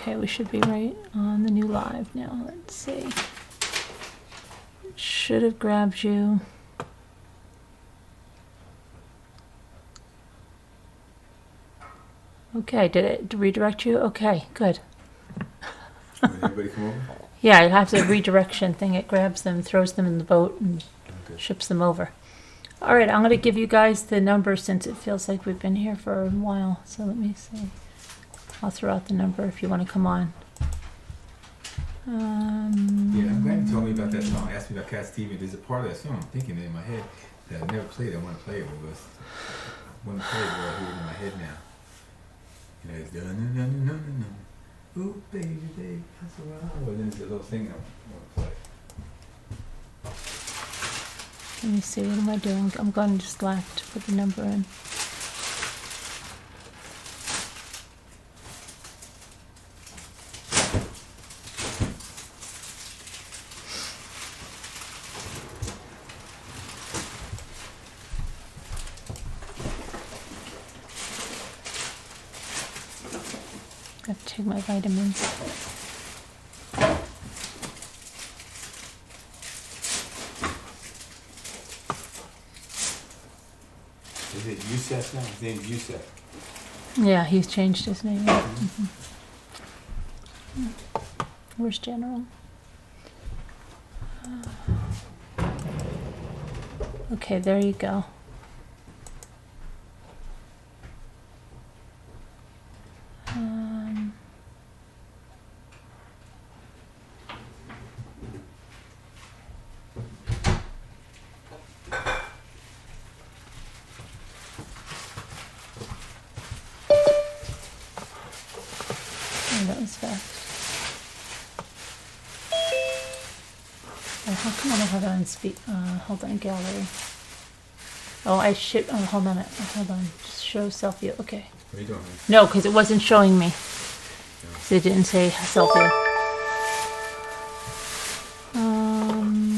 Okay, we should be right on the new live now. Let's see. Should have grabbed you. Okay, did it redirect you? Okay, good. Did anybody come over? Yeah, it has a redirection thing. It grabs them, throws them in the boat, and ships them over. All right, I'm going to give you guys the number since it feels like we've been here for a while. So let me see. I'll throw out the number if you want to come on. Yeah, I'm glad you told me about that song. Asked me about Cat Stevens. There's a part of that song I'm thinking in my head that I never played. I want to play it with us. I want to play it, but I hear it in my head now. You know, it's dun-dun-dun-dun-dun-dun. Ooh, baby, baby, that's a while. And then there's a little thing I want to play. Let me see, what am I doing? I'm going to just left to put the number in. I have to take my vitamins. Is it Youssef now? His name's Youssef. Yeah, he's changed his name. Mm-hmm. Where's General? Okay, there you go. That was fast. Oh, how come I don't have it on speak? Hold on, gallery. Oh, I should. Oh, hold on. Hold on. Just show selfie. Okay. What are you doing? No, because it wasn't showing me. So it didn't say selfie.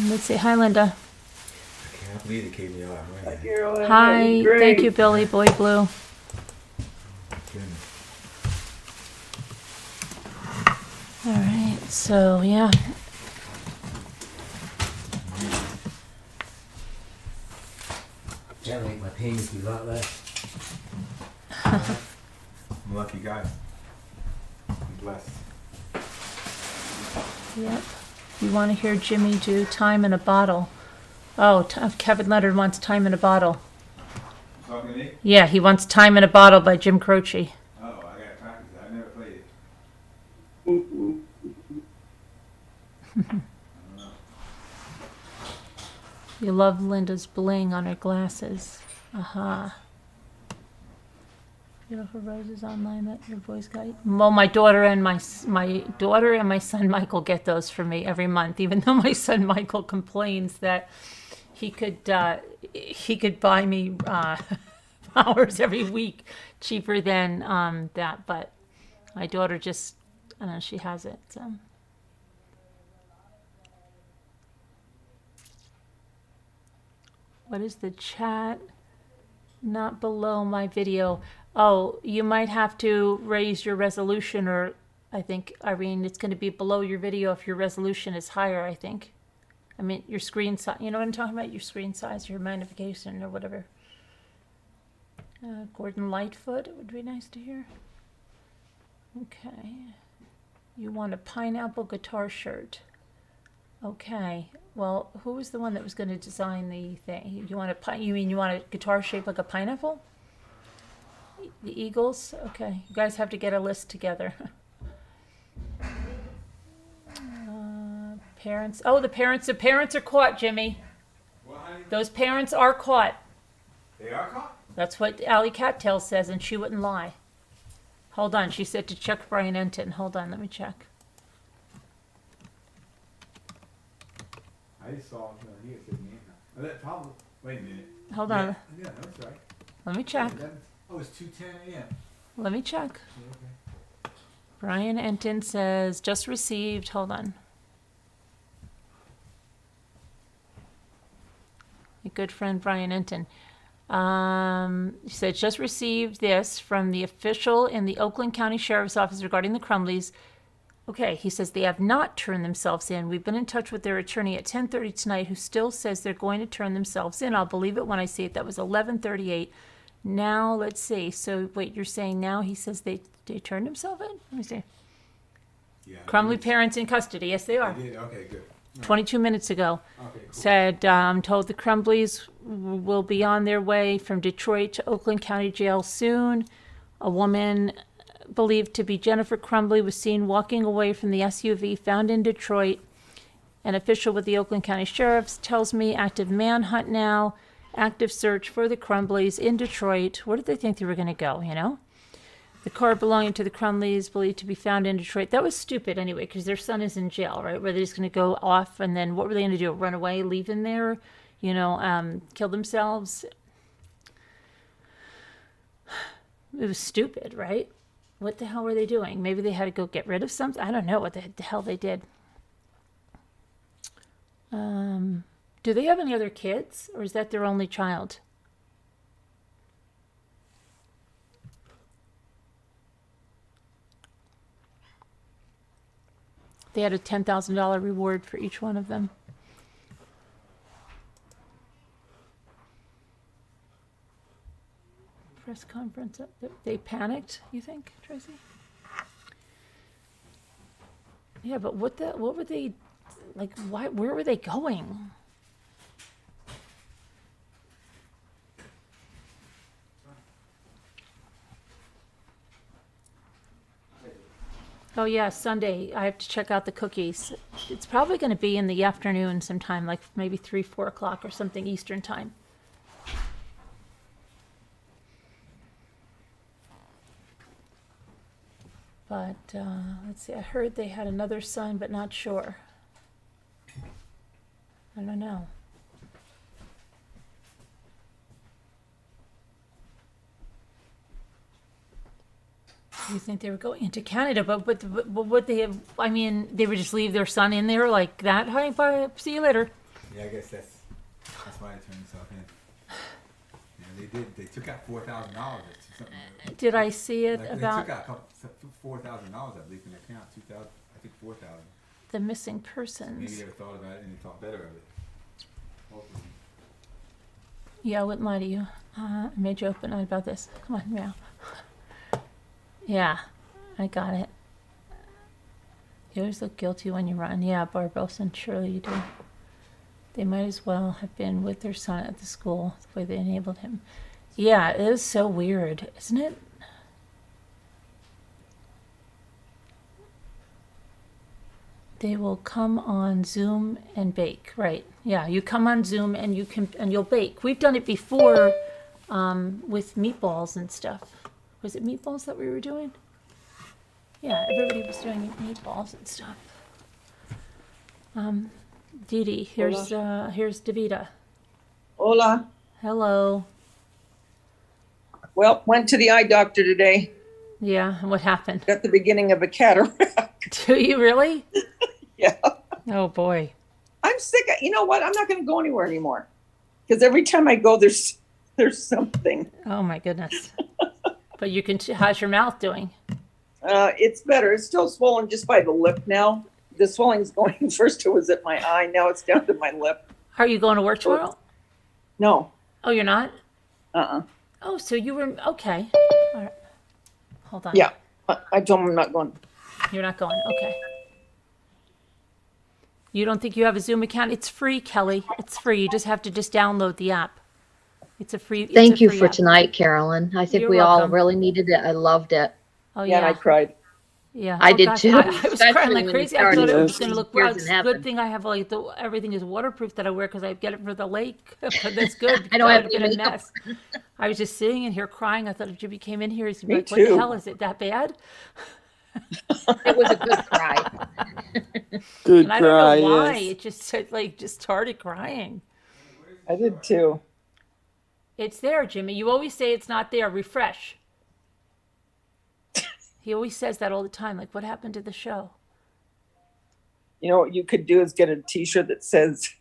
Let's see. Hi, Linda. I can't believe they gave me all that money. Hi. Thank you, Billy Boy Blue. All right, so yeah. That'll make my pains be a lot less. I'm a lucky guy. I'm blessed. Yep. You want to hear Jimmy do Time in a Bottle. Oh, Kevin Leonard wants Time in a Bottle. Talking to me? Yeah, he wants Time in a Bottle by Jim Croce. Oh, I gotta practice that. I never played it. You love Linda's bling on her glasses. Aha. Beautiful roses online that your boys got. Well, my daughter and my daughter and my son Michael get those for me every month. Even though my son Michael complains that he could buy me flowers every week cheaper than that, but my daughter just, I don't know, she has it. So. What is the chat? Not below my video. Oh, you might have to raise your resolution, or I think, Irene, it's going to be below your video if your resolution is higher, I think. I mean, your screen size, you know what I'm talking about? Your screen size, your magnification, or whatever. Gordon Lightfoot, it would be nice to hear. Okay. You want a pineapple guitar shirt. Okay. Well, who was the one that was going to design the thing? You want a guitar shaped like a pineapple? The Eagles? Okay. You guys have to get a list together. Parents. Oh, the parents are caught, Jimmy. What, honey? Those parents are caught. They are caught? That's what Allie Cattail says, and she wouldn't lie. Hold on. She said to check Brian Enton. Hold on. Let me check. I just saw him here. It said me. Oh, that probably. Wait a minute. Hold on. Yeah, that's right. Let me check. Oh, it's 2:10 a.m. Let me check. Okay. Brian Enton says, just received. Hold on. My good friend Brian Enton. He said, just received this from the official in the Oakland County Sheriff's Office regarding the Crumleys. Okay, he says they have not turned themselves in. We've been in touch with their attorney at 10:30 tonight, who still says they're going to turn themselves in. I'll believe it when I see it. That was 11:38. Now, let's see. So, wait, you're saying now he says they turned themselves in? Let me see. Yeah. Crumbley parents in custody. Yes, they are. They did? Okay, good. 22 minutes ago. Okay, cool. Said, told the Crumbleys will be on their way from Detroit to Oakland County Jail soon. A woman believed to be Jennifer Crumbley was seen walking away from the SUV found in Detroit. An official with the Oakland County Sheriff's tells me active manhunt now, active search for the Crumbleys in Detroit. Where did they think they were going to go, you know? The car belonging to the Crumbleys believed to be found in Detroit. That was stupid anyway, because their son is in jail, right? Where they're just going to go off and then what were they going to do? Run away, leave him there, you know, kill themselves? It was stupid, right? What the hell were they doing? Maybe they had to go get rid of something. I don't know what the hell they did. Do they have any other kids, or is that their only child? They had a $10,000 reward for each one of them. Press conference. They panicked, you think, Tracy? Yeah, but what were they, like, where were they going? Oh yeah, Sunday. I have to check out the cookies. It's probably going to be in the afternoon sometime, like maybe 3, 4 o'clock or something Eastern time. But let's see. I heard they had another son, but not sure. I don't know. You think they were going into Canada, but what they have, I mean, they would just leave their son in there like that? Hi, bye, see you later. Yeah, I guess that's why they turned themselves in. Yeah, they did. They took out $4,000. Did I see it Like, about they took out $4,000, I believe, in their account. 2,000, I think 4,000. the missing Maybe persons? they ever thought about it and they thought better of it. Hopefully. Yeah, I wouldn't lie to you. I made you open about this. Come on, meow. Yeah, I got it. You always look guilty when you run. Yeah, Barbosa, surely you do. They might as well have been with their son at the school, the way they enabled him. Yeah, it is so weird, isn't it? They will come on Zoom and bake, right? Yeah, you come on Zoom and you'll bake. We've done it before with meatballs and stuff. Was it meatballs that we were doing? Yeah, everybody was doing meatballs and stuff. Dee Dee, here's Davida. Hola. Hello. Well, went to the eye doctor today. Yeah, and what happened? Got the beginning of a cataract. Do you really? Yeah. Oh boy. I'm sick. You know what? I'm not going to go anywhere anymore. Because every time I go, there's something. Oh my goodness. But you can. How's your mouth doing? It's better. It's still swollen just by the lip now. The swelling's going. First it was at my eye. Now it's down to my lip. Are you going to work tomorrow? No. Oh, you're not? Uh-uh. Oh, so you were okay. All right. Hold on. Yeah. I told him I'm not going. You're not going. Okay. You don't think you have a Zoom account? It's free, Kelly. It's free. You just have to download the app. It's a free. Thank you for tonight, Carolyn. I think You're we all welcome. really needed it. I loved it. Oh Yeah, and I yeah. cried. Yeah. I Oh, did gosh, too, I was especially crying like when crazy. you I thought it started was going to look tears well. in It's a heaven. good thing I have like everything is waterproof that I wear because I get it for the lake. But that's good. I don't have I'd been any a makeup. mess. I was just sitting in here crying. I thought if Jimmy came in here, he's gonna be Me like, "What the too. hell is it that bad?" It was a good cry. Good And I cry, don't know why. yes. It just started crying. I did too. It's there, Jimmy. You always say it's not there. Refresh. He always says that all the time. Like, what happened to the show? You know what you could do is get a T-shirt that says,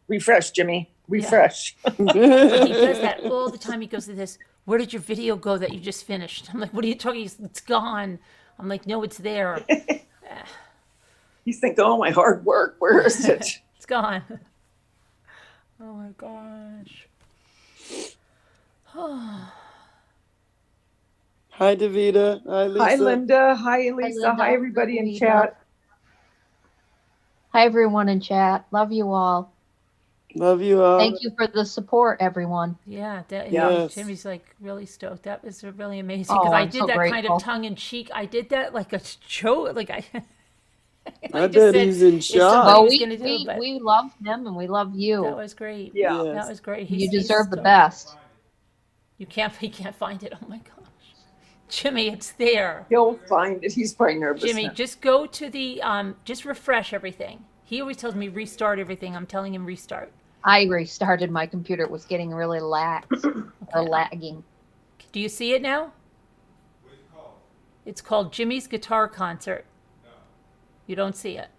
"Refresh, Jimmy. Refresh." He does that all the time. He goes to this, "Where did your video go that you just finished?" I'm like, "What are you talking? It's gone." I'm like, "No, it's there." He's thinking, oh, my hard work, where is it? It's gone. Oh my gosh. Hi, Davida. Hi, Lisa. Hi, Linda. Hi, Lisa. Linda. Hi, everybody in Hi, chat. Hi, everyone in chat. Love you all. Love you all. Thank you for the support, everyone. Yeah, Yes. Jimmy's like really stoked. That was really amazing Oh, because I I'm did so that kind grateful. of tongue in cheek. I did that like a show, like I. I just bet said, he's in "Is shock. somebody Well, was we, gonna do we, it," but we love them and we love that you. was great. Yeah. Yes. That was great. You He's deserve the stoked. best. He can't find it. Oh my gosh, Jimmy, it's there. He'll find it. He's probably nervous Jimmy, now. just go to the just refresh everything. He always tells me restart everything. I'm telling him restart. I restarted my computer. It was getting really lax or lagging. Do you see it now? It's called Jimmy's Guitar Concert. You don't see it.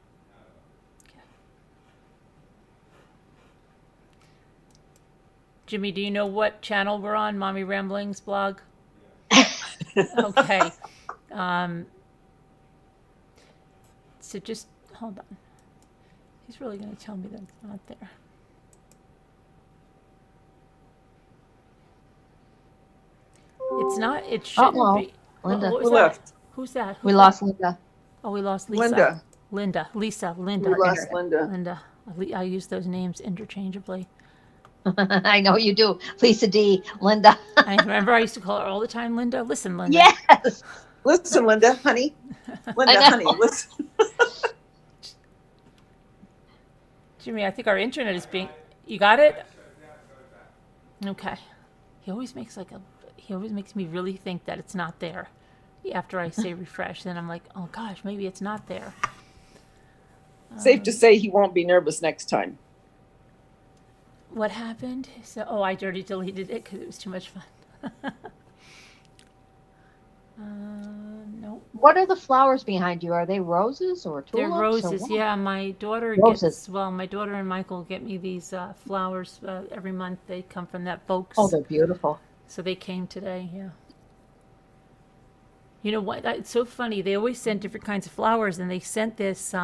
Jimmy, do you know what channel we're on? Mommy Ramblings blog? Okay. So just hold on. He's really going to tell me that it's not there. It's not. It shouldn't Uh-oh. be. Linda. What was Who that? left? Who's that? We Who's lost that? Linda. Oh, we lost Lisa. Linda. Lisa. We Linda. lost Linda. Linda. I use those names interchangeably. I know you do. Lisa D. Linda. I remember I used to call her all the time Linda. Listen, Linda. Yes. Listen, Linda, honey. Linda, know. honey, listen. Jimmy, I think our internet is being. You got it? Okay. He always makes me really think that it's not there. After I say refresh, then I'm like, oh gosh, maybe it's not there. Safe to say he won't be nervous next time. What happened? So, I already deleted it because it was too much fun. Nope. What are the flowers behind you? Are they roses or tulips? They're or roses. what? Yeah, my daughter Roses. my daughter and Michael get me these flowers every month. They come from that Folks. Oh, they're beautiful. So they came today, yeah. You know what? It's so funny. They always send different kinds of flowers, and they sent this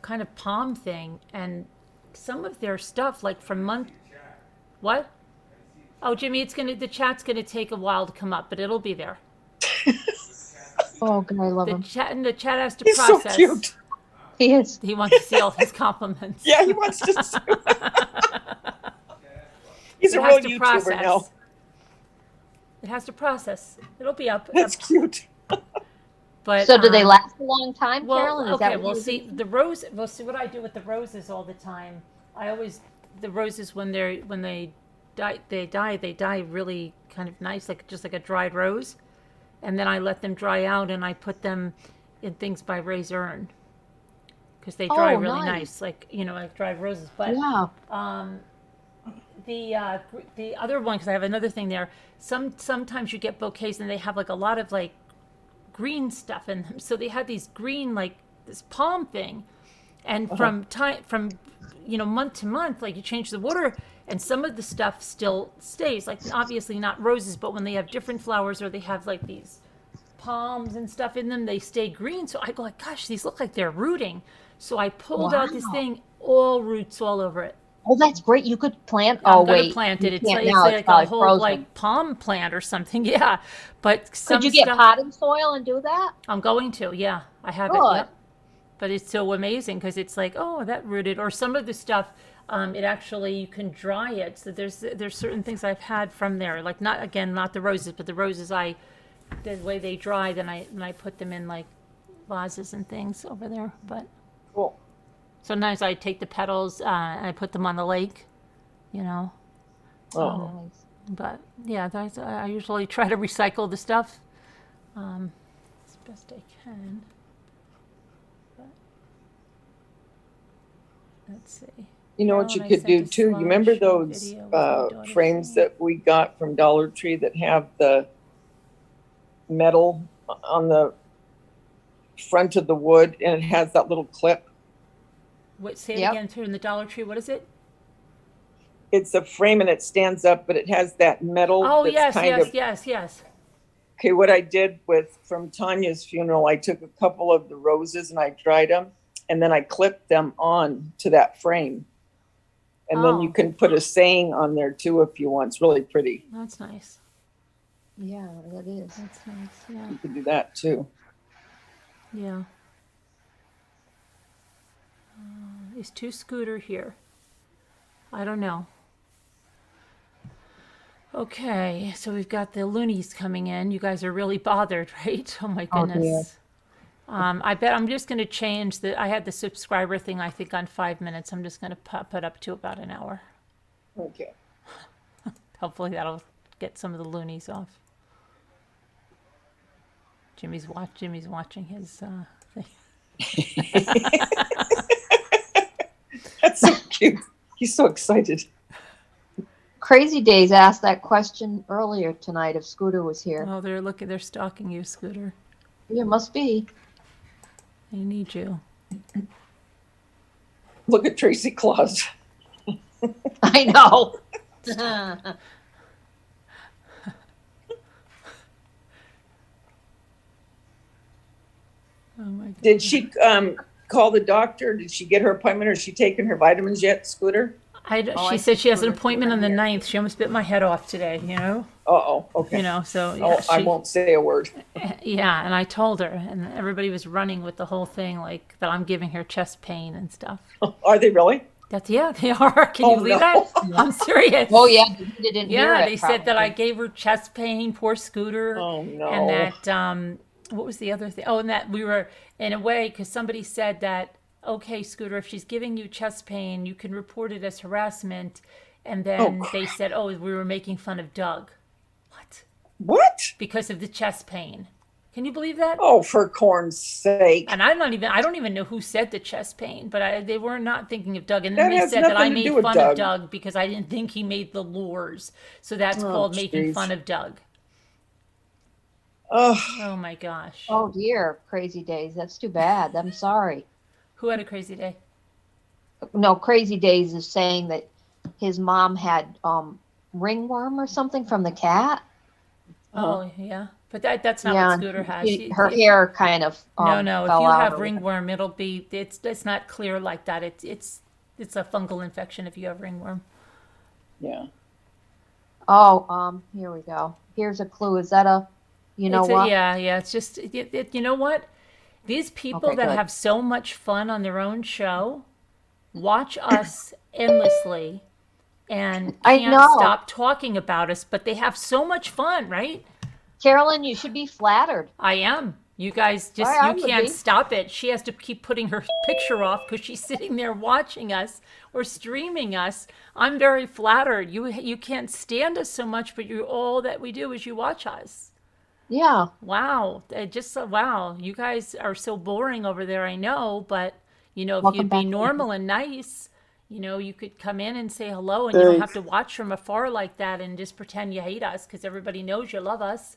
kind of palm thing, and some of their stuff, like from month. What? Oh, Jimmy, the chat's gonna take a while to come up, but it'll be there. Oh, God, I love him. The chat has to He's so process. cute. He is. He wants to see all his compliments. Yeah, he wants to see. He's It a has real to YouTuber process. now. It has to process. It'll be up. That's cute. But So do they last a long time, Well, Carolyn? Is okay. that what We'll you're see thinking? the rose. We'll see what I do with the roses all the time. The roses when they die really kind of nice, like just like a dried rose, and then I let them dry out and I put them in things by Ray's Urn because they dry Oh, really nice. nice, like like dried roses. But Yeah. the other one, because I have another thing there. Sometimes you get bouquets and they have like a lot of like green stuff in them. So they had these green, like this palm thing, and from month to month, like you change the water, and some of the stuff still stays. Like obviously not roses, but when they have different flowers or they have like these palms and stuff in them, they stay green. So I go like, gosh, these look like they're rooting. So I pulled out this Wow. thing, all roots all over it. Oh, that's great. You could plant. I'm Oh, gonna wait. plant You it. It's can't like, now. it's It's like a probably whole frozen. like palm plant or something. Yeah, but some Could you get stuff, potting soil and do that? I'm going to. Yeah, I have it. Good. Yep. But it's so amazing because it's like, oh, that rooted. Or some of the stuff, it actually you can dry it. So there's certain things I've had from there. Like not the roses, but the roses the way they dry, then I put them in like vases and things over there. But Cool. sometimes I take the petals and I put them on the lake. Oh, Nice. But yeah, I usually try to recycle the stuff as best I can. But, let's see. you know what you Carolyn, I could sent do a too? You remember slideshow those video with my daughter's frames name. that we got from Dollar Tree that have the metal on the front of the wood and it has that little clip? Wait, say it Yep. again. Through in the Dollar Tree. What is it? It's a frame and it stands up, but it has that metal. Oh that's yes, kind yes, of, yes. Okay, what I did from Tanya's funeral, I took a couple of the roses and I dried them and then I clip them on to that frame. And then you Oh. can put a saying on there too if you want. It's really pretty. That's nice. Yeah, that is. That's nice. Yeah. You can do that too. Yeah. Is two Scooter here? I don't know. Okay, so we've got the loonies coming in. You guys are really bothered, right? Oh my Oh, dear. goodness. I bet I'm just going to change I had the subscriber thing, I think, on 5 minutes. I'm just going to pop it up to about an hour. Okay. Hopefully that'll get some of the loonies off. Jimmy's watching his thing. That's so cute. He's so excited. Crazy Days asked that question earlier tonight if Scooter was here. Oh, they're stalking you, Scooter. Yeah, must be. They need you. Look at Tracy Claus. I know. Oh my god. Did she call the doctor? Did she get her appointment, or is she taking her vitamins yet, Scooter? She said she has an appointment on the 9th. She almost bit my head off today, you know? Uh-oh, okay. You know, so yeah, Oh, I won't say a word. yeah, and I told her, and everybody was running with the whole thing, like that I'm giving her chest pain and stuff. Are they really? Yeah, they are. Can you believe no. that? I'm serious. Oh, yeah. You didn't hear Yeah, it, they said that I probably. gave her chest pain, poor Scooter. Oh, no. And that, what was the other thing? Oh, and that we were, in a way, because somebody said that, okay, Scooter, if she's giving you chest pain, you can report it as harassment. And then they said, oh, we were making fun of Doug. What? What? Because of the chest pain. Can you believe that? Oh, for corn's sake. And I don't even know who said the chest pain, but they were not thinking of Doug. And then That they has said that I nothing to made do with fun of Doug. Doug because I didn't think he made the lures. So that's Oh, called making jeez. fun of Doug. Oh, Oh my gosh. Oh, dear. Crazy Days. That's too bad. I'm sorry. Who had a crazy day? No, Crazy Days is saying that his mom had ringworm or something from the cat. Oh, yeah. But that's not Yeah, what Scooter has. her hair kind of No. If fell you out have or ringworm, it's not clear like that. It's a fungal infection if you have ringworm. yeah. Oh, here we go. Here's a clue. Is that what? Yeah. It's just you know what? These people Okay, that good. have so much fun on their own show watch us endlessly and I can't know. stop talking about us, but they have so much fun, right? Carolyn, you should be flattered. I am. You guys just, I you would can't be. stop it. She has to keep putting her picture off because she's sitting there watching us or streaming us. I'm very flattered. You can't stand us so much, but all that we do is you watch us. Yeah. Wow. Wow. You guys are so boring over there, I know, but if Welcome you'd be back. normal and nice, you could come in and say hello and you don't have Thanks. to watch from afar like that and just pretend you hate us because everybody knows you love us.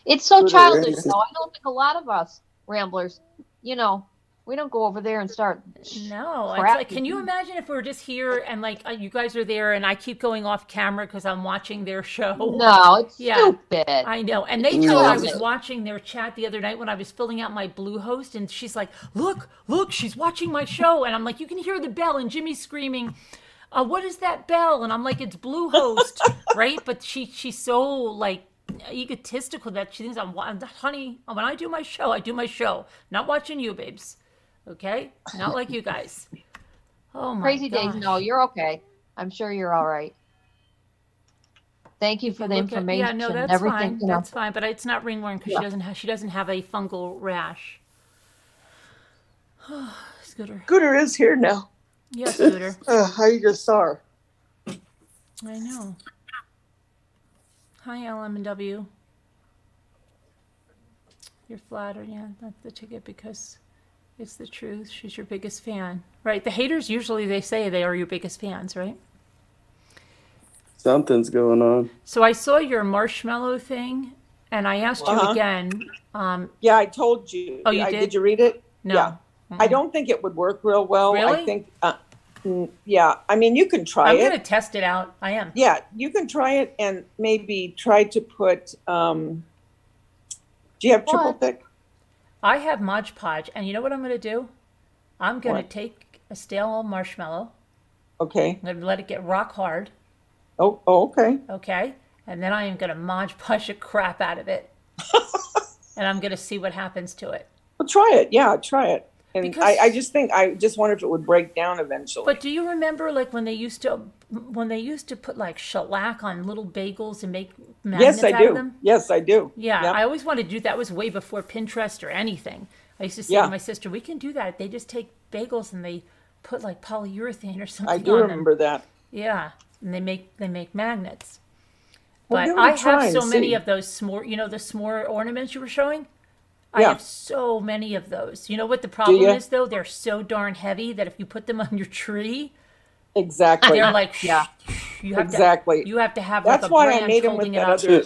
It's so Good childish, racist. though. I don't think a lot of us ramblers, we don't go over there and start. No, it's crap. like, can you imagine if we were just here and like you guys are there and I keep going off camera because I'm watching their show? No, it's Yeah. stupid. I know. And they thought I was Childish. watching their chat the other night when I was filling out my Bluehost, and she's like, look, she's watching my show. And I'm like, you can hear the bell, and Jimmy's screaming, what is that bell? And I'm like, it's Bluehost, right? But she's so like egotistical that she thinks honey, when I do my show. Not watching you, babes. Okay? Not like you guys. Oh my Crazy gosh. Days. No, you're okay. I'm sure you're all right. Thank you for the Look at- information. Yeah, no, and that's everything. fine. That's fine, but it's not ringworm because she doesn't have a fungal rash. Scooter. Scooter is here now. Yeah, Scooter. I just saw her. I know. Hi, LM&W. You're flattered, yeah. That's the ticket because it's the truth. She's your biggest fan, right? The haters usually they say they are your biggest fans, right? Something's going on. So I saw your marshmallow thing, and I asked you Uh-huh. again. Yeah, I told you. Oh, you did? Did you read it? No. Yeah. I don't think it would work real well. Really? I think, yeah. I mean, you can try I'm it. going to test it out. I am. Yeah, you can try it and maybe try to put, do you have triple What? thick? I have Modge Podge, and you know what I'm going to do? I'm going to What? take a stale marshmallow. Okay. I'm going to let it get rock hard, Oh, okay. okay? And then I am going to Modge Podge the crap out of it. And I'm going to see what happens to it. Well, try it. Yeah, try it. And Because- I just wonder if it would break down eventually. But do you remember like when they used to put like shellac on little bagels and make magnets yes, I out of do. them? Yes, I do. Yeah, Yep. I always wanted to do that. Was way before Pinterest or anything. I used to say Yeah. to my sister, "We can do that. They just take bagels and they put like polyurethane or something I do on remember them." that. Yeah, and they make magnets. Well, But give it a I try have and so many see. of those s'more, the s'more ornaments you were showing. I Yeah. have so many of those. You know what the problem ya? is though? They're so darn heavy that if you put them on your tree, Exactly. they're like Yeah. you have Exactly. to you have to have That's like a why I branch made them with holding it that up. other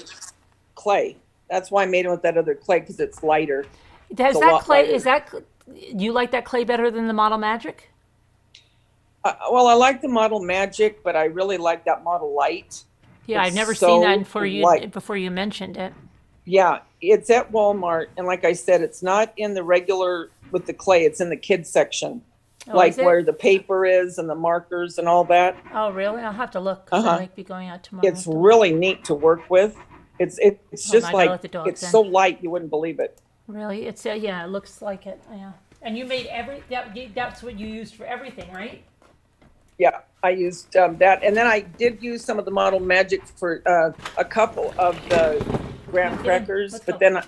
clay. That's why I made them with that other clay, because it's lighter. Does a that lot clay? lighter. Is that you like that clay better than the Model Magic? Well, I like the Model Magic, but I really like that Model Light. Yeah, I've It's never so seen that light. before you mentioned it. Yeah, it's at Walmart, and like I said, it's not in the regular with the clay. It's in the kids section, Oh, like is it? where the paper is and the markers and all that. Oh, really? I'll have to look because I Uh-huh. might be going out tomorrow. It's really neat to work with. It's Hold on, just I gotta like let the dogs it's in. so light you wouldn't believe it. Really? It's yeah, it looks like it. Yeah. And you made that's what you used for everything, right? Yeah, I used that, and then I did use some of the Model Magic for a couple of the graham Okay, crackers, let's but go. then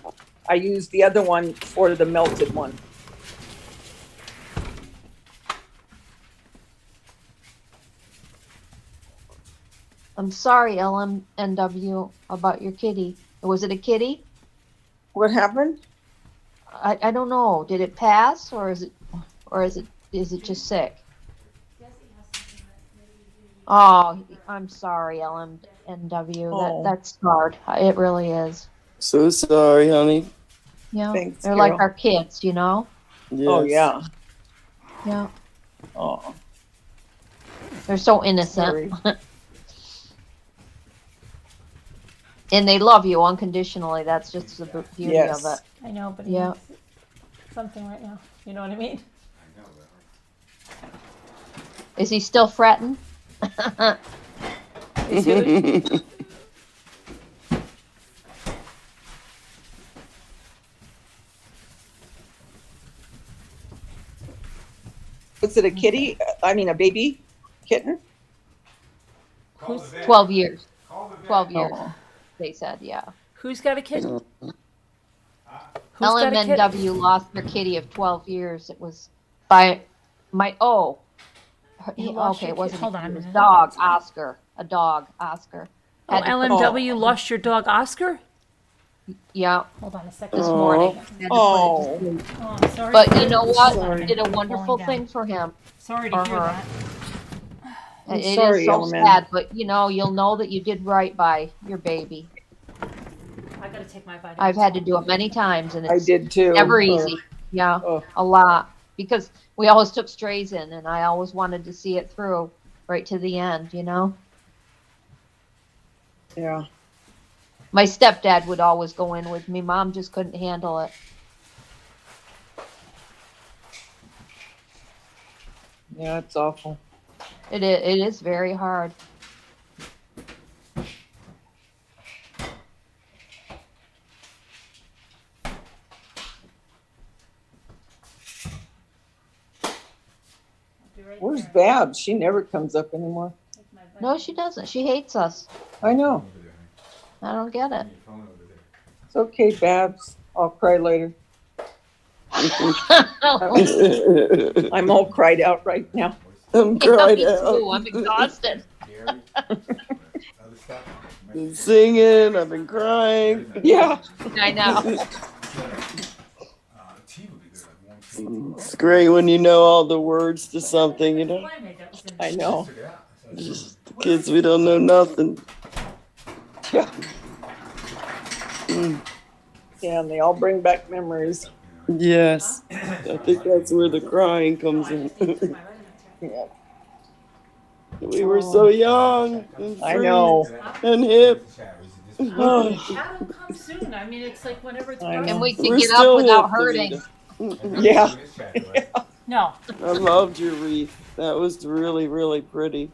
I used the other one for the melted one. I'm sorry, LMNW, about your kitty. Was it a kitty? What happened? I don't know. Did it pass or is it just sick? Oh, I'm sorry, LMNW. Oh. That's hard. It really is. So sorry, honey. Yeah. Thanks, They're like Carol. our kids, you know? Yes. Oh yeah. Yeah. Oh, They're so innocent. sorry. And they love you unconditionally. That's just the beauty Yes. of it. I know, but Yeah. it's something right now. You know what I mean? I know, but Is he still fretting? Is he- Was it a kitty? I mean, a baby kitten? Who's 12 years. call the vet. 12 years, Oh. they said, yeah. who's got a kitten? Who's got a kitten? LMNW lost their kitty of 12 years. It was by my, oh. You lost Okay, your it wasn't. kid- hold on a It was minute. dog, Oscar. A dog, Oscar. Oh, Had to put- LMW lost your dog Oscar? Yeah, Hold on a second. this Oh. morning. Had to put it to Oh. sleep. Oh, I'm sorry. But you know what? Sorry. Did a wonderful Falling down. thing for him. Sorry to or hear her. that. I'm It is sorry, so Element. sad, but you'll know that you did right by your baby. I gotta take my vitamins. I've had to do it many times and I it's did too. never Oh. easy. Yeah, Oh. a lot. Because we always took strays in and I always wanted to see it through right to the end, you know? Yeah. My stepdad would always go in with me. Mom just couldn't handle it. Yeah, it's awful. It is very hard. Where's Babs? She never comes up anymore. No, she doesn't. She hates us. I know. Over there, honey. I don't get it. Your phone over there. It's okay, Babs. I'll cry later. I'm all cried out right now. I'm Me cried too. out. I'm exhausted. Gary, other stuff. Been singing, I've been crying. Yeah. I know. Tea would be good, like warm tea. It's great when you know all the words to something, you know? I know. Took it out. So Just the kids, we don't know nothing. Yeah. Mm, Yeah, and they all bring back memories. yes. I think that's where the crying comes in. Yeah. We were so young and I free know. and hip. This That'll come soon. I mean, it's like whenever it's I know. perfect. And we can We're get up still without here, hurting. Davida. Yeah. No. I loved your wreath. That was really, really pretty.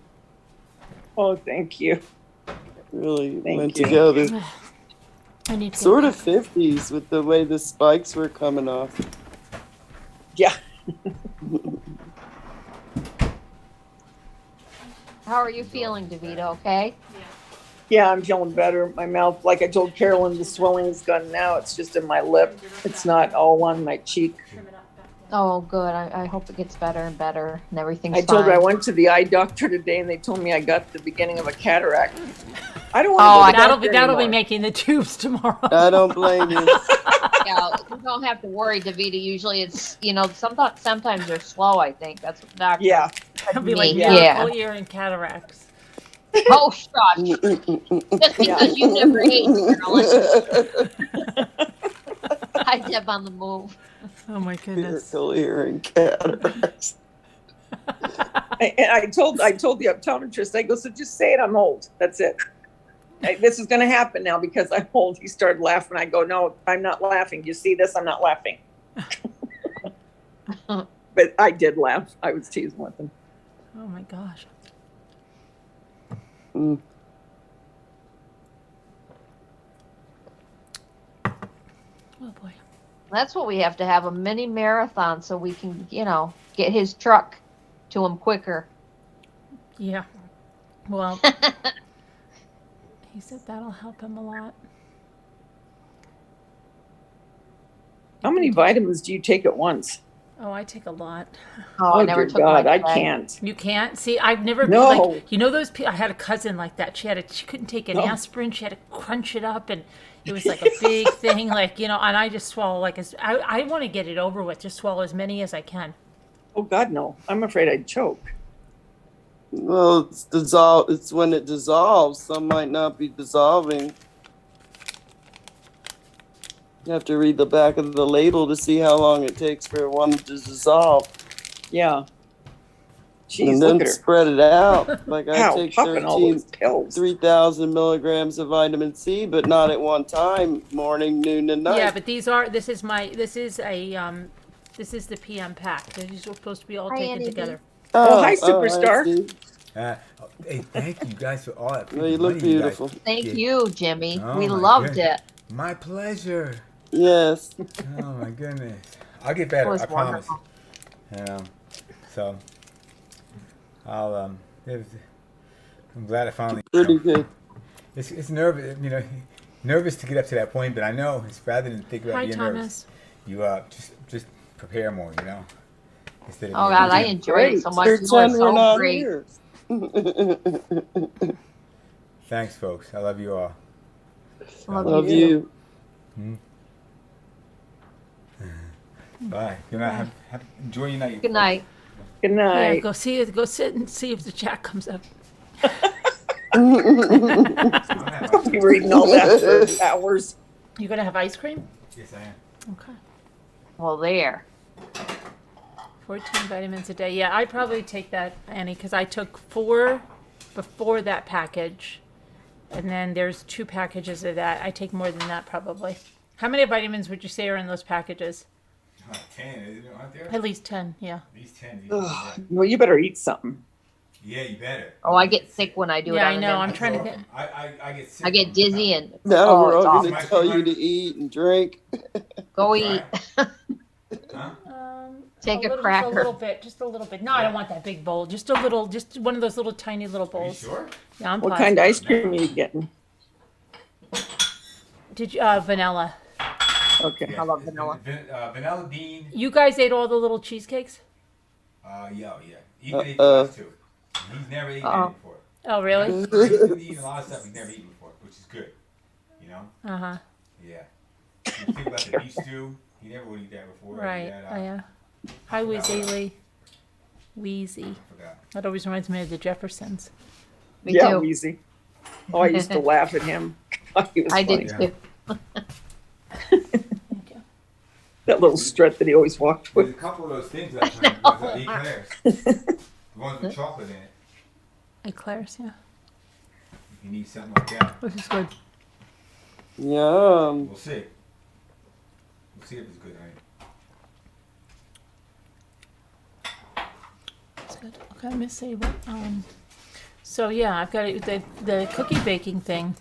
Oh, thank you. Really Thank went you. together. I need to Sort of 50s with the way the spikes were coming off. Yeah. How are you feeling, Davida? Okay? Yeah, I'm feeling better. My mouth, like I told Carolyn, the swelling is gone now. It's just in my lip. It's not all on my cheek. Oh, good. I hope it gets better and better and everything's I told her I fine. went to the eye doctor today and they told me I got the beginning of a cataract. I don't Oh, want to go to That'll the be doctor that'll be anymore. making the tubes tomorrow. I don't blame you. Yeah, you don't have to worry, Davida. Usually it's, sometimes they're slow, I think. That's what the doctor Yeah. It'll be like Yeah. miracle ear and cataracts. Oh, shush. Just because you never ate, Carolyn. I Deb on the move. Oh my goodness. Miracle earring cataracts. I told the optometrist, I go, so just say it, I'm old. That's it. This is going to happen now because I'm old. He started laughing. I go, no, I'm not laughing. You see this? I'm not laughing. But I did laugh. I was teasing with him. Oh my gosh. Mm. Oh boy. That's what we have to have, a mini marathon so we can, get his truck to him quicker. Yeah. Well, he said that'll help him a lot. How many vitamins do you take at once? Oh, I take a lot. Oh, I never dear took God, my I today. can't. You can't see. I've never been No. like those people. I had a cousin like that. She couldn't take an No. aspirin. She had to crunch it up, and it was like a big thing. And I just swallow I want to get it over with. Just swallow as many as I can. Oh God, no. I'm afraid I'd choke. Well, it's when it dissolves. Some might not be dissolving. You have to read the back of the label to see how long it takes for one to dissolve. Yeah. Jeez, And look then at her. spread it out. Like I Ow, take popping all those pills. 3,000 milligrams of vitamin C, but not at one time, morning, noon, and night. Yeah, but this is the PM pack. These are supposed to be all Hi, taken Andy. together. Oh, hi, I superstar. see. Hey, thank you guys for all that. Well, you look money you guys beautiful. Thank give. you, Jimmy. Oh, We my loved goodness. it. My pleasure. Yes. Oh my goodness. I'll get It better. was I promise. wonderful. So I'll I'm glad I finally. Pretty good. It's nervous, nervous to get up to that point, but I know it's rather than think about Hi, being Thomas. nervous. You just prepare more, Instead of Oh, God, I enjoyed it so much. You Pretend were we're so not great. here. Thanks, folks. I love you all. Love you. Bye. Enjoy your night. Good night. Good Yeah, night. go sit and see if the chat comes up. You were eating all that for hours. You gonna have ice cream? Yes, I am. Okay. Well, there. 14 vitamins a day. Yeah, I'd probably take that, Annie, because I took 4 before that package. And then there's 2 packages of that. I take more than that probably. How many vitamins would you say are in those packages? 10, aren't there? At least 10, yeah. At least 10. Ugh, well, you better eat something. Yeah, you better. Oh, I get sick when I do it. Yeah, on I an know. I'm empty trying to stomach. get. I get sick. I get dizzy and Now Oh, we're it's all awful. going to tell you to eat and drink. go eat. Take a Just a cracker. little bit. Just a little bit. No, I don't want that big bowl. Just a little. Just one of those little tiny little Are you bowls. sure? Yeah, I'm What positive. kind of ice cream are you getting? Did you vanilla? Okay. I love vanilla. Vanilla bean. You guys ate all the little cheesecakes? Yeah. Ethan ate the last 2. He's never eaten Uh-oh. it before. Oh, really? He's eaten a lot of stuff he's never eaten before, which is good. Uh huh. Yeah. You think about the beef stew. He never would eat that before. Right. That, Oh, yeah. Hi, Wheezy. Wheezy. I forgot. That always reminds me of the Jeffersons. Me Yeah, too. Wheezy. Oh, I used to laugh at him. He was I funny. did Yeah. too. Thank you. That little strut that he always walked There's with. a couple of those things I found. Eclairs. The ones with chocolate in it. Eclairs, yeah. If you need something like that. This is good. Yum. We'll see. We'll see if it's good, right? That's good. Okay, let me see what. So yeah, I've got the cookie baking thing.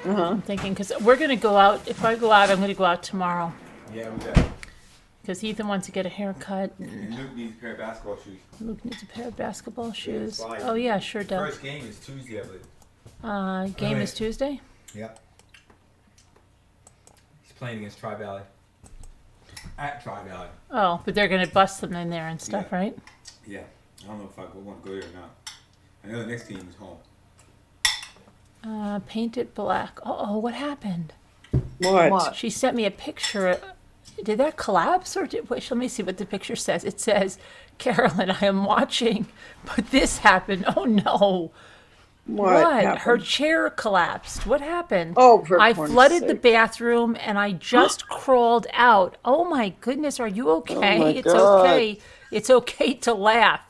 I'm thinking because we're gonna go out. If I go out, I'm gonna go out tomorrow. Yeah, we got it. Because Ethan wants to get a haircut. And Luke needs a pair of basketball shoes. Luke needs a pair of basketball shoes. fine. Oh yeah, sure does. First game is Tuesday, I believe. Game right. is Tuesday. Yep. He's playing against Tri-Valley. At Tri-Valley. Oh, but they're gonna bust them in there and stuff, Yeah. right? Yeah. I don't know if I want to go there or not. I know the next team is home. Paint it black. Oh, what happened? What? She sent me a picture. Did that collapse or wait, let me see what the picture says. It says, Carolyn, I am watching, but this happened. Oh no. What happened? Her chair collapsed. What happened? Oh, for I corn's flooded the sake. bathroom and I just crawled out. Oh my goodness, are you okay? my It's God. okay. It's okay to laugh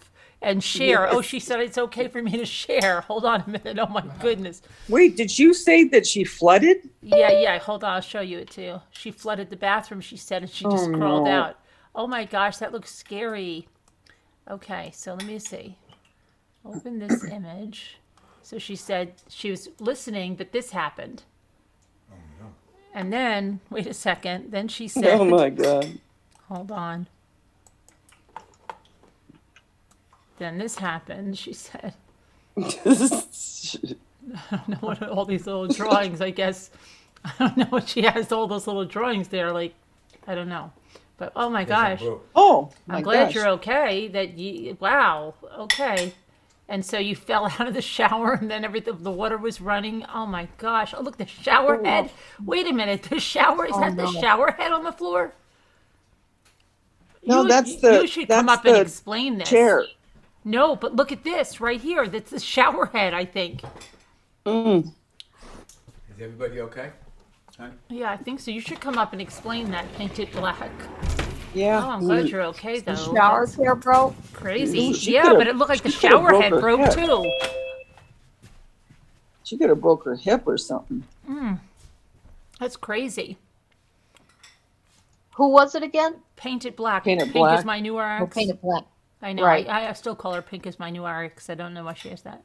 and share. Oh, Yes. she said it's okay for me to share. Hold on a minute. Oh my goodness. Wait, did you say that she flooded? Yeah. Hold on, I'll show you it too. She flooded the bathroom, she said, and she just Oh, crawled no. out. Oh my gosh, that looks scary. Okay, so let me see. Open this image. So she said she was listening, but this happened. Oh, no. And then, wait a second, then she said, Oh my God. hold on. Then this happened, she said. I don't know what all these little drawings, I guess. I don't know what she has, all those little drawings there, like, I don't know. But oh my gosh, Oh, my I'm glad gosh. you're okay. That you, wow, okay. And so you fell out of the shower and then everything, the water was running. Oh my gosh. Oh, look, the shower head. Wait a minute, the shower, is that the shower head on the floor? No, You should come that's up and the explain this. chair. No, but look at this right here. That's the shower head, I think. Mm. Is everybody okay? Huh? Yeah, I think so. You should come up and explain that painted black. Oh, Yeah. I'm glad you're okay, though. The shower That's chair broke. crazy. She Yeah, could've- but it looked like the she could've shower broke head her broke, head. too. She could have broke her hip or something. That's crazy. Who was it again? Painted black. Painted Pink black. is my new Oh, RX. painted black. I know. Right. I still call her Pink is my new RX. I don't know why she has that.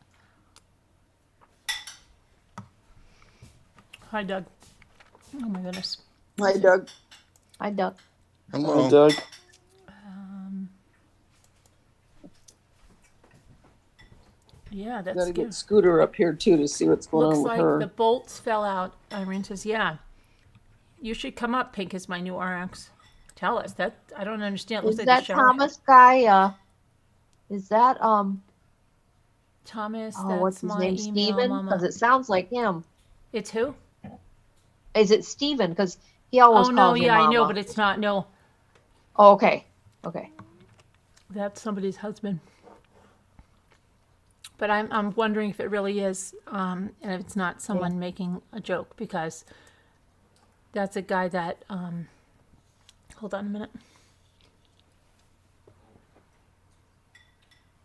Hi, Doug. Oh my goodness. Hi, Doug. I duck. Hello, Doug. Yeah, that's Gotta good. get Scooter up here too to see what's going Looks on with like her. the bolts fell out. Irene says, "Yeah, you should come up. Pink is my new RX. Tell us that. I don't understand. It looks Is like that the shower. Thomas guy? Is that Thomas. oh, That's what's his my name? email, Steven? Mama. Because it sounds like him. It's who? Is it Steven? Because he always Oh calls no, you yeah, I know, Mama. but it's not. No, Oh, okay. Okay. that's somebody's husband. But I'm wondering if it really is, and if it's not someone making a joke, because that's a guy that. Hold on a minute.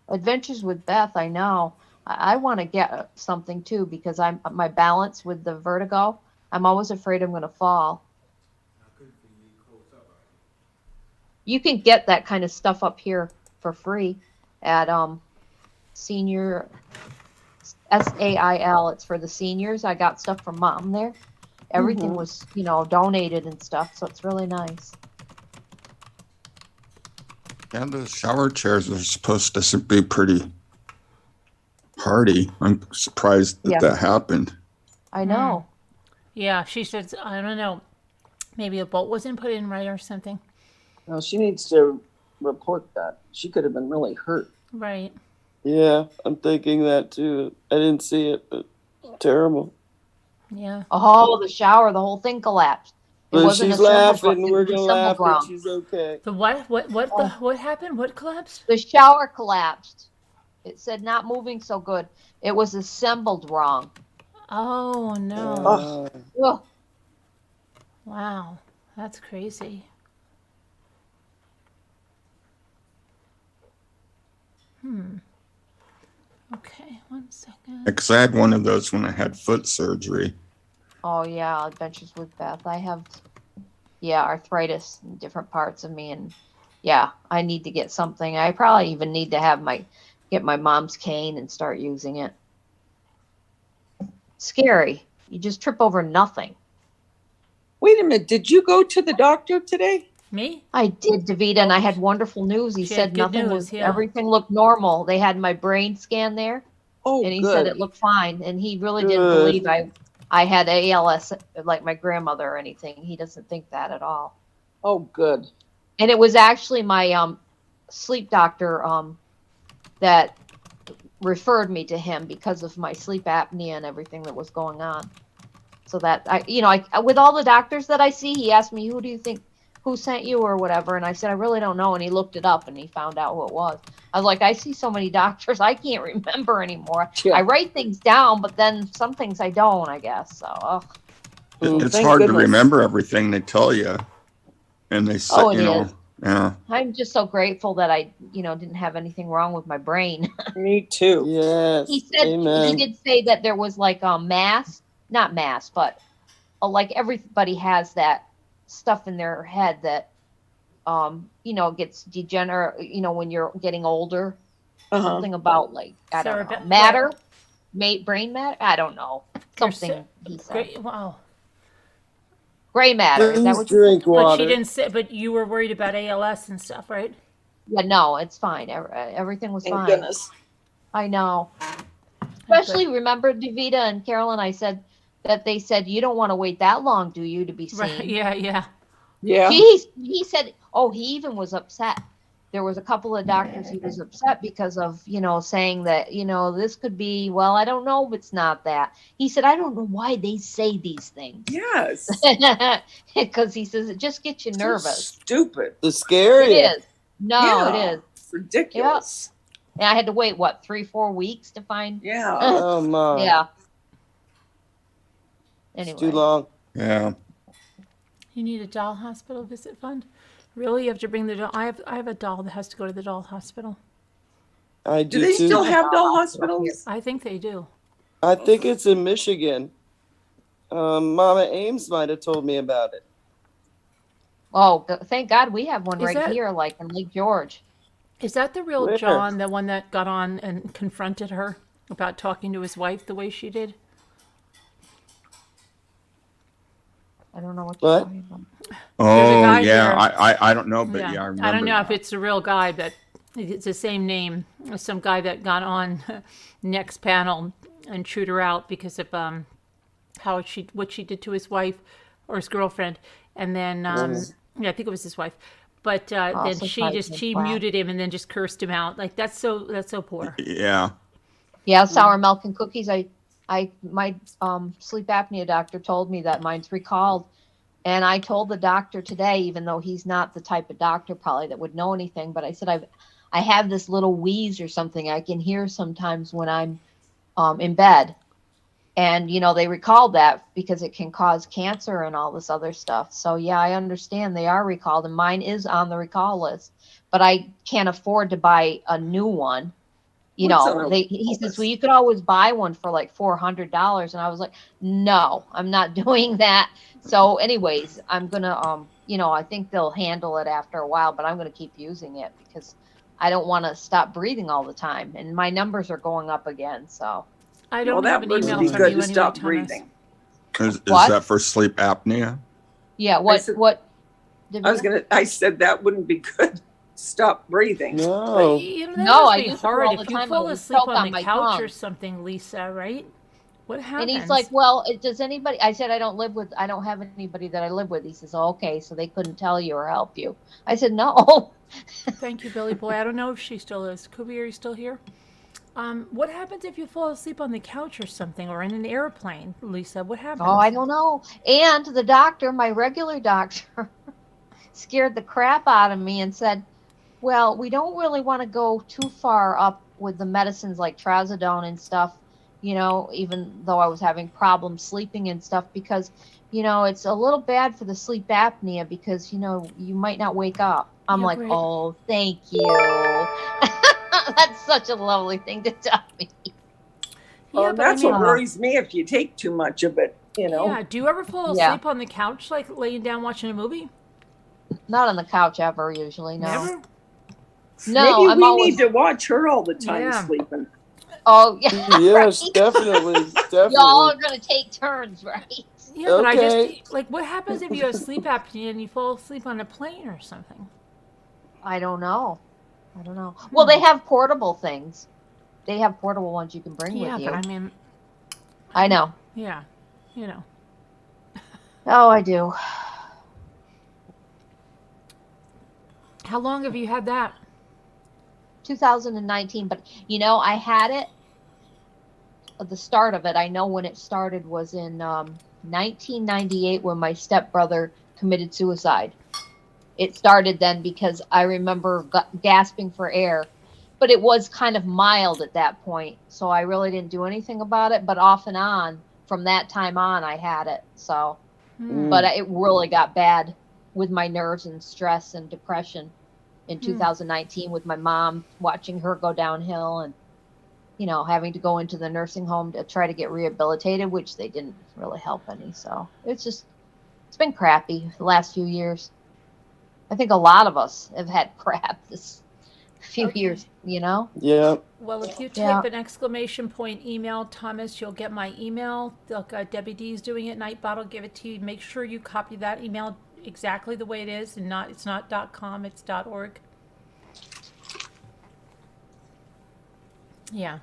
Adventures with Beth, I know. I want to get something too because I'm my balance with the vertigo. I'm always afraid I'm going to fall. You can get that kind of stuff up here for free at senior SAIL. It's for the seniors. I got stuff from Mom there. Everything was, donated and stuff, so it's really nice. Yeah, the shower chairs are supposed to be pretty hardy. I'm surprised that Yeah. that happened. I know. Yeah, she said, I don't know, maybe a bolt wasn't put in right or something. No, she needs to report that. She could have been really hurt. Right. Yeah, I'm thinking that too. I didn't see it, but terrible. Yeah. Oh, the shower, the whole thing collapsed. It But wasn't she's assembled laughing. wrong. We're It was gonna laugh assembled that wrong. she's okay. The what? What happened? What collapsed? The shower collapsed. It said not moving so good. It was assembled wrong. Oh no. Ugh. Wow. That's crazy. Okay, 1 second. Because I had one of those when I had foot surgery. Oh yeah, Adventures with Beth. I have, arthritis in different parts of me, and yeah, I need to get something. I probably even need to get my mom's cane and start using it. Scary. You just trip over nothing. Wait a minute. Did you go to the doctor today? Me? I did, Davita, and I had wonderful news. He She had said good nothing news, yeah. everything looked normal. They had my brain scan there, Oh, and he good. said it looked fine. And he really didn't Good. believe I had ALS like my grandmother or anything. He doesn't think that at all. Oh, good. And it was actually my sleep doctor that referred me to him because of my sleep apnea and everything that was going on. So that I with all the doctors that I see, he asked me, who do you think, who sent you or whatever? And I said, I really don't know. And he looked it up and he found out who it was. I was like, I see so many doctors, I can't remember anymore. Yeah. I write things down, but then some things I don't, I guess. So, ugh. It's Thank hard to goodness. remember everything they tell you. And they say, Oh, it you know, is. yeah. I'm just so grateful that I, didn't have anything wrong with my brain. Me too. Yes. He said Amen. he did say that there was like a not mass, but like everybody has that stuff in their head that gets degenerate, when you're getting older. Uh-huh. Something about like I don't know, Cerebral- matter, brain matter. I don't know. Your Something he said. Great. Wow. Gray matter. Is that Please what you drink But water. she didn't say. But you were worried about ALS and stuff, right? Yeah, no, it's fine. Everything was Thank fine. goodness. I know. Especially remember, Davita and Carolyn, I said that they said you don't want to wait that long, do you, to be seen? Right. Yeah. Yeah. Yeah. He said, oh, he even was upset. There was a couple of doctors he was upset because of, saying that, this could be, well, I don't know if it's not that. He said, I don't know why they say these things. Yes. Because he says it just gets you So nervous. stupid. The scary. It is. No, Yeah. it is. It's ridiculous. And I had to wait, 3-4 weeks to find. Yeah. Oh my. Yeah. It's Anyway. too long. Yeah. You need a doll hospital visit fund. Really, you have to bring the doll. I have a doll that has to go to the doll hospital. I Do do they too. still have doll hospitals? I think they do. I think it's in Michigan. Mama Ames might have told me about it. Oh, thank God we have one Is right that- here, like in Lake George. Is that the real Where? John, the one that got on and confronted her about talking to his wife the way she did? I don't know what What? you're talking about. Oh, guy yeah. there. I don't know, but yeah, I remember. I don't know if that. it's the real guy, but it's the same name. Some guy that got on next panel and chewed her out because of what she did to his wife or his girlfriend, and then yeah, I think it was his wife. But then so she probably she flat. muted him and then just cursed him out. Like that's so poor. Yeah. Yeah, sour milk and cookies. My sleep apnea doctor told me that mine's recalled. And I told the doctor today, even though he's not the type of doctor probably that would know anything, but I said I have this little wheeze or something I can hear sometimes when I'm in bed. And, they recalled that because it can cause cancer and all this other stuff. So, yeah, I understand they are recalled, and mine is on the recall list. But I can't afford to buy a new one. He says, well, you could always buy one for like $400. And I was like, no, I'm not doing that. So anyways, I'm going to, I think they'll handle it after a while, but I'm going to keep using it because I don't want to stop breathing all the time. And my numbers are going up again. So I Well, don't have that an would email be from good you to anyway, stop Thomas. breathing. Is What? that for sleep apnea? yeah, I said that wouldn't be good. Stop breathing. No. That No, must I be used to hard all the if you time. I fall would asleep choke on on the my couch or tongue. something, Lisa, right? What happens? and he's like, well, does anybody, I said, I don't have anybody that I live with. He says, oh, okay. So they couldn't tell you or help you. I said, no. Thank you, Billy Boy. I don't know if she still is. Kubi, are you still here? What happens if you fall asleep on the couch or something, or in an airplane, Lisa? What happens? Oh, I don't know. And the doctor, my regular doctor, scared the crap out of me and said, well, we don't really want to go too far up with the medicines like trazodone and stuff, even though I was having problems sleeping and stuff, because, it's a little bad for the sleep apnea because, you might not wake up. I'm Yeah, like, great. oh, thank you. That's such a lovely thing to tell me. Yeah, but That's I mean, what worries me if you take too much of it. you know. Yeah. Do you ever fall asleep on the couch, like laying down watching a movie? Not on the couch ever, usually. No. Never? No, Maybe I'm we always. need to watch her all the time Yeah. sleeping. Oh yeah. Yes, right? definitely, Y'all are definitely. gonna take turns, right? Yeah, but I Okay. just, like, what happens if you have sleep apnea and you fall asleep on a plane or something? I don't know. Well, they have portable things. They have portable ones you can bring Yeah, with you. but I mean, I know. yeah, you know. Oh, I do. How long have you had that? 2019, but I had it at the start of it. I know when it started was in 1998 when my stepbrother committed suicide. It started then because I remember gasping for air, but it was kind of mild at that point. So I really didn't do anything about it, but off and on from that time on, I had it. So, but it really got bad with my nerves and stress and depression in 2019 with my mom, watching her go downhill and, having to go into the nursing home to try to get rehabilitated, which they didn't really help any. So it's been crappy the last few years. I think a lot of us have had crap this few years, Yeah. Well, if you Yeah. type an exclamation point email, Thomas, you'll get my email. Debbie D's doing it. Nightbot will give it to you. Make sure you copy that email exactly the way it is, and it's not .com, it's .org. Yeah.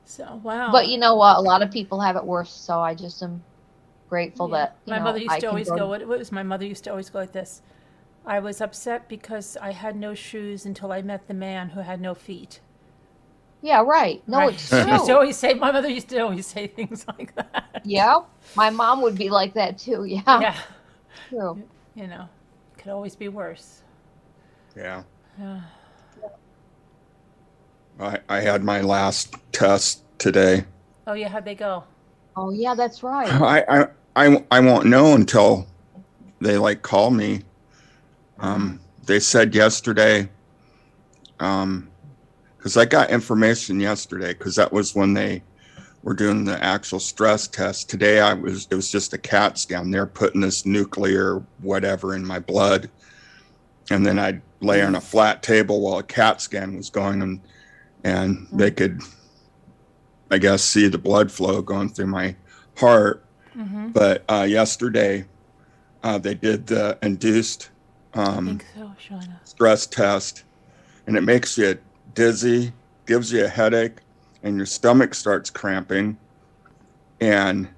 So, wow. But you know what? A lot of people have it worse. So I just am grateful that my mother used I to can always go. go. What was my mother used to always go like this? I was upset because I had no shoes until I met the man who had no feet. Yeah, right. No, Right. it's She used to true. always say. My mother used to always say things like that. Yeah, my mom would be like that too. Yeah, Yeah. true. You know, could always be worse. Yeah. Yeah. I had my last test today. Oh yeah, how'd they go? Oh yeah, that's right. I won't know until they call me. They said yesterday, because I got information yesterday, because that was when they were doing the actual stress test. Today it was just a CAT scan. They're putting this nuclear whatever in my blood, and then I'd lay on a flat table while a CAT scan was going, and they could, I guess, see the blood flow going through my heart. But yesterday they did the induced I think so, Shauna. stress test, and it makes you dizzy, gives you a headache, and your stomach starts cramping, and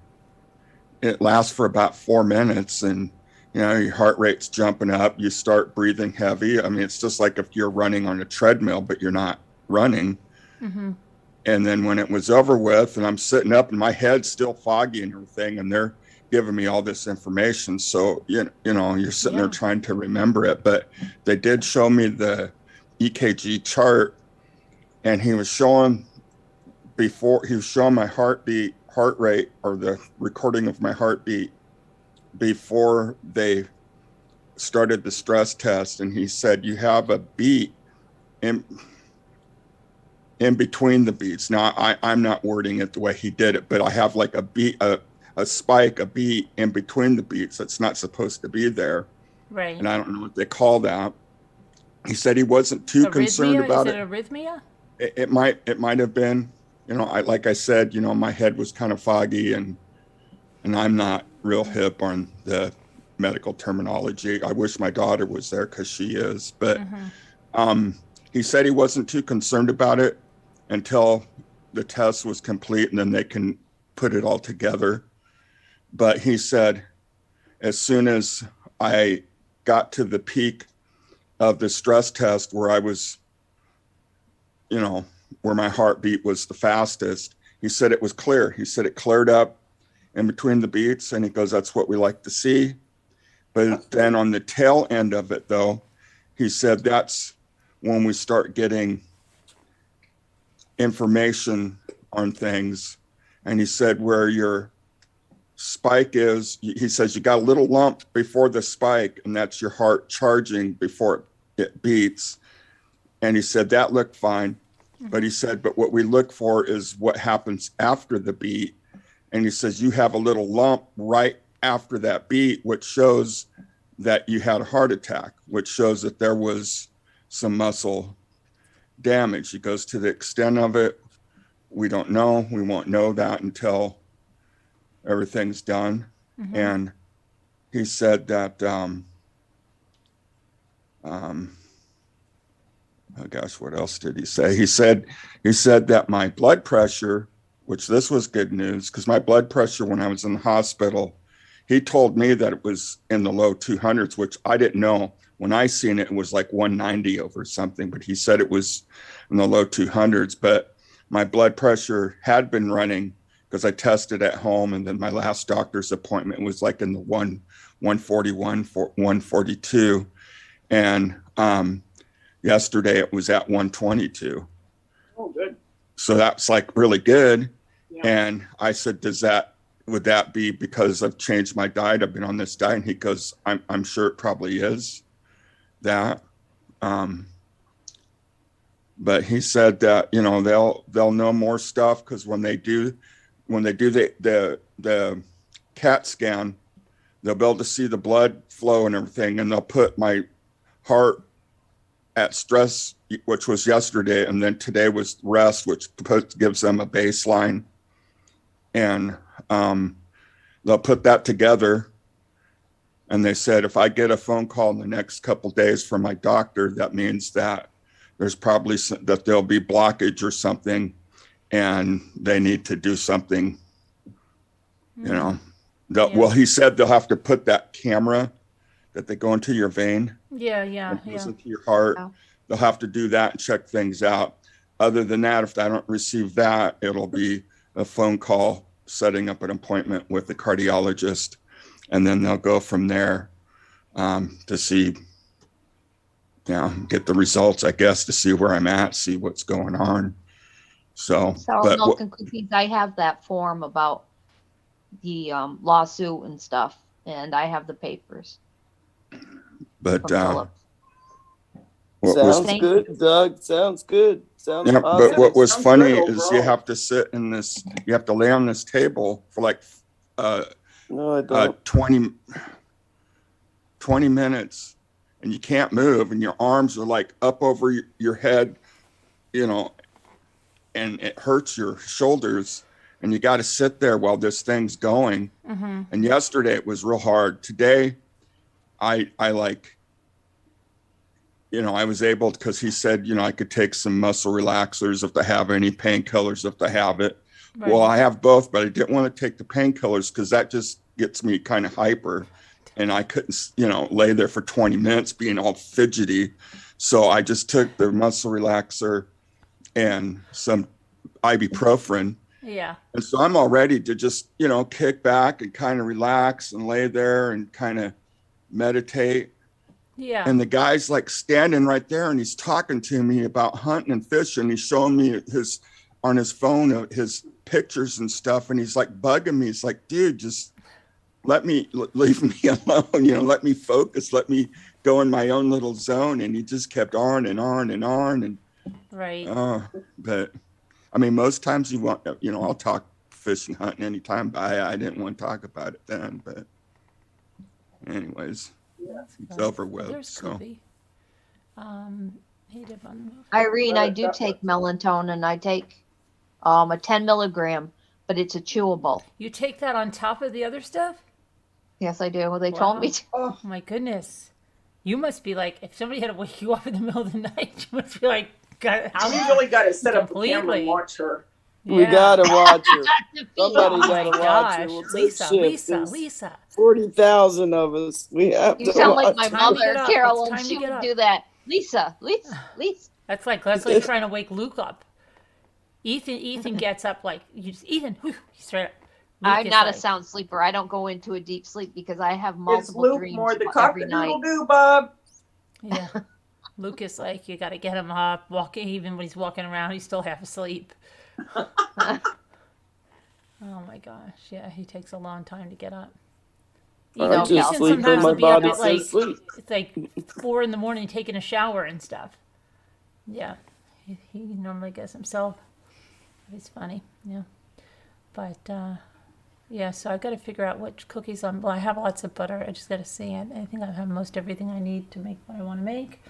it lasts for about 4 minutes, and your heart rate's jumping up, you start breathing heavy. I mean, it's just like if you're running on a treadmill but you're not running. And then when it was over with and I'm sitting up and my head's still foggy and everything, and they're giving me all this information, so you're sitting there trying to remember it. But they did show me the EKG chart, and he was showing my heart rate, or the recording of my heartbeat before they started the stress test. And he said, you have a beat in between the beats. Now I'm not wording it the way he did it, but I have like a beat, a spike, a beat in between the beats that's not supposed to be there. Right. And I don't know what they call that. He said he wasn't too concerned about Is it. it arrhythmia? It might have been, like I said, my head was kind of foggy, and I'm not real hip on the medical terminology. I wish my daughter was there, because she is. But he said he wasn't too concerned about it until the test was complete, and then they can put it all together. But he said as soon as I got to the peak of the stress test, where I was, where my heartbeat was the fastest, he said it was clear. He said it cleared up in between the beats, and he goes, that's what we like to see. But then on the tail end of it, though, he said that's when we start getting information on things. And he said where your spike is, he says you got a little lump before the spike, and that's your heart charging before it beats. And he said that looked fine. But he said, but what we look for is what happens after the beat. And he says, you have a little lump right after that beat, which shows that you had a heart attack, which shows that there was some muscle damage. He goes, to the extent of it, we don't know. We won't know that until everything's done. Mm-hmm. And he said that, oh gosh, what else did he say? He said that my blood pressure, which this was good news, because my blood pressure when I was in the hospital, he told me that it was in the low 200s, which I didn't know. When I seen it, it was like 190 over something, but he said it was in the low 200s. But my blood pressure had been running because I tested at home, and then my last doctor's appointment was like in the 141, 142, and yesterday it was at 122. Oh, good. So that's like really good. Yeah. And I said, would that be because I've changed my diet? I've been on this diet. And he goes, I'm sure it probably is that. But he said that, you know, they'll know more stuff, because when they do the CAT scan, they'll be able to see the blood flow and everything, and they'll put my heart at stress, which was yesterday, and then today was rest, which gives them a baseline, and they'll put that together. And they said, if I get a phone call in the next couple of days from my doctor, that means that there's probably that there'll be blockage or something, and they need to do something, you know. Well, he said they'll have to put that camera that they go into your vein. Yeah. Listen to your heart. Wow. They'll have to do that and check things out. Other than that, if I don't receive that, it'll be a phone call setting up an appointment with the cardiologist, and then they'll go from there to see, get the results, I guess, to see where I'm at, see what's going on. So, Sour milk and cookies, I have that form about the lawsuit and stuff, and I have the papers. But from Sounds good, Doug. Sounds good. Sounds yeah, positive. but what was Sounds funny good is overall. you have to sit in this, you have to lay on this table for like No, I don't. 20 minutes, and you can't move, and your arms are like up over your head, you know, and it hurts your shoulders, and you got to sit there while this thing's going. Mm-hmm. And yesterday it was real hard. Today, I like, you know, I was able, because he said, you know, I could take some muscle relaxers if I have any, painkillers if I have it. Right. Well, I have both, but I didn't want to take the painkillers because that just gets me kind of hyper, and I couldn't, you know, lay there for 20 minutes being all fidgety. So I just took the muscle relaxer and some ibuprofen. Yeah. And so I'm all ready to just, you know, kick back and kind of relax and lay there and kind of meditate. Yeah. And the guy's like standing right there, and he's talking to me about hunting and fishing. He's showing me on his phone his pictures and stuff, and he's like bugging me. He's like, dude, just leave me alone, you know, let me focus, let me go in my own little zone. And he just kept on and on and on. And Right. but I mean, most times I'll talk fishing, hunting anytime, but I didn't want to talk about it then. But anyways, it's over with. There's So Kobe. Hey, Devon. Irene, I do take melatonin. I take a 10 milligram, but it's a chewable. You take that on top of the other stuff? Yes, I do. Well, they told me to. Oh my goodness. You must be like, if somebody had to wake you up in the middle of the night, you must be like, God, how We really got to set up a camera Completely. and watch her. We gotta watch her. Oh Somebody my gotta watch her. gosh, We'll take Lisa, shifts. Lisa, There's Lisa. 40,000 of us. We have You to sound like watch my her. time to get mother, up. Carolyn. It's time She to get would up. do that. Lisa. That's like trying to wake Luke up. Ethan gets up like, Ethan, whew, he's right up. Luke I'm is not like, a sound sleeper. I don't go into a deep sleep because I have It's multiple Luke dreams more the every night. cock-a-doodle-doo, Bob. Yeah. Luke is like, you got to get him up, walking, even when he's walking around, he's still half asleep. Oh my gosh. Yeah, he takes a long time to get up. I No, just Ethan sleep when sometimes my will be up body at like, says sleep. it's like 4 a.m. taking a shower and stuff. Yeah. He normally gets himself. It's funny. Yeah. But, Yeah, so I got to figure out which cookies well, I have lots of butter. I just got to see it. I think I have most everything I need to make what I want to make.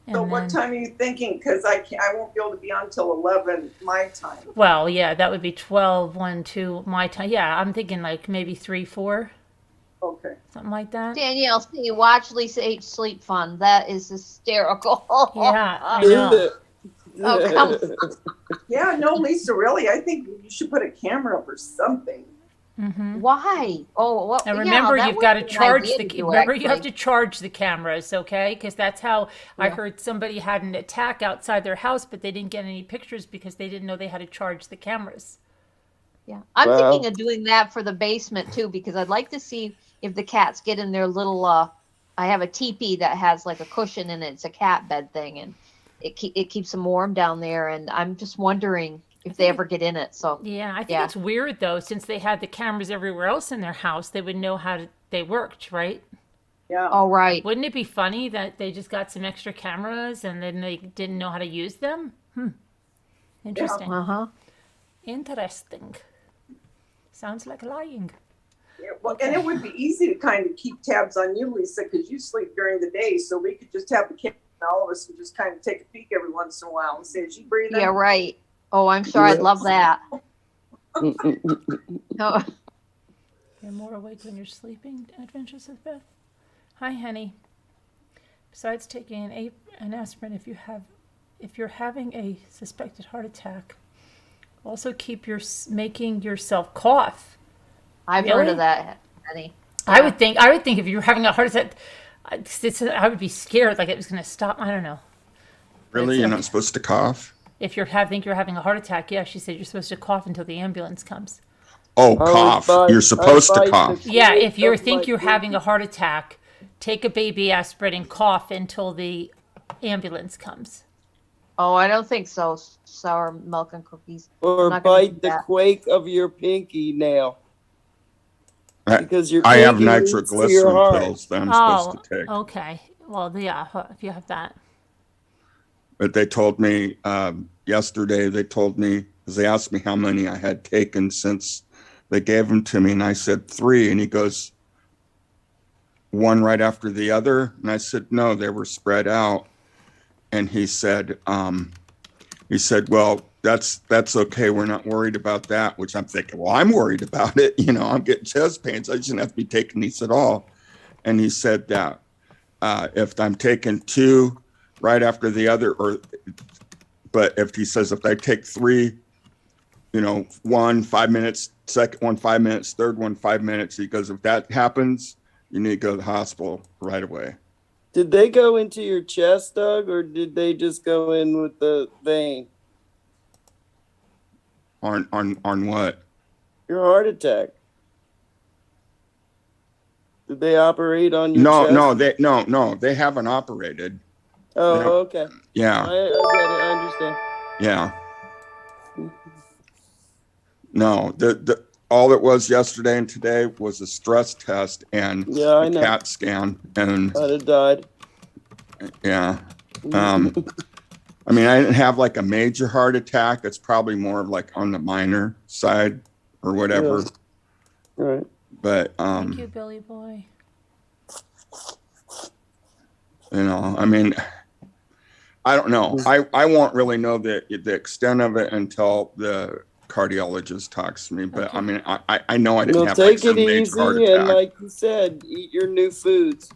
And So what then- time are you thinking? Because I won't be able to be on till 11 my time. Well, yeah, that would be 12, 1, 2 my time. Yeah, I'm thinking like maybe 3, 4, Okay. something like that. Danielle, see, watch Lisa H. Sleep Fun. That is hysterical. Yeah, I know. Oh, come Yeah, no, Lisa, really, I think you should put a camera up or something. Mm-hmm. Why? Oh, well, And remember, yeah, that you've got to would be an charge idea the. to do, Remember, you have actually. to charge the cameras, okay? Because that's how I Yeah. heard somebody had an attack outside their house, but they didn't get any pictures because they didn't know they had to charge the cameras. Yeah, I'm Well- thinking of doing that for the basement too, because I'd like to see if the cats get in their little. I have a teepee that has like a cushion and it's a cat bed thing, and it keeps them warm down there. And I'm just wondering if they ever get in it. So Yeah, I think Yeah. it's weird though, since they had the cameras everywhere else in their house, they would know they worked, right? Yeah. oh right, Wouldn't it be funny that they just got some extra cameras and then they didn't know how to use them? Interesting. uh-huh. Interesting. Sounds like lying. Yeah, well, and it would be easy to kind of keep tabs on you, Lisa, because you sleep during the day, so we could just have the camera and all of us and just kind of take a peek every once in a while and say, "Is she breathing?" Yeah, right. Oh, I'm sure I'd love that. No, You're more awake when you're sleeping, Adventures of Beth. Hi, honey. Besides taking an aspirin, if you're having a suspected heart attack, also keep making yourself cough. I've Really? heard of that, honey. I would think if you're having a heart attack, I would be scared like it was going to stop. I don't know. Really? It's You're like- not supposed to cough? If you're having a heart attack, yeah, she said you're supposed to cough until the ambulance comes. Oh, I cough. advise- You're supposed to advise cough. the Yeah, kids if you of think my you're kids- having a heart attack, take a baby aspirin and cough until the ambulance comes. Oh, I don't think so. Sour milk and cookies. Or not gonna do bite the that. quake of your pinky nail. I- Because your I have pinky leads to your nitroglycerin heart. pills that I'm Oh, supposed to take. okay. Well, yeah, if you have that. But they told me yesterday, because they asked me how many I had taken since they gave them to me. And I said 3. And he goes, one right after the other. And I said, no, they were spread out. And he said, well, that's okay. We're not worried about that, which I'm thinking, well, I'm worried about it. You know, I'm getting chest pains. I shouldn't have to be taking these at all. And he said that if I'm taking 2 right after the other, but if I take 3, you know, 1 5 minutes, second one 5 minutes, third one 5 minutes, he goes, if that happens, you need to go to the hospital right away. Did they go into your chest, Doug, or did they just go in with the vein? On what? Your heart attack. Did they operate on your chest? No, they haven't operated. Oh, no. okay. Yeah. I get it. I understand. Yeah. No, the all it was yesterday and today was a stress test and Yeah, I a know. CAT scan, and I'd have died. yeah. I mean, I didn't have like a major heart attack. It's probably more of like on the minor side or whatever. Yeah. Right. But Thank you, Billy Boy. you know, I mean, I don't know. I won't really know the extent of it until the cardiologist talks to me. But Okay. I mean, I know I didn't Well, have like take some it major heart easy, and attack. like you said, eat your new foods.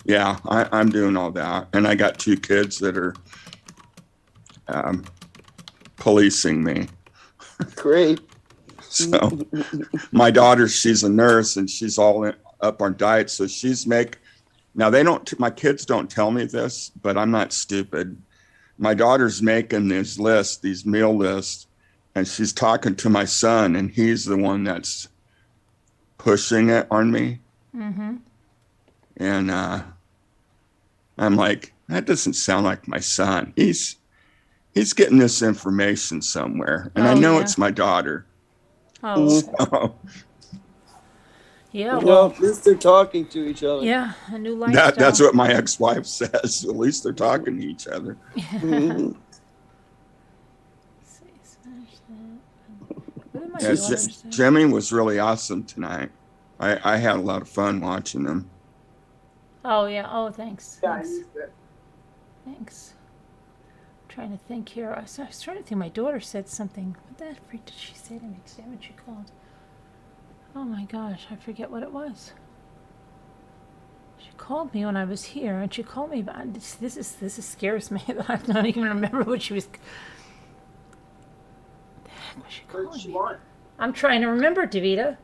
Yeah, I'm doing all that, and I got 2 kids that are policing me. Great. So my daughter, she's a nurse, and she's all up on diet. So now my kids don't tell me this, but I'm not stupid. My daughter's making these meal lists, and she's talking to my son, and he's the one that's pushing it on me. Mm-hmm. And I'm like, that doesn't sound like my son. He's getting this information somewhere, and I Oh, know yeah. it's my daughter. Oh, Oh, yeah. Well, Well, at least they're talking to each other. yeah, a new lifestyle. that's what my ex-wife says. At least they're talking to each other. Mhm. What my Yeah, daughter say? Jimmy was really awesome tonight. I had a lot of fun watching him. Oh, yeah. Oh, thanks. Yeah, Thanks. he's good. Thanks. I'm trying to think here. I was trying to think. My daughter said something. What the freak did she say to me? Say when she called. Oh my gosh, I forget what it was. She called me when I was here, and she called me about this is scares me. I don't even remember what she was. What the heck was she What calling did she me? want? I'm trying to remember, Davita.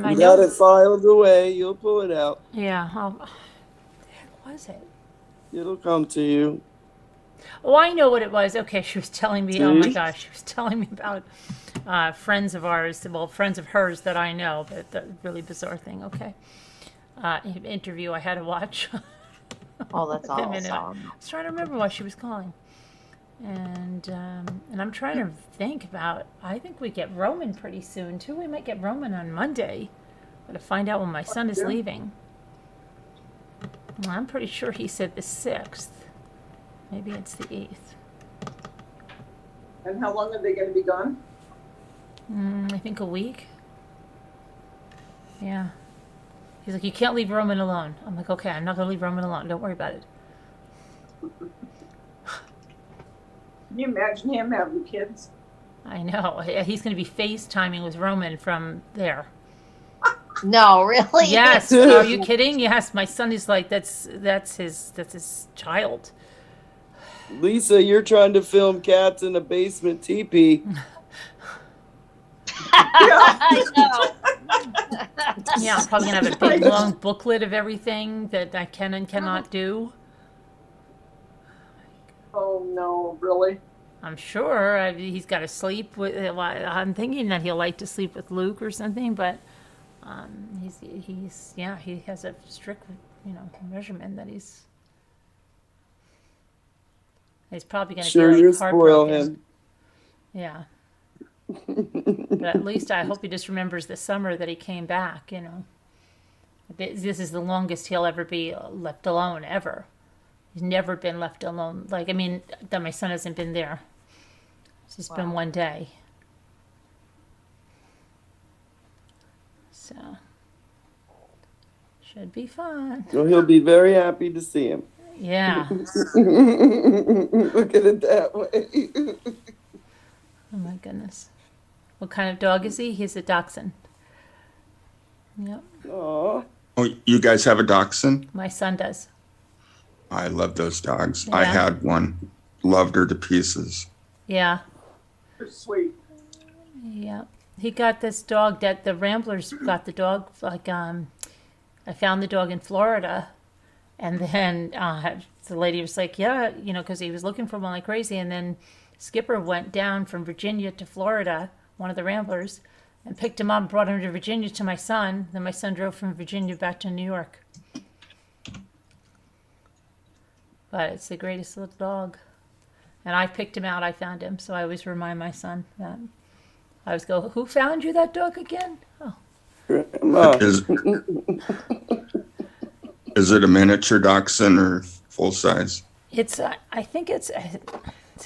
I You know. got it filed away. You'll pull it out. Yeah. What the heck was it? It'll come to you. Oh, I know what it was. Okay, she was telling me. Oh my See? gosh, she was telling me about friends of ours. Well, friends of hers that I know. But the really bizarre thing. Okay, interview I had to watch. Oh, that's Wait a minute. I awesome. was trying to remember why she was calling, and I'm trying to think about. I think we get Roman pretty soon too. We might get Roman on Monday. Got to find out when my son is leaving. Well, I'm pretty sure he said the 6th. Maybe it's the 8th. And how long are they going to be gone? I think a week. Yeah. He's like, you can't leave Roman alone. I'm like, okay, I'm not going to leave Roman alone. Don't worry about it. Can you imagine him having kids? I know. He's going to be FaceTiming with Roman from there. No, really? Yes. Are you kidding? Yes. My son is like, that's his child. Lisa, you're trying to film cats in a basement teepee. I know. Yeah, I'm probably going to have a big long booklet of everything that I can and cannot do. Oh no, really? I'm sure he's got to sleep with. I'm thinking that he'll like to sleep with Luke or something, but he has a strict measurement that he's probably going to Sure, be you like spoil heartbroken. him. Yeah, but at least I hope he just remembers the summer that he came back. This is the longest he'll ever be left alone ever. He's never been left alone. Like, I mean, that my son hasn't been there. It's just been one day. So, should be fun. So he'll be very happy to see him. Yeah. Look at it that way. Oh my goodness. What kind of dog is he? He's a dachshund. Yep. Aw. Oh, you guys have a dachshund? My son does. I love those dogs. I Yeah. had one. Loved her to pieces. Yeah. They're sweet. Yeah. He got this dog that the Ramblers got the dog, like, I found the dog in Florida. And then the lady was like, yeah, because he was looking for one like crazy. And then Skipper went down from Virginia to Florida, one of the Ramblers, and picked him up and brought him to Virginia to my son. Then my son drove from Virginia back to New York. But it's the greatest little dog. And I picked him out. I found him. So I always remind my son that. I always go, who found you that dog again? Oh, Grandma. Is it a miniature dachshund or full size? it's. I think it's.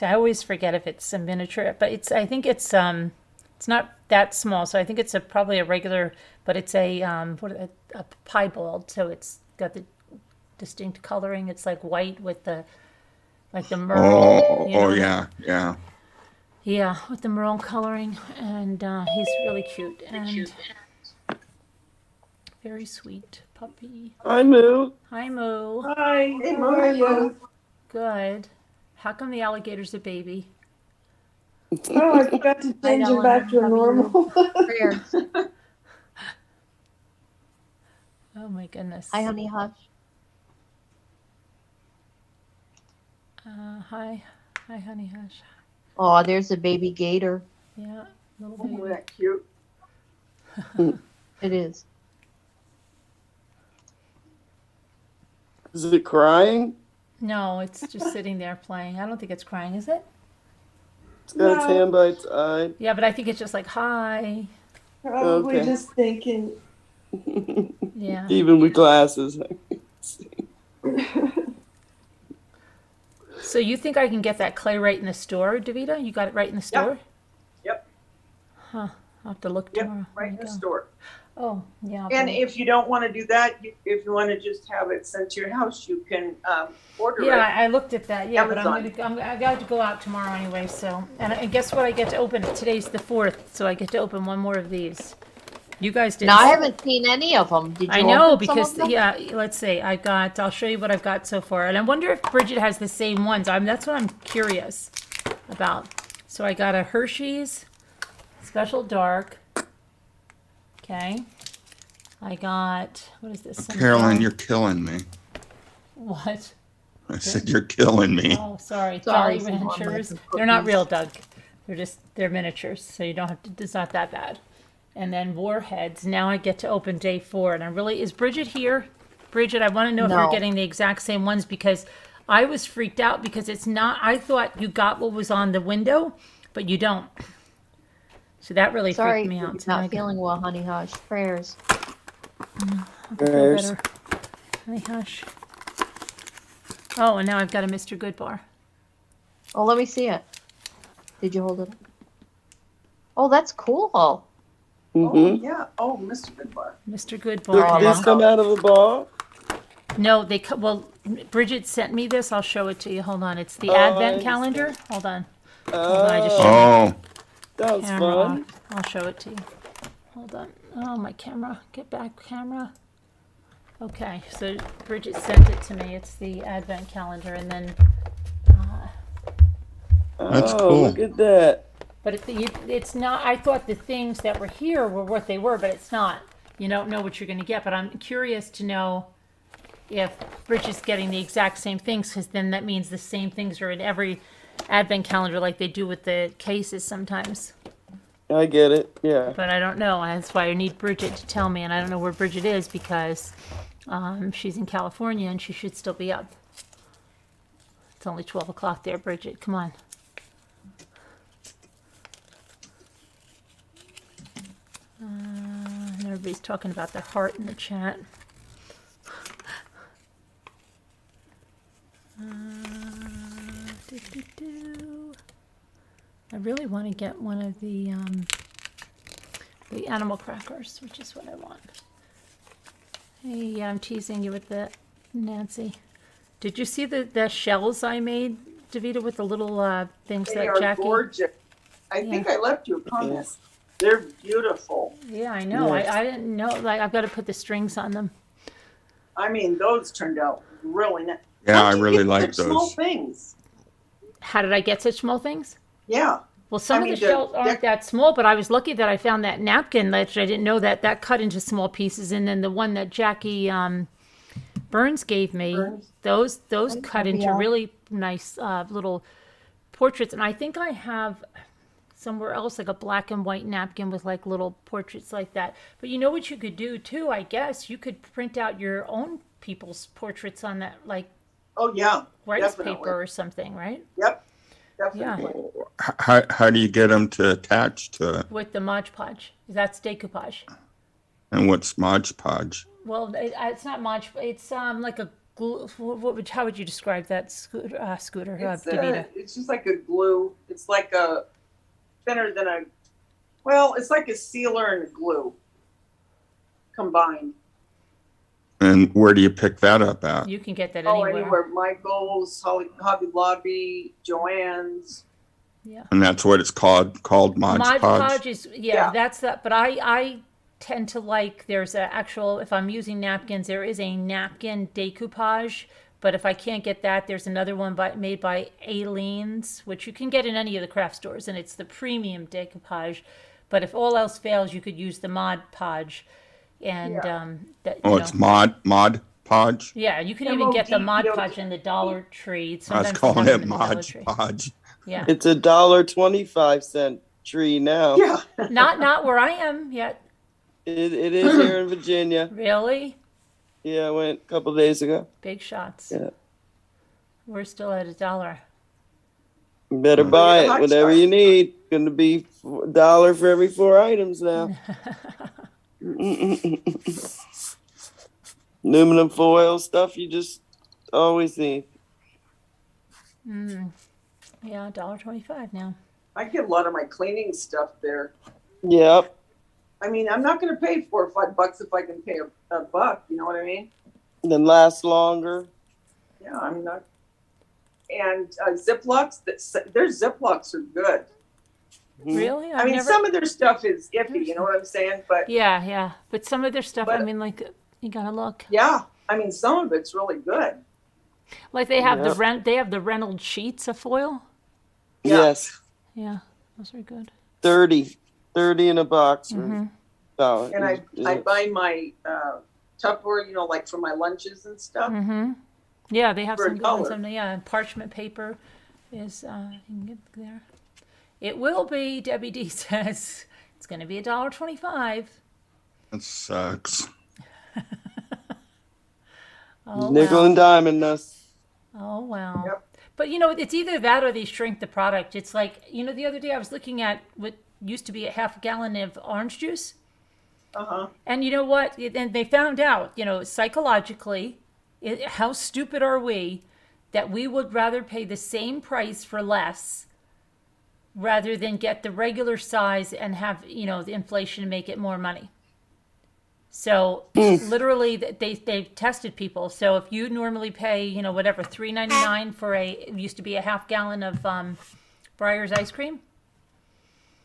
I always forget if it's a miniature, but I think it's. It's not that small, so I think it's probably a regular, but it's a piebald, so it's got the distinct coloring. It's like white with the merle. Oh, yeah. Yeah, with the merle coloring, and he's really cute and very sweet puppy. Hi, Moo. Hi, Moo. Hi, Hey, how are you? Good. How come the alligator's a baby? Oh, I forgot to change know, him back to a I'm having normal. Prayers. Oh my goodness. Hi, honey, hush. Hi, honey hush. Oh, there's a baby gator. Yeah, little Oh, baby. that cute. It is. Is it crying? No, it's just sitting there playing. I don't think it's crying, is it? It's got its No. hand by its eye. Yeah, but I think it's just like hi. Probably Okay. just thinking. Yeah. Even with glasses. So you think I can get that clay right in the store, Davita? You got it right in the store? I'll have to look Yep, tomorrow. right in There the you go. store. Oh, yeah. And if you don't want to do that, if you want to just have it sent to your house, you can order Yeah, it. I looked at that. Yeah, Amazon. but I got to go out tomorrow anyway. So, and guess what? I get to open. Today's the 4th, so I get to open one more of these. You guys didn't. Now, I haven't seen any of them. Did you I know open some because of them? yeah. Let's see. I'll show you what I've got so far, and I wonder if Bridget has the same ones. That's what I'm curious about. So I got a Hershey's Special Dark. Okay. I got, what is this? Carolyn, you're killing me. What? I said you're killing me. Oh, sorry. Sorry, Jolly some more Ranchers. American They're not cookies. real, Doug. They're miniatures, so you don't have to, it's not that bad. And then Warheads. Now I get to open day 4. And is Bridget here? Bridget, I want to know if No. you're getting the exact same ones because I was freaked out because it's not, I thought you got what was on the window, but you don't. So that really Sorry, freaked me you're out. not feeling well, honey hush. Prayers. Prayers. Honey, hush. Oh, and now I've got a Mr. Good bar. Oh, let me see it. Did you hold it? Oh, that's cool. Oh, yeah. Oh, Mr. Goodbar. Mr. Good Did bar. these come out of a bar? No, well, Bridget sent me this. I'll show it to you. Hold on. It's the Oh, I Advent understand. calendar. Hold on. Oh, I just Oh, that was Camera fun. off. I'll show it to you. Hold on. Oh, my camera. Get back, camera. Okay, so Bridget sent it to me. It's the Advent calendar, and then, That's Oh, cool. look at that. but it's not. I thought the things that were here were what they were, but it's not. You don't know what you're going to get. But I'm curious to know if Bridget's getting the exact same things, because then that means the same things are in every Advent calendar, like they do with the cases sometimes. I get it. Yeah. But I don't know. That's why I need Bridget to tell me, and I don't know where Bridget is because she's in California and she should still be up. It's only 12 o'clock there, Bridget. Come on. And everybody's talking about the heart in the chat. I really want to get one of the animal crackers, which is what I want. Hey, yeah, I'm teasing you with the Nancy. Did you see the shells I made, Davita, with the little things They that are Jackie? gorgeous. I think I left you a comment. They're beautiful. Yeah, I know. Yes. I didn't know. Like, I've got to put the strings on them. I mean, those turned out really nice. Yeah, How'd I you really get like such small those. things. How did I get such small things? Yeah. Well, some I mean, of the shells aren't that small, but I was lucky that I found that napkin that I didn't know that cut into small pieces, and then the one that Jackie Burns gave me, those cut into yeah. really nice little portraits, and I think I have somewhere else like a black and white napkin with like little portraits like that. But you know what you could do too? I guess you could print out your own people's portraits on that, like Oh, yeah. rice Definitely. paper or something, right? Yep. Definitely. How do you get them to attach to it? With the Modge Podge. That's decoupage. And what's Modge Podge? Well, it's not Modge. It's like a glue. How would you describe that scooter? Davida? It's just like a glue. It's like a thinner than a, well, it's like a sealer and a glue combined. And where do you pick that up at? You can get that Oh, anywhere. anywhere. Michael's, Hobby Lobby, Joann's. Yeah. And that's what it's called Modge Modge Podge. Podge is Yeah. that's that. But I tend to like, there's a actual, if I'm using napkins, there is a napkin decoupage. But if I can't get that, there's another one made by Aileen's, which you can get in any of the craft stores, and it's the premium decoupage. But if all else fails, you could use the Mod Podge, and It's Mod Podge. Yeah, you can even get the Mod M-O-D-P-O-D. Podge in the Dollar Tree. I was Sometimes they calling have it them in the Dollar Modge Tree. Podge. Yeah, It's $1.25 tree now. Yeah. not where I am yet. It is here in Virginia. Really, Yeah, I went a couple days ago. big shots. Yeah. We're still at $1. You better buy it, hot whatever shot. you need. Going to be $1 for every 4 items now. Aluminum foil stuff you just always need. Yeah, $1.25 now. I get a lot of my cleaning stuff there. Yep. I mean, I'm not going to pay $4 or $5 if I can pay a buck. You know what I mean? Then last longer. Yeah, I'm not. And Ziplocs, their Ziplocs are good. Really? I mean, some of their stuff is iffy. You know what I'm saying? But Yeah. But some of their stuff, I But- mean, like, you gotta look. yeah, I mean, some of it's really good. Like they have Yep. they have the Reynolds sheets of foil. Yeah. Yes. Yeah, those are good. 30 in a box. Or, And I buy my Tupperware, you know, like for my lunches and stuff. Yeah, they have For some good ones. $1. Yeah, and parchment paper is you can get there. It will be. Debbie D says it's going to be $1.25. That sucks. Oh nickel well. and diamond us. Oh well. Yep. But you know, it's either that or they shrink the product. It's like, you know, the other day I was looking at what used to be a half gallon of orange juice. And you know what? And they found out, you know, psychologically, how stupid are we that we would rather pay the same price for less rather than get the regular size and have, you know, the inflation make it more money. So literally they've tested people. So if you normally pay, you know, whatever, $3.99 for it used to be a half gallon of Breyer's ice cream,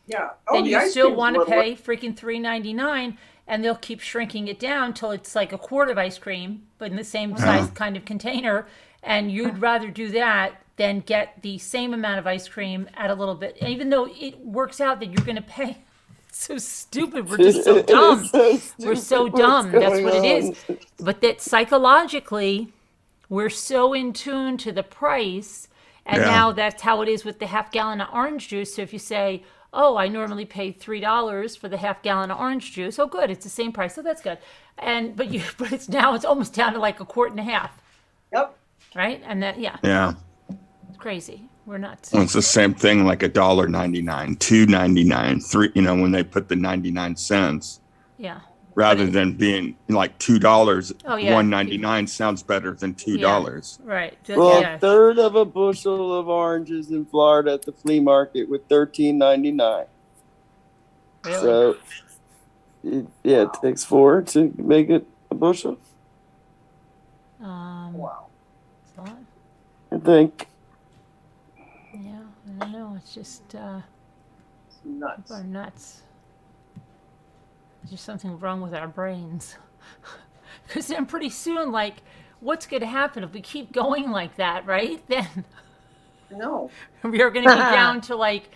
Yeah. then the you ice still cream's want to little- pay freaking $3.99, and they'll keep shrinking it down till it's like a quart of ice cream, but in the same size kind of container. And you'd rather do that than get the same amount of ice cream at a little bit, even though it works out that you're going to pay. It's so stupid. We're just so dumb. We're so dumb. That's what it is. But that psychologically, we're so in tune to the price. And Yeah. now that's how it is with the half gallon of orange juice. So if you say, oh, I normally pay $3 for the half gallon of orange juice. Oh, good. It's the same price. So that's good. But it's almost down to like a quart and a half. Yep. Right? And that, Yeah. it's crazy. We're nuts. Well, it's the same thing, like $1.99, $2.99, $3. You know, when they put the 99 cents, Yeah. rather than being like $2, Oh, yeah. $1.99 sounds better than $2. Right. Well, Yeah. a third of a bushel of oranges in Florida at the flea market with $13.99. Really? So, it takes 4 to make it a bushel, Wow. it's a lot. I think. Yeah. I don't know. It's just, It's nuts. people are nuts. There's just something wrong with our brains. Because then pretty soon, like, what's going to happen if we keep going like that, right? Then No. we are going to be down to like,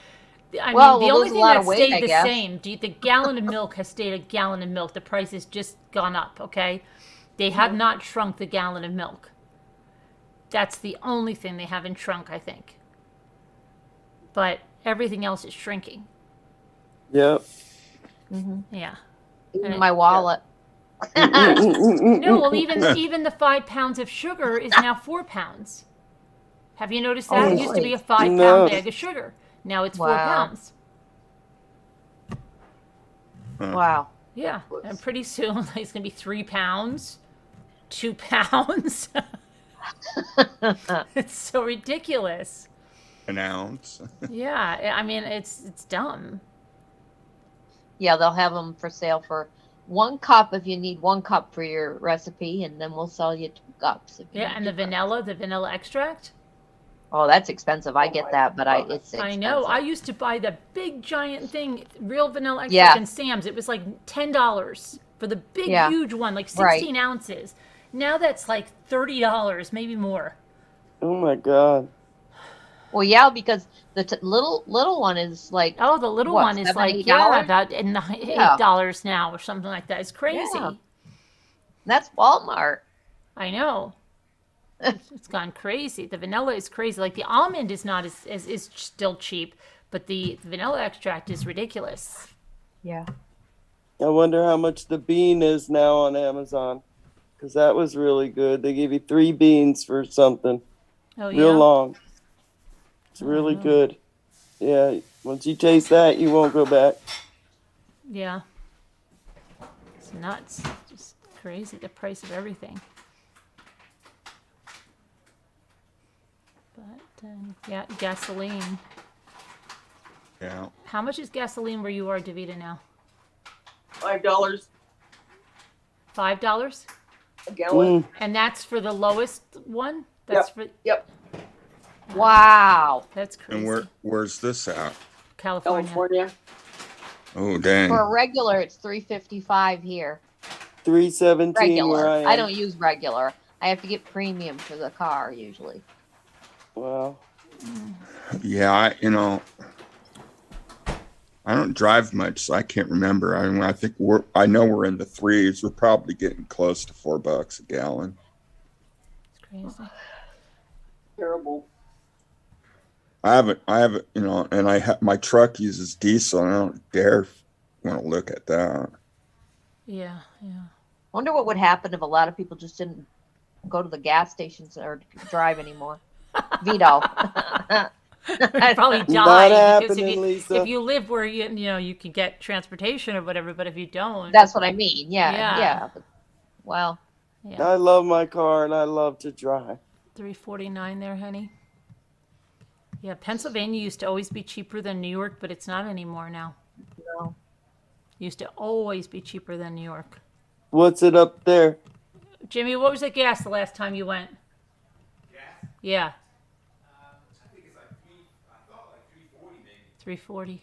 I Well, mean, the we'll only lose a thing lot that of weight, stayed I the guess. same, the gallon of milk has stayed a gallon of milk. The price has just gone up, okay? They have not shrunk the gallon of milk. That's the only thing they haven't shrunk, I think. But everything else is shrinking. Yep. Yeah. In my wallet. No, well, even the 5 pounds of sugar is now 4 pounds. Have you noticed that? Oh, It used to be a really? 5-pound No. bag of sugar. Now it's 4 Wow. pounds. Wow. Yeah, and pretty soon it's gonna be 3 pounds, 2 pounds. It's so ridiculous. An ounce. Yeah, I mean it's dumb. Yeah, they'll have them for sale for 1 cup if you need 1 cup for your recipe, and then we'll sell you 2 cups. If you Yeah, need and the 2 cups. vanilla extract. Oh, that's expensive. I get that, but it's expensive. I know. I used to buy the big giant thing, real vanilla extract Yeah. in Sam's. It was like $10 for the big Yeah. huge one, like Right. 16 ounces. Now that's like $30, maybe more. Oh my God. Well, yeah, because the little one is like Oh, the little What, one is $7, like $8? about $8 now or something like that. It's crazy. Yeah. That's Walmart. I know. It's gone crazy. The vanilla is crazy. Like the almond is not is still cheap, but the vanilla extract is ridiculous. Yeah. I wonder how much the bean is now on Amazon. Because that was really good. They gave you 3 beans for something. Oh Real yeah. long. It's really good. Yeah. Once you taste that, you won't go back. Yeah. It's nuts. Just crazy the price of everything. But yeah, gasoline. Yeah. How much is gasoline where you are, Davita, now? $5 $5? a gallon. And that's for the lowest one? That's for Yep. Wow. That's crazy. And where's this at? California. California. Oh, dang. For a regular, it's $3.55 here. 317 where Regular. I am. I don't use regular. I have to get premium for the car usually. Wow. Yeah, I don't drive much, so I can't remember. I mean, I know we're in the threes. We're probably getting close to $4 a gallon. It's crazy. Terrible. I haven't, and my truck uses diesel, and I don't dare want to look at that. Yeah. Wonder what would happen if a lot of people just didn't go to the gas stations or drive anymore. Vito. I'd probably Not die because happening, Lisa. if you live where you can get transportation or whatever, but if you don't, That's what I mean. Yeah. Yeah. Yeah. But, well, yeah. I love my car and I love to drive. $3.49 there, honey. Yeah, Pennsylvania used to always be cheaper than New York, but it's not anymore now. no. Used to always be cheaper than New York. What's it up there? Jimmy, what was the gas the last time you went? Gas? Yeah, I think it's like I thought like 340 maybe. $3.40.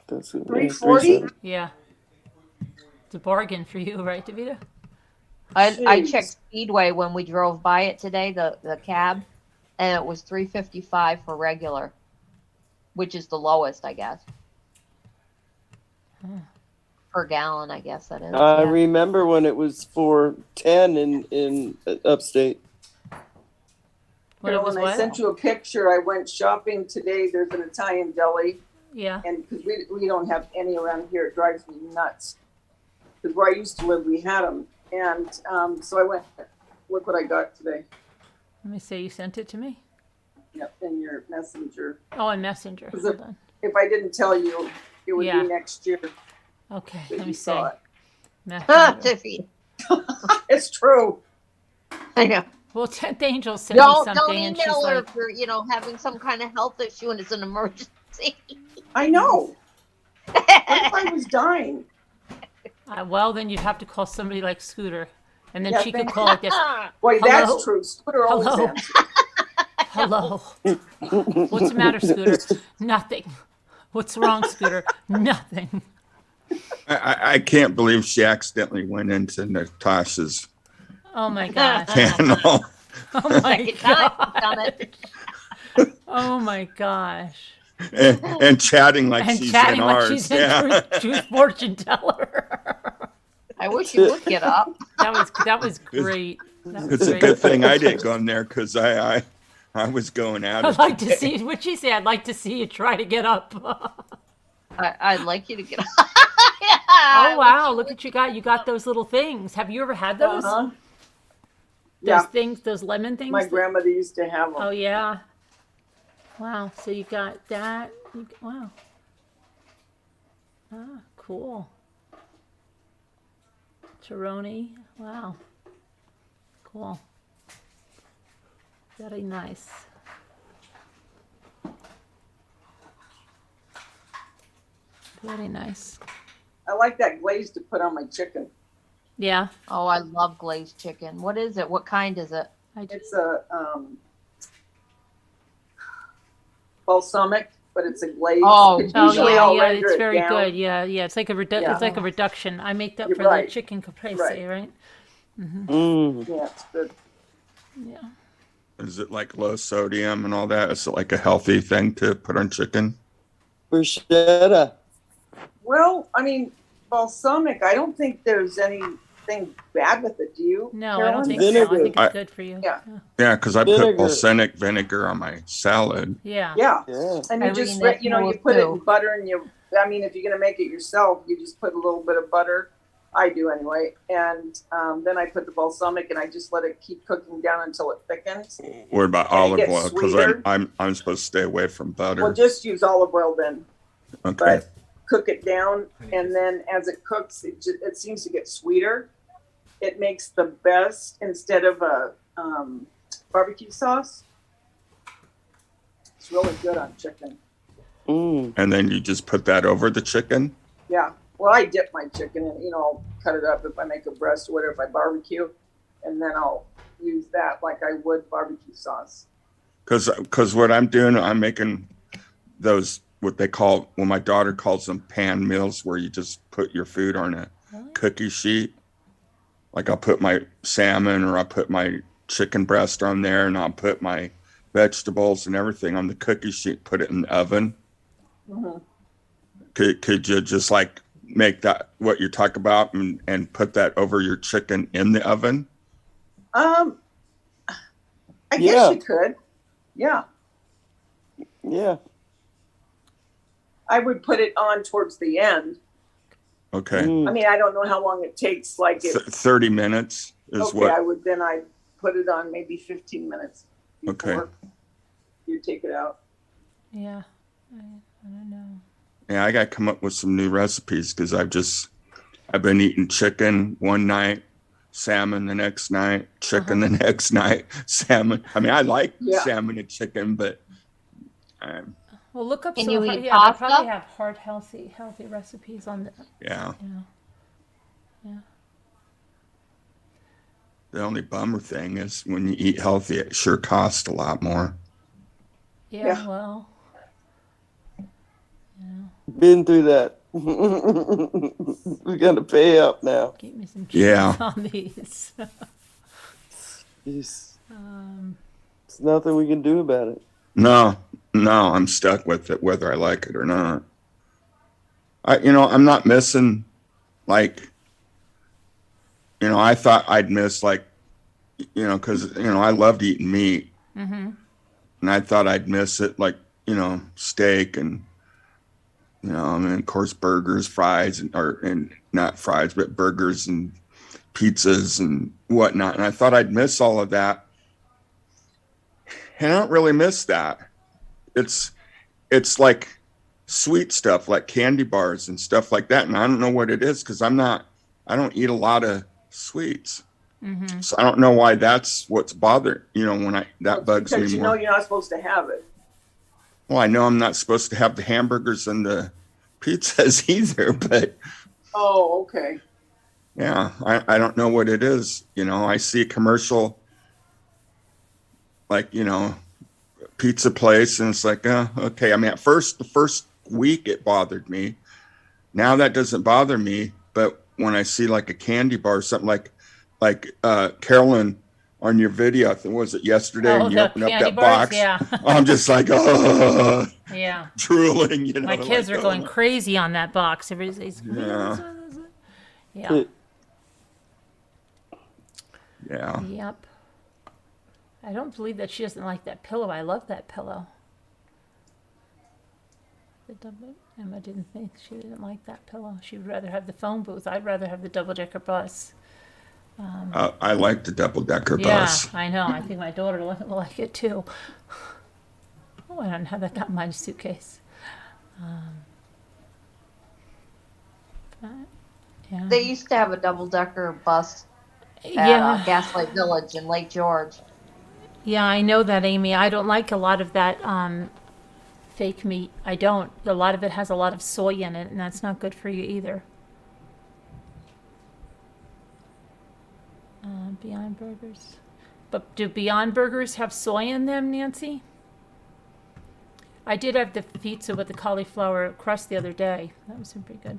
That's it. 340? Yeah, it's a bargain for you, right, Davida? I Jeez. checked Speedway when we drove by it today, the cab, and it was $3.55 for regular, which is the lowest, I guess. Per gallon, I guess that is. I yeah. remember when it was $4.10 in upstate. When it was When I what? sent you a picture, I went shopping today. There's an Italian deli, Yeah. and because we don't have any around here, it drives me nuts. Because where I used to live, we had them, and so I went. Look what I got today. Let me see. You sent it to me. Yep, in your messenger. Oh, in Messenger. Was Hold it- on. If I didn't tell you, it would Yeah. be next year Okay, that let me you see. saw it. Messenger. Tiffy. It's true. I know. Well, 10th Angel sent me Don't something, and she's email her like, for having some kind of health issue and it's an emergency. I know. What if I was dying? well, then you'd have to call somebody like Scooter, and then Yeah, she could thank call like this. Boy, Hello? that's true. Scooter always Hello? answers. Hello. What's the matter, Scooter? Nothing. What's wrong, Scooter? Nothing. I can't believe she accidentally went into Natasha's Oh my gosh. channel. Oh my Second time god. you've done it. Oh my gosh. and chatting like And she's chatting in like ours. she's in Yeah. truth fortune teller. I wish you would get up. That was great. That was It's a great. good thing I didn't go in there because I was going out. I'd like to see what she said. I'd like to see you try to get up. I'd like you to get up. Oh wow, look what you got. You got those little things. Have you ever had those? Uh-huh. Those Yeah, things, those lemon things? my grandmother used to have them. Oh yeah. Wow. So you got that. Wow. Ah, cool. Cheroni. Wow. Cool. Very nice. Very nice. I like that glaze to put on my chicken. Yeah. Oh, I love glazed chicken. What is it? What kind is it? It's a balsamic, but it's a glaze. Oh, It's Oh usually yeah, I'll yeah, render it's it very down. good. Yeah, yeah. It's like a Yeah. it's like a reduction. I make that You're for right. the chicken caprese, Right. right? Yeah, it's good. Yeah. Is it like low sodium and all that? Is it like a healthy thing to put on chicken? Bruschetta. Well, I mean, balsamic, I don't think there's anything bad with it, do you? No, I Carolyn? don't think so. I Vinegar. think it's good for you. Yeah. Yeah, because I put Vinegar. balsamic vinegar on my salad. Yeah. Yeah, Yeah. and you I just, read that you more put it too. in butter and I mean, if you're going to make it yourself, you just put a little bit of butter. I do anyway. And then I put the balsamic and I just let it keep cooking down until it thickens. What about And it olive gets oil? Because sweeter. I'm supposed to stay away from butter. Well, just use olive oil then. Okay. But cook it down, and then as it cooks, it seems to get sweeter. It makes the best instead of a barbecue sauce. It's really good on chicken. And then you just put that over the chicken? Yeah. Well, I dip my chicken and, you know, I'll cut it up if I make a breast or whatever, if I barbecue, and then I'll use that like I would barbecue sauce. Because what I'm doing, I'm making those, what they call, well, my daughter calls them pan meals, where you just put your food on a cookie sheet. Like I'll put my salmon or I'll put my chicken breast on there, and I'll put my vegetables and everything on the cookie sheet, put it in the oven. Mm-hmm. Could you just like make that what you're talking about and put that over your chicken in the oven? I guess you could. Yeah. Yeah. I would put it on towards the end. Okay. I mean, I don't know how long it takes. Like 30 minutes is okay, what. I'd put it on maybe 15 minutes before you take it out. Yeah. I don't know. Yeah, I got to come up with some new recipes, because I've been eating chicken one night, salmon the next night, chicken the next night, salmon. I mean, I like salmon and chicken, but well, look up. Can you eat they pasta? probably have healthy recipes on the. yeah. Yeah. The only bummer thing is when you eat healthy, it sure costs a lot more. Yeah. Well. Been through that. We gotta pay up now. Keep me some cheese on these. There's nothing we can do about it. No, I'm stuck with it, whether I like it or not. I'm not missing, like, I thought I'd miss, like, because, I loved eating meat. Mm-hmm. And I thought I'd miss it, like, steak and, I mean, of course, burgers, fries, and not fries, but burgers and pizzas and whatnot. And I thought I'd miss all of that. And I don't really miss that. It's like sweet stuff, like candy bars and stuff like that. And I don't know what it is, because I don't eat a lot of sweets. Mm-hmm. So I don't know why that's what's bothering, that bugs me more. Because you're not supposed to have it. Well, I know I'm not supposed to have the hamburgers and the pizzas either, but. Oh, okay. Yeah, I don't know what it is. I see a commercial, like, pizza place, and it's like, okay. I mean, the first week it bothered me. Now that doesn't bother me. But when I see like a candy bar or something like Carolyn on your video, I think, was it yesterday? Oh, and you the opened up candy that bars? box. Yeah. I'm just like, oh, yeah, drooling. My kids like, are going crazy on that box. Everybody's yeah. Yeah. Yep. I don't believe that she doesn't like that pillow. I love that pillow. Emma didn't think she didn't like that pillow. She would rather have the phone booth. I'd rather have the double-decker bus. I like the double-decker bus. Yeah, I know. I think my daughter will like it too. Oh, I don't know how that got in my suitcase. But, yeah. They used to have a double-decker bus at Gaslight Village in Lake George. Yeah, I know that, Amy. I don't like a lot of that fake meat. I don't. A lot of it has a lot of soy in it, and that's not good for you either. Beyond Burgers. But do Beyond Burgers have soy in them, Nancy? I did have the pizza with the cauliflower crust the other day. That was pretty good.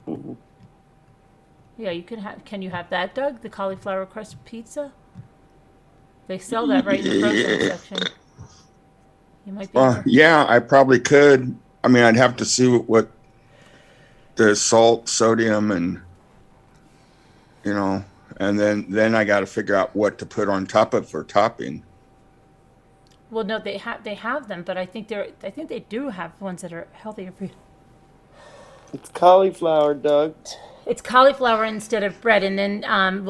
Mm-hmm. Yeah, you can have. Can you have that, Doug? The cauliflower crust pizza? They sell that right in the frozen section. You might be. Yeah, I probably could. I mean, I'd have to see what the salt, sodium, and and then I got to figure out what to put on top of for topping. Well, no, they have them, but I think they do have ones that are healthier for you. It's cauliflower, Doug. It's cauliflower instead of bread, and then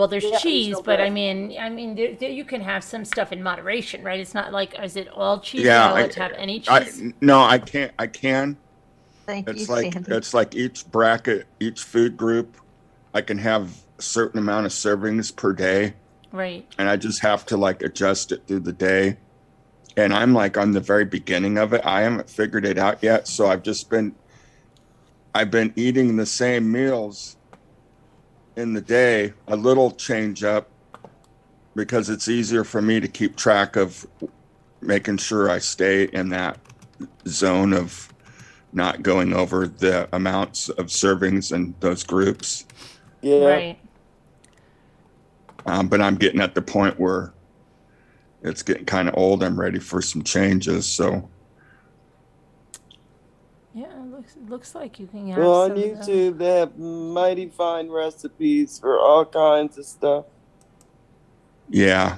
there's cheese, no but bread. I mean, there, you can have some stuff in moderation, right? It's not like, is it all cheese? Yeah, You're not allowed to have any cheese. No, I can't. I can. Thank you, It's Sandy. like each bracket, each food group, I can have a certain amount of servings per day, Right. and I just have to like adjust it through the day. and I'm like on the very beginning of it. I haven't figured it out yet. So I've been eating the same meals in the day, a little change up, because it's easier for me to keep track of making sure I stay in that zone of not going over the amounts of servings in those groups. Yeah. Right. But I'm getting at the point where it's getting kind of old. I'm ready for some changes. So Yeah, it looks like you can have Well, on some of them. YouTube, they have mighty fine recipes for all kinds of stuff. yeah,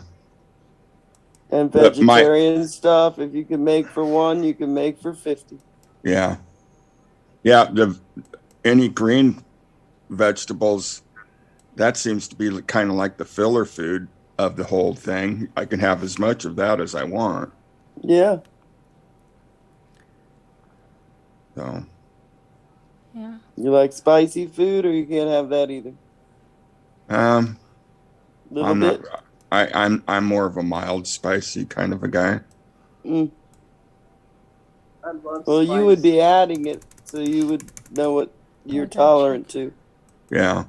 And But my- vegetarian stuff. If you can make for one, you can make for 50. yeah. Any green vegetables, that seems to be kind of like the filler food of the whole thing. I can have as much of that as I want. Yeah. So Yeah. You like spicy food, or you can't have that either? Little I'm bit. not. I'm more of a mild, spicy kind of a guy. Mm. I love Well, you would be adding it, so you would know what you're gotcha. tolerant to. Yeah,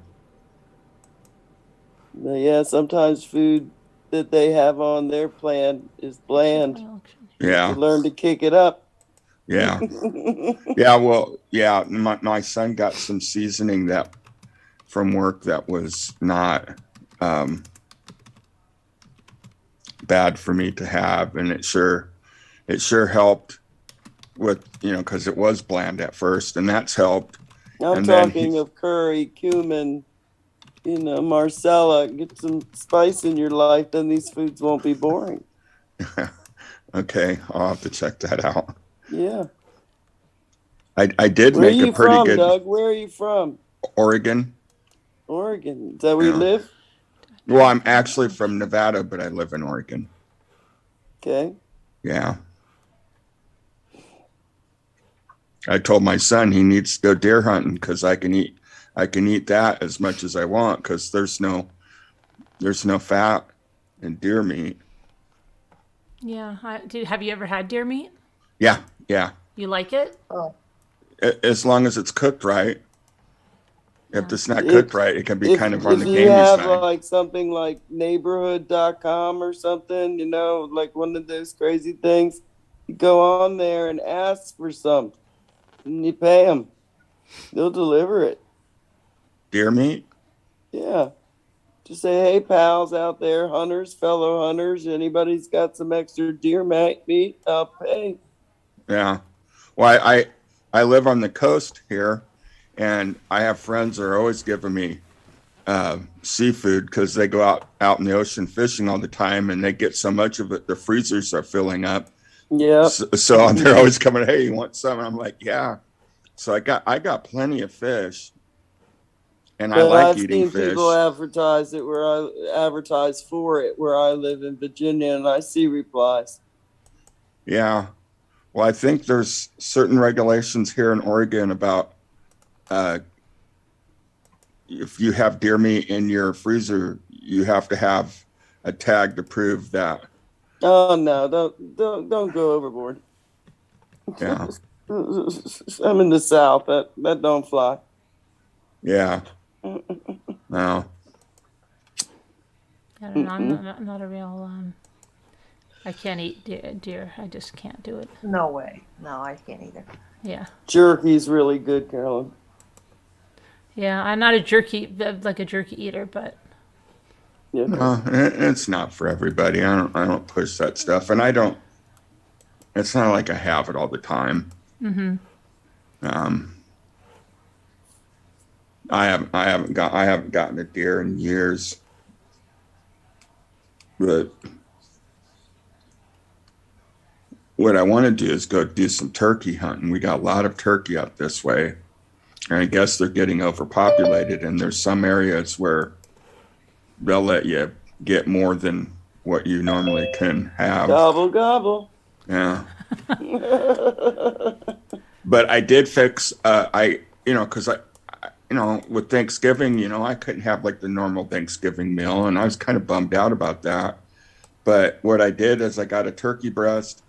But yeah, sometimes food that they have on their plan is bland. yeah, You learn to kick it up. yeah, yeah. Well, yeah. My son got some seasoning that from work that was not bad for me to have, and it sure helped with, because it was bland at first, and that's helped. I'm And then talking he- of curry, cumin, Marcella. Get some spice in your life, then these foods won't be boring. Okay, I'll have to check that out. Yeah. I did Where are make you a pretty from, good Doug? Where are you from? Oregon. Oregon. Is that where you Yeah. live? Well, I'm actually from Nevada, but I live in Oregon. Okay. Yeah. I told my son he needs to go deer hunting because I can eat that as much as I want, because there's no fat in deer meat. Yeah. Have you ever had deer meat? Yeah, yeah. You like it? As long as it's cooked right. If it's not If- cooked right, it can be kind of on the If you gamey have side. like something like neighborhood.com or something, like one of those crazy things, you go on there and ask for some, and you pay them. They'll deliver it. Deer meat? Yeah. Just say, hey, pals out there, hunters, fellow hunters, anybody's got some extra deer meat, I'll pay. Yeah. Well, I live on the coast here, and I have friends that are always giving me seafood because they go out in the ocean fishing all the time, and they get so much of it, the freezers are filling up. Yeah. So they're always coming, hey, you want some? And I'm like, yeah. So I got plenty of fish, and I But like I've eating seen fish. people advertise for it where I live in Virginia, and I see replies. Yeah. Well, I think there's certain regulations here in Oregon about if you have deer meat in your freezer, you have to have a tag to prove that. Oh no! Don't go overboard. Yeah. I'm in the South. That don't fly. Yeah. No. I don't know. I'm not a real. I can't eat deer. I just can't do it. No way. No, I can't either. Yeah. Jerky's really good, Carolyn. Yeah. I'm not a jerky eater, but Yeah. No, it's not for everybody. I don't push that stuff, and I don't. It's not like I have it all the time. mm-hmm. I haven't gotten a deer in years, but what I want to do is go do some turkey hunting. We got a lot of turkey up this way, and I guess they're getting overpopulated, and there's some areas where they'll let you get more than what you normally can have. Gobble gobble. Yeah. But I did fix, because with Thanksgiving, I couldn't have like the normal Thanksgiving meal, and I was kind of bummed out about that. But what I did is I got a turkey breast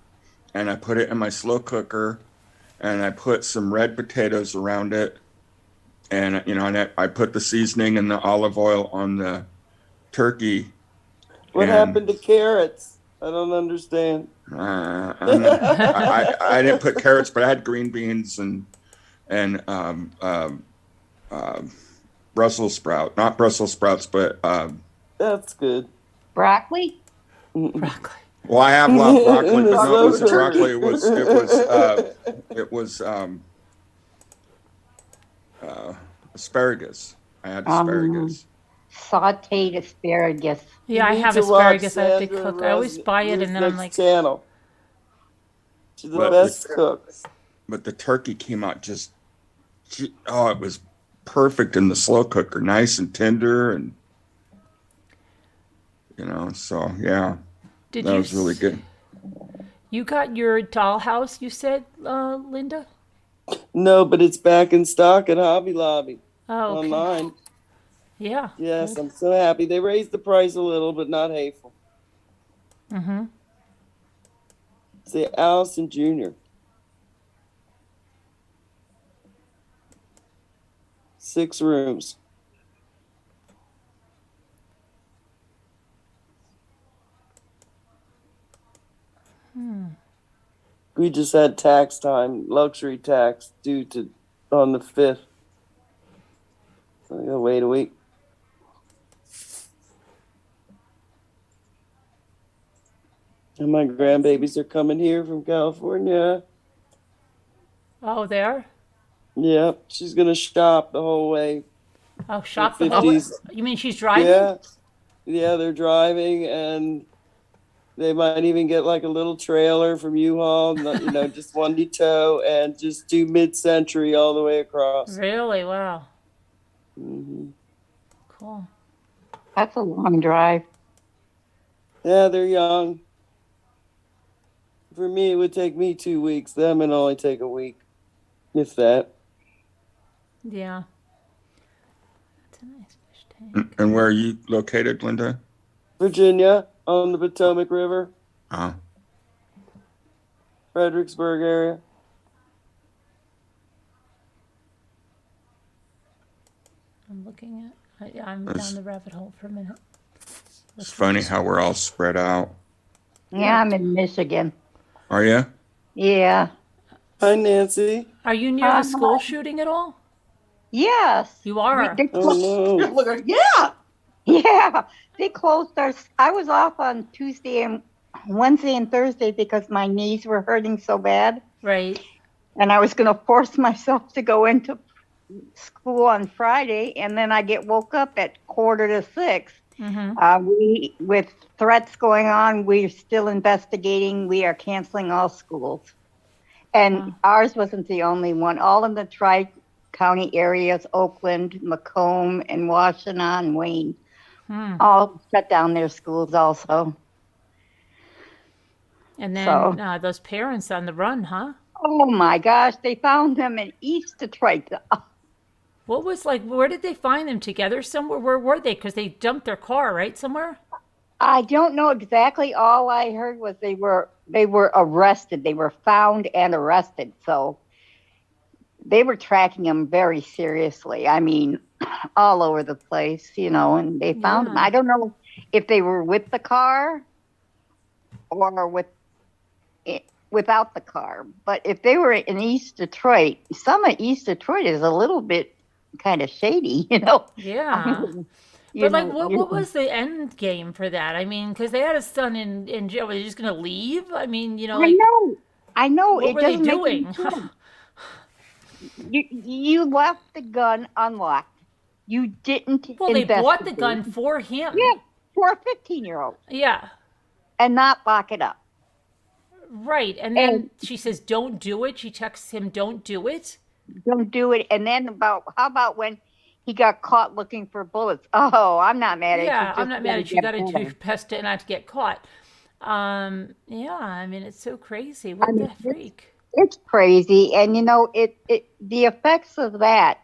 and I put it in my slow cooker and I put some red potatoes around it. And, you know, and I put the seasoning and the olive oil on the turkey. What And, happened to carrots? I don't understand. I didn't put carrots, but I had green beans and Brussels sprout, not Brussels sprouts, but That's good. Broccoli? Broccoli. well, I have a lot of broccoli, In the but no, it wasn't slow broccoli. It was asparagus. I had asparagus. Sauteed asparagus. Yeah, I You have need to watch asparagus. I have to Sandra cook. I always buy it, and then I'm like, Rosnick's channel. She's the But best cook. But the turkey came out just, oh, it was perfect in the slow cooker, nice and tender, and you know, so yeah, did that you? was really good. You got your dollhouse, you said, Linda? No, but it's back in stock at Hobby Lobby Oh, okay. online. Yeah. Yes, I'm so happy. They raised the price a little, but not hateful. Mm-hmm. Say Allison Jr. 6 rooms. We just had tax time, luxury tax due to on the 5th. So I gotta wait a week. And my grandbabies are coming here from California. Oh, there? Yep, she's gonna shop the whole way. Oh, shop the whole. 50s. You mean she's driving? Yeah, they're driving, and they might even get like a little trailer from U-Haul, you know, just one to tow, and just do mid-century all the way across. Really? Wow. Hmm. Cool. That's a long drive. Yeah, they're young. For me, it would take me 2 weeks. Them, it'd only take a week, if that. Yeah. That's a nice fish tank. And where are you located, Linda? Virginia, on the Potomac River, Oh, Fredericksburg area. I'm looking at. I'm down the rabbit hole for a minute. it's funny how we're all spread out. Yeah, I'm in Michigan. Are you? Yeah. Hi, Nancy. Are you near the school shooting at all? Yes. You are. They Oh, no. Look at yeah. Yeah, they closed our. I was off on Tuesday and Wednesday and Thursday because my knees were hurting so bad, Right. and I was going to force myself to go into school on Friday, and then I get woke up at 5:45. Mm-hmm. We, with threats going on, we're still investigating. We are canceling all schools, and ours wasn't the only one. All in the tri-county areas: Oakland, Macomb, and Washtenaw and Wayne. All shut down their schools also. And then So- those parents on the run, huh? Oh my gosh, they found them in East Detroit. What was like? Where did they find them together? Somewhere? Where were they? Because they dumped their car, right? Somewhere. I don't know exactly. All I heard was they were arrested. They were found and arrested. So they were tracking them very seriously. I mean, all over the place, you know, and they found them. Yeah. I don't know if they were with the car or without the car, but if they were in East Detroit, some of East Detroit is a little bit kind of shady, you know. Yeah. You But like, know, what was the end game for that? I mean, because they had a son in jail. Were they just gonna leave? I mean, you know, like, I know. what It were they doesn't make any doing? sense. You left the gun unlocked. You didn't Well, they bought the investigate. gun for him. Yeah, for a 15-year-old, Yeah. and not lock it up. Right. And then she says, "Don't do it." She texts him, "Don't do it." Don't do it. And then how about when he got caught looking for bullets? Oh, I'm not mad at you. Yeah, just I'm not mad at you. You got to get do better. your best to not to get caught. Yeah. I mean, it's so crazy. What the freak? It's crazy, and you know, the effects of that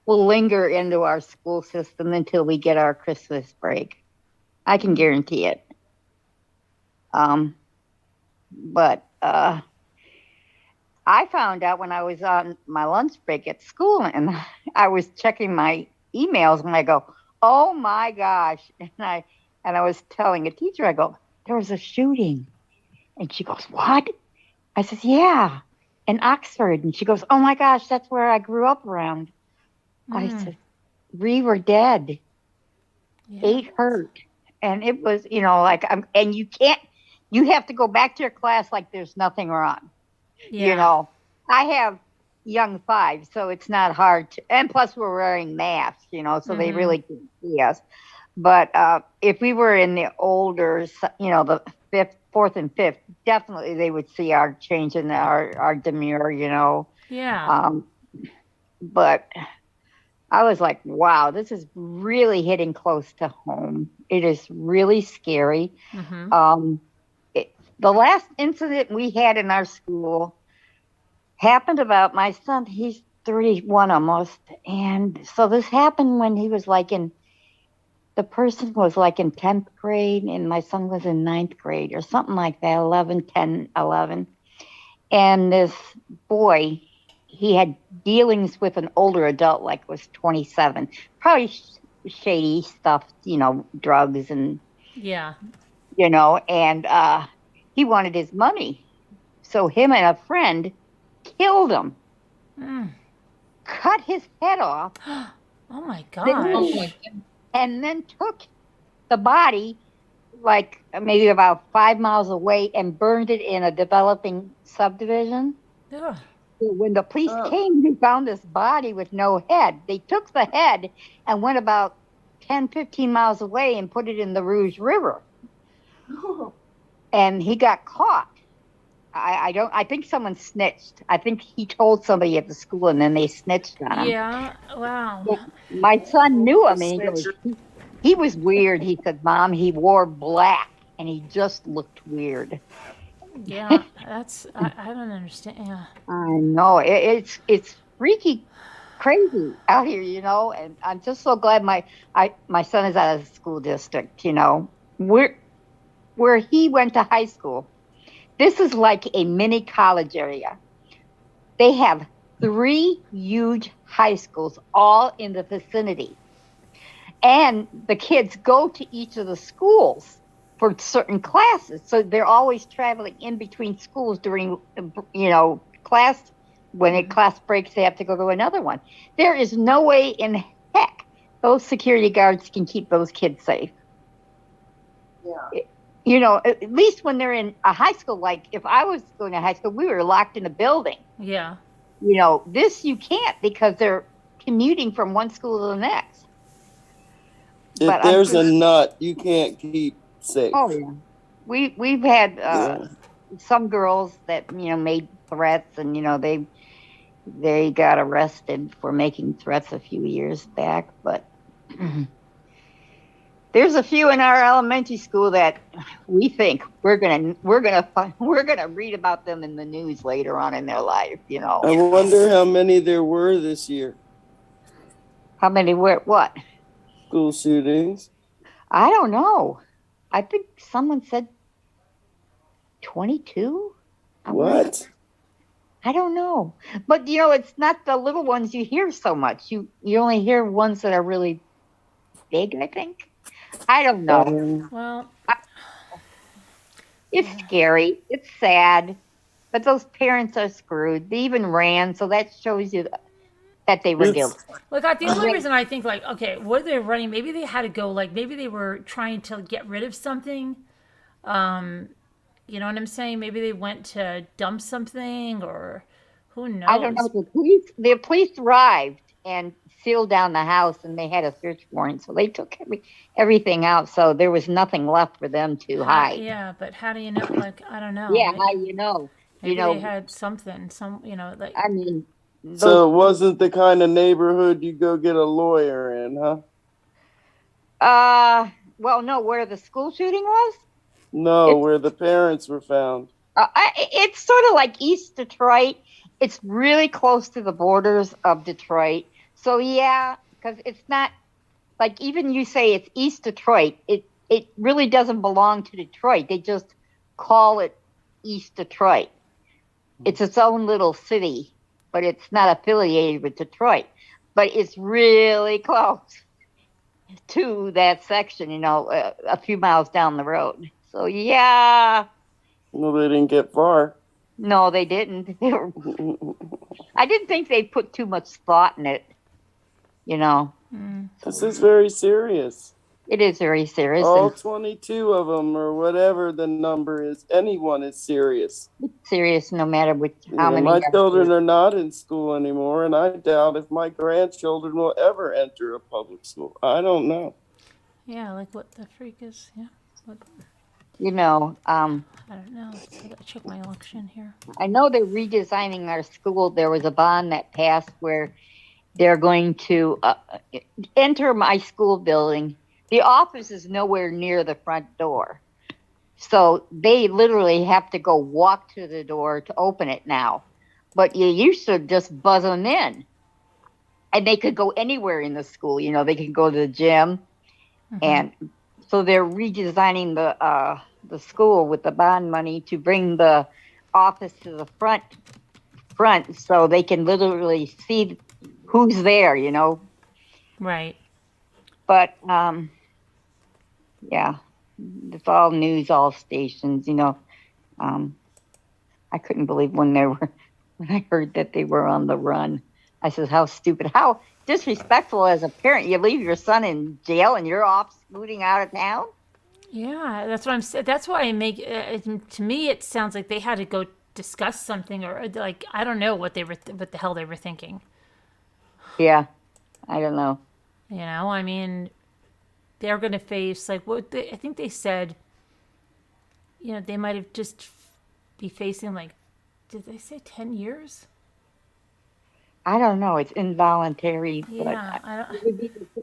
will linger into our school system until we get our Christmas break. I can guarantee it. But I found out when I was on my lunch break at school, and I was checking my emails, and I go, "Oh my gosh!" And I was telling a teacher, I go, "There was a shooting," and she goes, "What?" I said, "Yeah, in Oxford," and she goes, "Oh my gosh, that's where I grew up around." I said, 3 were dead, 8 hurt, and it was, like, and you have to go back to your class like there's nothing wrong. I have young 5, so it's not hard to, and plus we're wearing masks, so they really can't see us. But if we were in the older, the 4th and 5th, definitely they would see our change in our demeanor, Yeah. But I was like, wow, this is really hitting close to home. It is really scary. The last incident we had in our school happened about my son. He's 31 almost. And so this happened when he was the person was in 10th grade and my son was in 9th grade or something like that, 11. And this boy, he had dealings with an older adult, was 27, probably shady stuff, drugs and, and he wanted his money. So him and a friend killed him, cut his head off. Oh my gosh. And then took the body maybe about 5 miles away and burned it in a developing subdivision. Yeah. When the police came, they found this body with no head. They took the head and went about 10, 15 miles away and put it in the Rouge River. And he got caught. I think someone snitched. I think he told somebody at the school and then they snitched on him. Yeah. Wow. But my son knew him and he goes, he was weird. He said, "Mom, he wore black and he just looked weird." Yeah, I don't understand. Yeah. I know it's freaky, crazy out here, and I'm just so glad my son is out of the school district, where he went to high school. This is like a mini college area. They have 3 huge high schools all in the vicinity. And the kids go to each of the schools for certain classes. So they're always traveling in between schools during, class. When class breaks, they have to go to another one. There is no way in heck those security guards can keep those kids safe. Yeah. At least when they're in a high school, if I was going to high school, we were locked in a building. Yeah. This you can't because they're commuting from one school to the next. If there's a nut, you can't keep safe. Oh yeah, we've had some girls that made threats, and they got arrested for making threats a few years back. But there's a few in our elementary school that we think we're gonna read about them in the news later on in their life. I wonder how many there were this year. How many were what? School shootings. I don't know. I think someone said 22. What? I don't know. But it's not the little ones you hear so much. You only hear ones that are really big, I think. I don't know. Well, it's scary. It's sad. But those parents are screwed. They even ran, so that shows you that they were guilty. Look, the only reason I think, okay, what are they running? Maybe they had to go, maybe they were trying to get rid of something. You know what I'm saying? Maybe they went to dump something, or who knows? I don't know. The police arrived and sealed down the house, and they had a search warrant, so they took everything out. So there was nothing left for them to hide. Yeah, but how do you know? I don't know. Yeah, how you know? Maybe they had something. I mean. So it wasn't the kind of neighborhood you go get a lawyer in, huh? Well, no, where the school shooting was? No, where the parents were found. It's sort of like East Detroit. It's really close to the borders of Detroit. So, yeah, because it's not, even you say it's East Detroit, it really doesn't belong to Detroit. They just call it East Detroit. It's its own little city, but it's not affiliated with Detroit. But it's really close to that section, a few miles down the road. So, yeah. Well, they didn't get far. No, they didn't. I didn't think they put too much thought in it, This is very serious. It is very serious. All 22 of them, or whatever the number is, anyone is serious. It's serious no matter how many. My children are not in school anymore, and I doubt if my grandchildren will ever enter a public school. I don't know. Yeah, like what the freak is, yeah. What, I don't know. I gotta check my election here. I know they're redesigning our school. There was a bond that passed where they're going to enter my school building. The office is nowhere near the front door. So they literally have to go walk to the door to open it now. But you used to just buzz them in. And they could go anywhere in the school. They can go to the gym. Mm-hmm. And so they're redesigning the school with the bond money to bring the office to the front so they can literally see who's there, Right. But, yeah, it's all news, all stations, I couldn't believe when I heard that they were on the run. I said, how stupid, how disrespectful as a parent. You leave your son in jail and you're off scooting out of town? Yeah, that's what I'm saying. That's why I make, to me, it sounds like they had to go discuss something or like, I don't know what the hell they were thinking. Yeah, I don't know. I mean, they're going to face, like, I think they said, they might have just be facing, like, did they say 10 years? I don't know. It's involuntary. Yeah,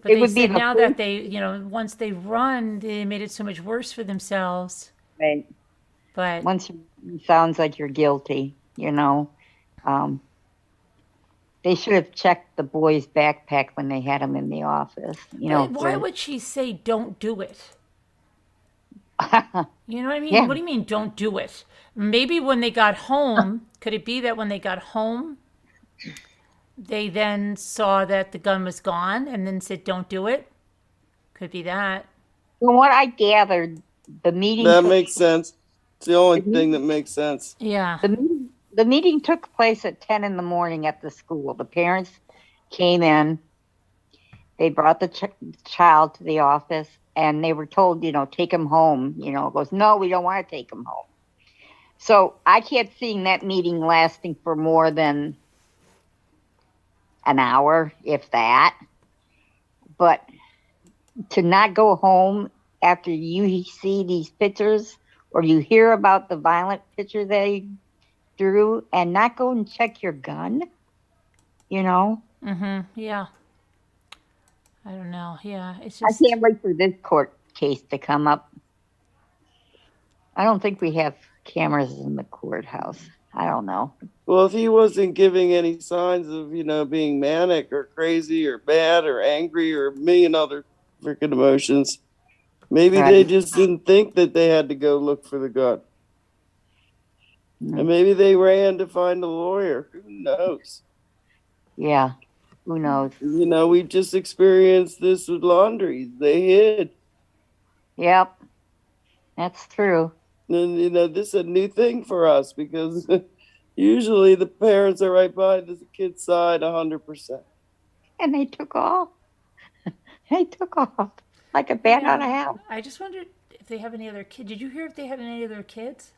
but it would be now that they, once they run, they made it so much worse for themselves. Right. But once it sounds like you're guilty, they should have checked the boy's backpack when they had him in the office. Why would she say, don't do it? You know what I mean? Yeah. What do you mean, don't do it? Maybe when they got home, could it be that when they got home, they then saw that the gun was gone and then said, don't do it? Could be that. From what I gathered, the meeting... That makes sense. It's the only thing that makes sense. Yeah. The meeting took place at 10 in the morning at the school. The parents came in. They brought the child to the office, and they were told, take him home. Goes, no, we don't want to take him home. So I kept seeing that meeting lasting for more than an hour, if that. But to not go home after you see these pictures or you hear about the violent picture they drew and not go and check your gun, Mm-hmm. Yeah. I don't know. Yeah. It's just... I can't wait for this court case to come up. I don't think we have cameras in the courthouse. I don't know. Well, if he wasn't giving any signs of, being manic or crazy or bad or angry or a million other freaking emotions, maybe they just didn't think that they had to go look for the gun. And maybe they ran to find a lawyer. Who knows? Yeah. Who knows? We just experienced this with laundries. They hid. Yep. That's true. And, this is a new thing for us because usually the parents are right by the kid's side 100%. And they took off. They took off like a bat out of hell. I just wondered if they have any other kids. Did you hear if they had any other kids?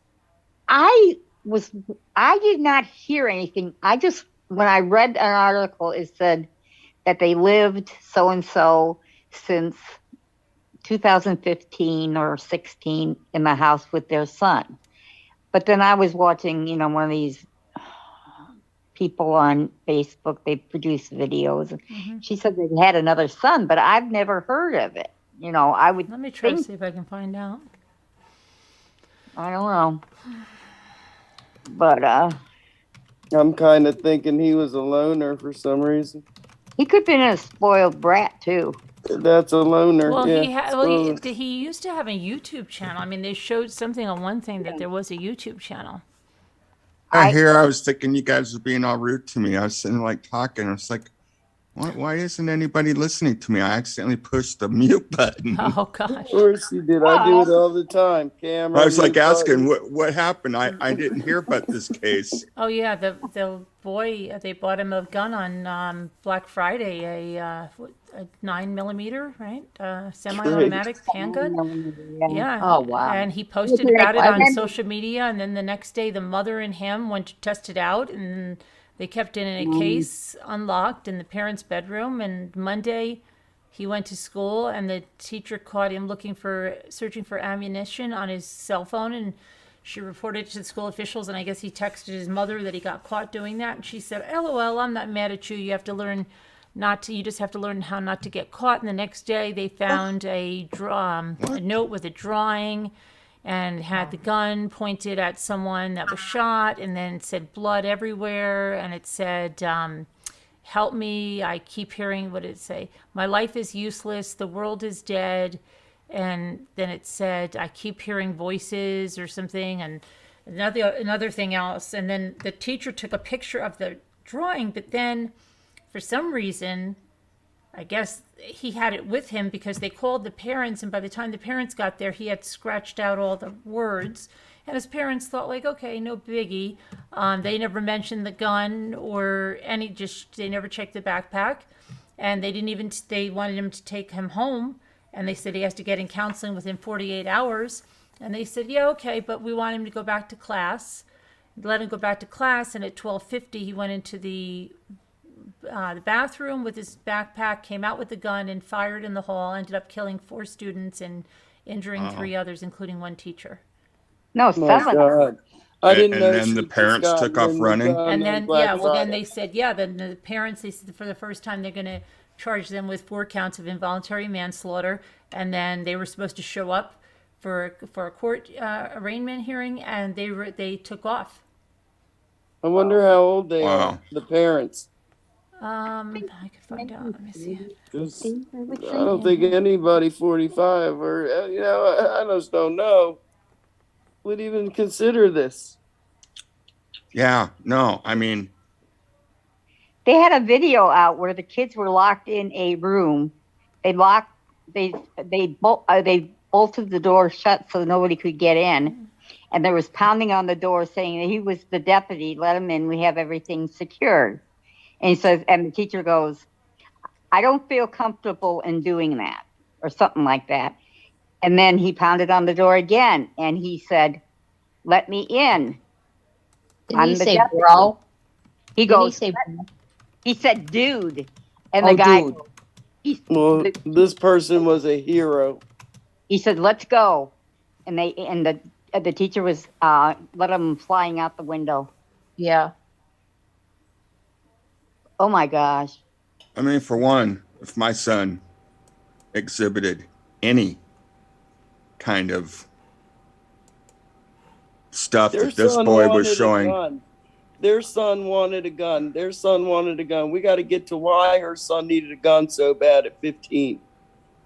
I did not hear anything. When I read an article, it said that they lived so-and-so since 2015 or 16 in the house with their son. But then I was watching, one of these people on Facebook, they produce videos. Mm-hmm. She said they had another son, but I've never heard of it. I would Let me try to see if I can find out. I don't know. But I'm kind of thinking he was a loner for some reason. He could have been a spoiled brat too. That's a loner. Well, yeah, he used to have a YouTube channel. I mean, they showed something on one thing that there was a YouTube channel. I hear. I was thinking you guys were being all rude to me. I was sitting like talking. I was like, why isn't anybody listening to me? I accidentally pushed the mute button. Oh gosh. Of course you did. I do it all the time. Cameron, I was like asking what happened. I didn't hear about this case. Oh yeah, the boy, they bought him a gun on Black Friday, a 9mm, right? Semi-automatic handgun. Yeah. Oh, wow. And he posted about it on social media, and then the next day the mother and him went to test it out, and they kept it in a case unlocked in the parents' bedroom. And Monday he went to school, and the teacher caught him searching for ammunition on his cell phone, and she reported it to the school officials, and I guess he texted his mother that he got caught doing that. And she said, LOL, I'm not mad at you. You have to learn you just have to learn how not to get caught. And the next day they found a note with a drawing and had the gun pointed at someone that was shot, and then it said blood everywhere. And it said, help me. I keep hearing, what did it say? My life is useless. The world is dead. And then it said, I keep hearing voices or something, and another thing else. And then the teacher took a picture of the drawing, but then for some reason, I guess he had it with him because they called the parents, and by the time the parents got there, he had scratched out all the words. And his parents thought, like, okay, no biggie. They never mentioned the gun or they never checked the backpack. And they wanted him to take him home. And they said he has to get in counseling within 48 hours. And they said, yeah, okay, but we want him to go back to class. Let him go back to class. And at 12:50, he went into the bathroom with his backpack, came out with the gun, and fired in the hall. Ended up killing 4 students and injuring 3 others, including 1 teacher. No, My 7. God. I didn't know. And then the parents took off running. And then, then they said, then the parents, they said for the first time they're going to charge them with 4 counts of involuntary manslaughter. And then they were supposed to show up for a court arraignment hearing, and they took off. I wonder how old they are, the parents. I could find out. Let me see. I don't think anybody 45 or, I just don't know, would even consider this. Yeah, no, I mean, They had a video out where the kids were locked in a room. They bolted the door shut so nobody could get in. And there was pounding on the door saying that he was the deputy. Let him in. We have everything secured. And he says, and the teacher goes, I don't feel comfortable in doing that, or something like that. And then he pounded on the door again, and he said, let me in. Did he say bro? He goes, he said, dude. And Oh, the guy, dude. This person was a hero. he said, let's go. And the teacher was, let him flying out the window. Yeah. Oh my gosh. I mean, for one, if my son exhibited any kind of stuff that this boy was showing. Their son wanted a gun. We got to get to why her son needed a gun so bad at 15.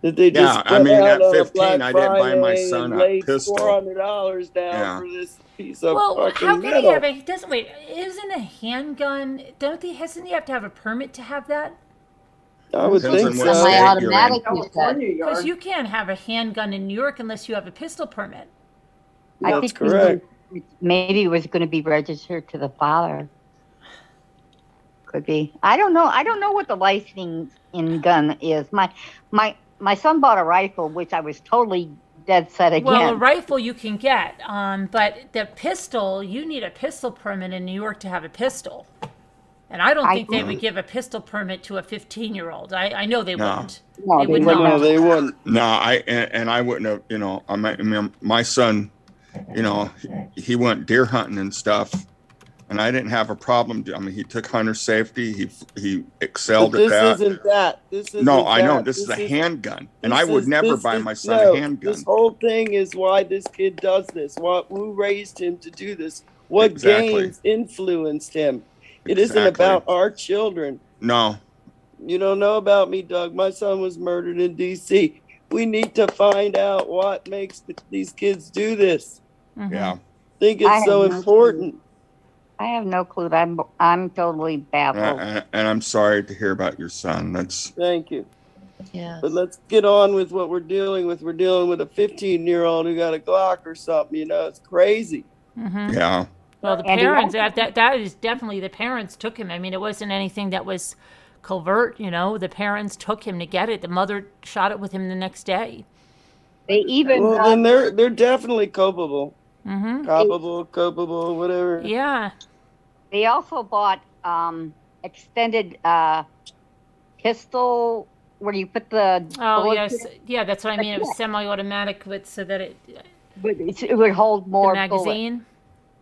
That they just I mean, at 15, I didn't buy my son a pistol. $400 down for this piece of fucking how can metal. he have isn't a handgun, hasn't he have to have a permit to have that? I would think so. Semi-automatic, Because you can't have a handgun in New York unless you have a pistol permit. I think correct. Maybe it was going to be registered to the father. Could be. I don't know. I don't know what the licensing in gun is. My son bought a rifle, which I was totally dead set against. Well, a rifle you can get, but the pistol, you need a pistol permit in New York to have a pistol. And I don't think they would give a pistol permit to a 15-year-old. I know they wouldn't. No, they would not. No, they wouldn't. No, I wouldn't have, my son, he went deer hunting and stuff, and I didn't have a problem. I mean, he took hunter safety. He excelled at that. This isn't that. I know. This is a handgun, and I would never buy my son a handgun. This whole thing is why this kid does this. Who raised him to do this? What games influenced him? It isn't about our children. No, You don't know about me, Doug. My son was murdered in D.C. We need to find out what makes these kids do this. Yeah. I think I it's so have no important. I have no clue. I'm totally baffled. And I'm sorry to hear about your son. That's Thank you. Yeah. But let's get on with what we're dealing with. We're dealing with a 15-year-old who got a Glock or something. You know, it's crazy. yeah. Well, the And he parents, also- that is definitely, the parents took him. I mean, it wasn't anything that was covert, you know. The parents took him to get it. The mother shot it with him the next day. They even Well, then they're definitely culpable. Mm-hmm. Culpable, whatever. Yeah. they also bought extended pistol where you put the Oh, bullets yes. Yeah, that's what I mean. It was semi-automatic, but so that it, it would hold the more bullets. magazine.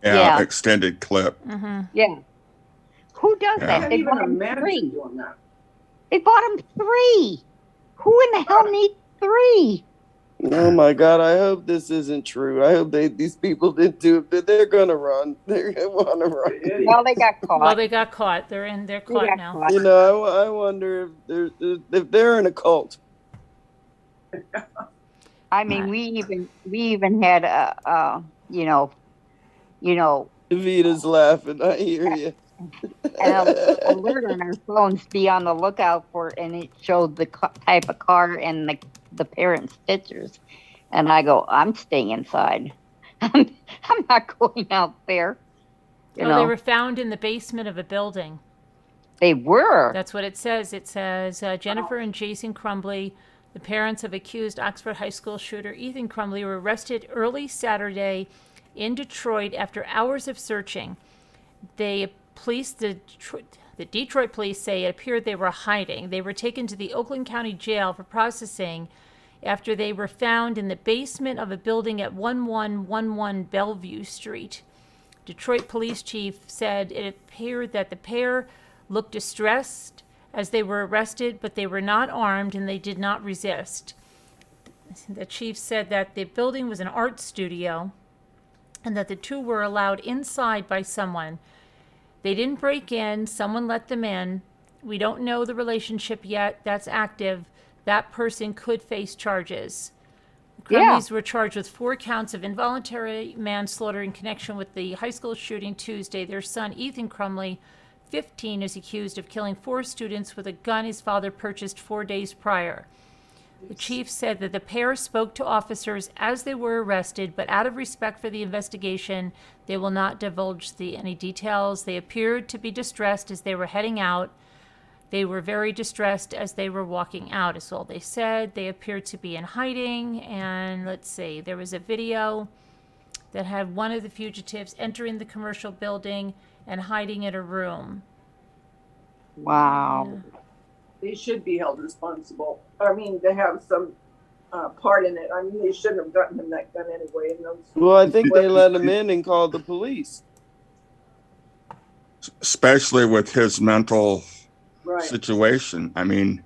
Yeah. Yeah. Extended clip. Mm-hmm. Yeah. Who does Yeah. that? Can't They even bought him imagine three. doing that. They bought him three. Who in the hell needs three? Oh my God! I hope this isn't true. I hope these people didn't do it. But they're gonna run. They're gonna want to run. Well, they got caught. Well, they got caught. They're caught got now. caught. You know, I wonder if they're in a cult. I mean, we even had you know, Evita's laughing. I hear you. an alert on our phones, be on the lookout for, and it showed the type of car and the parents' pictures. And I go, I'm staying inside. I'm not going out there. You Oh, know, they were found in the basement of a building. they were. That's what it says. It says Jennifer and Jason Crumbley, the parents of accused Oxford High School shooter Ethan Crumbley, were arrested early Saturday in Detroit after hours of searching. The Detroit police say it appeared they were hiding. They were taken to the Oakland County Jail for processing after they were found in the basement of a building at 1111 Bellevue Street. Detroit Police Chief said it appeared that the pair looked distressed as they were arrested, but they were not armed and they did not resist. The chief said that the building was an art studio and that the two were allowed inside by someone. They didn't break in, someone let them in. We don't know the relationship yet. That's active. That person could face charges. Crumleys were charged with 4 counts of involuntary manslaughter in connection with the high school shooting Tuesday. Their son, Ethan Crumbley, 15, is accused of killing 4 students with a gun his father purchased 4 days prior. The chief said that the pair spoke to officers as they were arrested, but out of respect for the investigation, they will not divulge any details. They appeared to be distressed as they were heading out. They were very distressed as they were walking out, is all they said. They appeared to be in hiding, and let's see, there was a video that had one of the fugitives entering the commercial building and hiding in a room. Wow. They should be held responsible. I mean, they have some part in it. I mean, they shouldn't have gotten him that gun anyway. And those, Well, I think they let him in and called the police. Especially with his mental right. situation. I mean,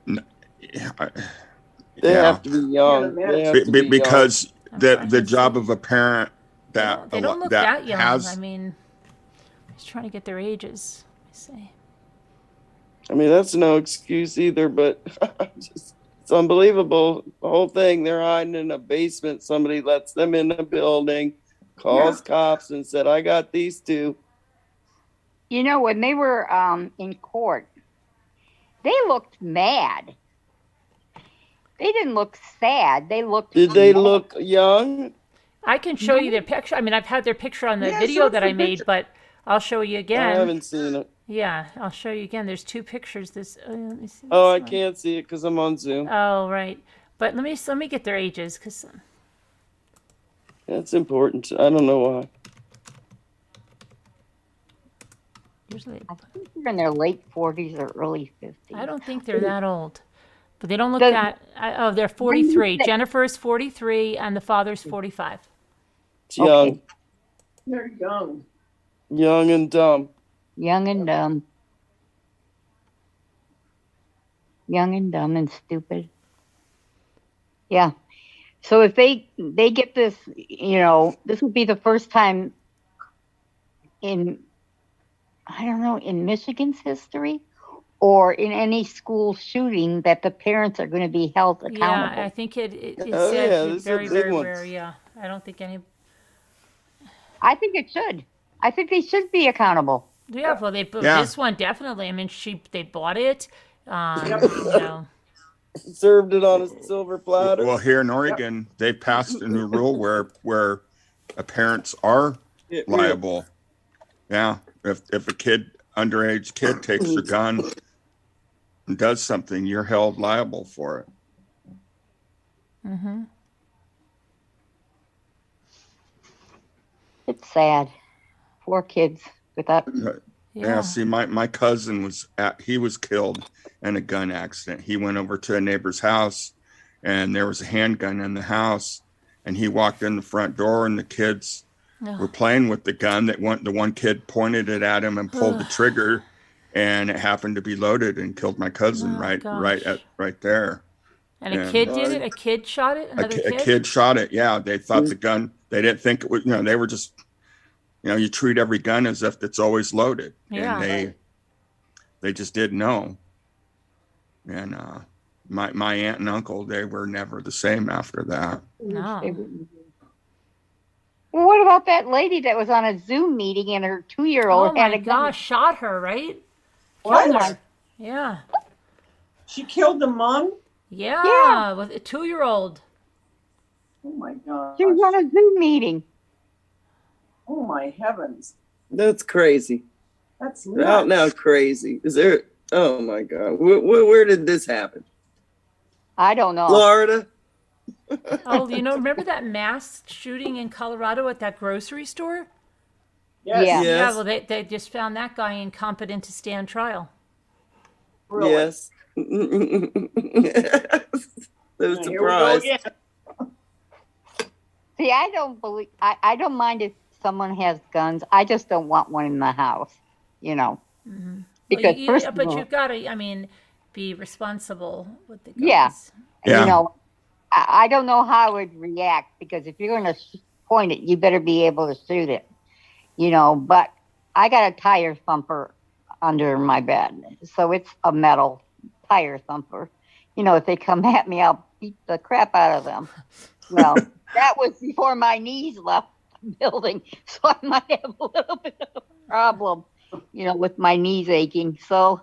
They have to be young. They have to be because young. the job of a parent that They don't look that young. I mean, I was trying to get their ages. Let me see. I mean, that's no excuse either, but it's unbelievable. The whole thing, they're hiding in a basement. Somebody lets them in the building, calls cops and said, I got these two. You know, when they were in court, they looked mad. They didn't look sad. They looked Did they mad. look young? I can show you their picture. I mean, I've had their picture on the video that I made, but I'll show you again. I haven't seen it. Yeah, I'll show you again. There's 2 pictures. Let me see Oh, this I one. can't see it because I'm on Zoom. Oh, right. But let me get their ages because That's important. I don't know why. usually I think they're in their late 40s or early 50s. I don't think they're that old, but they don't look Does- that. Oh, they're 43. When- Jennifer's 43 and the father's 45. It's young. They're young. Young and dumb. Young and dumb. Young and dumb and stupid. Yeah. So if they get this, you know, this will be the first time in I don't know, in Michigan's history or in any school shooting that the parents are going to be held accountable. Yeah, I think it Oh, said yeah, this is a very, big very one. rare. Yeah, I don't think any. I think it should. I think they should be accountable. Yeah, well, Yeah. this one definitely. I mean, they bought it. You know. Served it on a silver platter. Well, here in Oregon, they passed a new rule where parents are Get liable. Yeah, if a underage kid takes your gun and does something, you're held liable for it. Mm-hmm. It's sad. Poor kids without. Yeah. See, my cousin he was killed in a gun accident. He went over to a neighbor's house, and there was a handgun in the house, and he walked in the front door, and the kids were playing with the gun. The one kid pointed it at him and pulled the trigger, and it happened to be loaded and killed my cousin right there. And a kid did it. A kid shot it. Another kid. A kid shot it. Yeah, they thought the gun. They didn't think it was. They were just. You treat every gun as if it's always loaded, and they just didn't know. And my aunt and uncle, they were never the same after that. No. Well, what about that lady that was on a Zoom meeting and her 2-year-old Oh had my a gun? gosh, shot her, right? What? Killed her. Yeah. She killed the mom? Yeah, with a 2-year-old. Oh my God. She was on a Zoom meeting. Oh my heavens. That's crazy. That's Out now crazy. Is there? Oh my God. Where did this happen? I don't know. Florida? Oh, remember that mass shooting in Colorado at that grocery store? Yes. Yeah. Yeah, well, they just found that guy incompetent to stand trial. Really? Yes. So Here we go surprised. again. See, I don't mind if someone has guns. I just don't want one in the house, Mm-hmm. Because but you've got to, be responsible with the guns. Yeah. Yeah. I don't know how I would react, because if you're going to point it, you better be able to shoot it, but I got a tire thumper under my bed. So it's a metal tire thumper. If they come at me, I'll beat the crap out of them. Well, that was before my knees left the building. So I might have a little bit of a problem, with my knees aching. So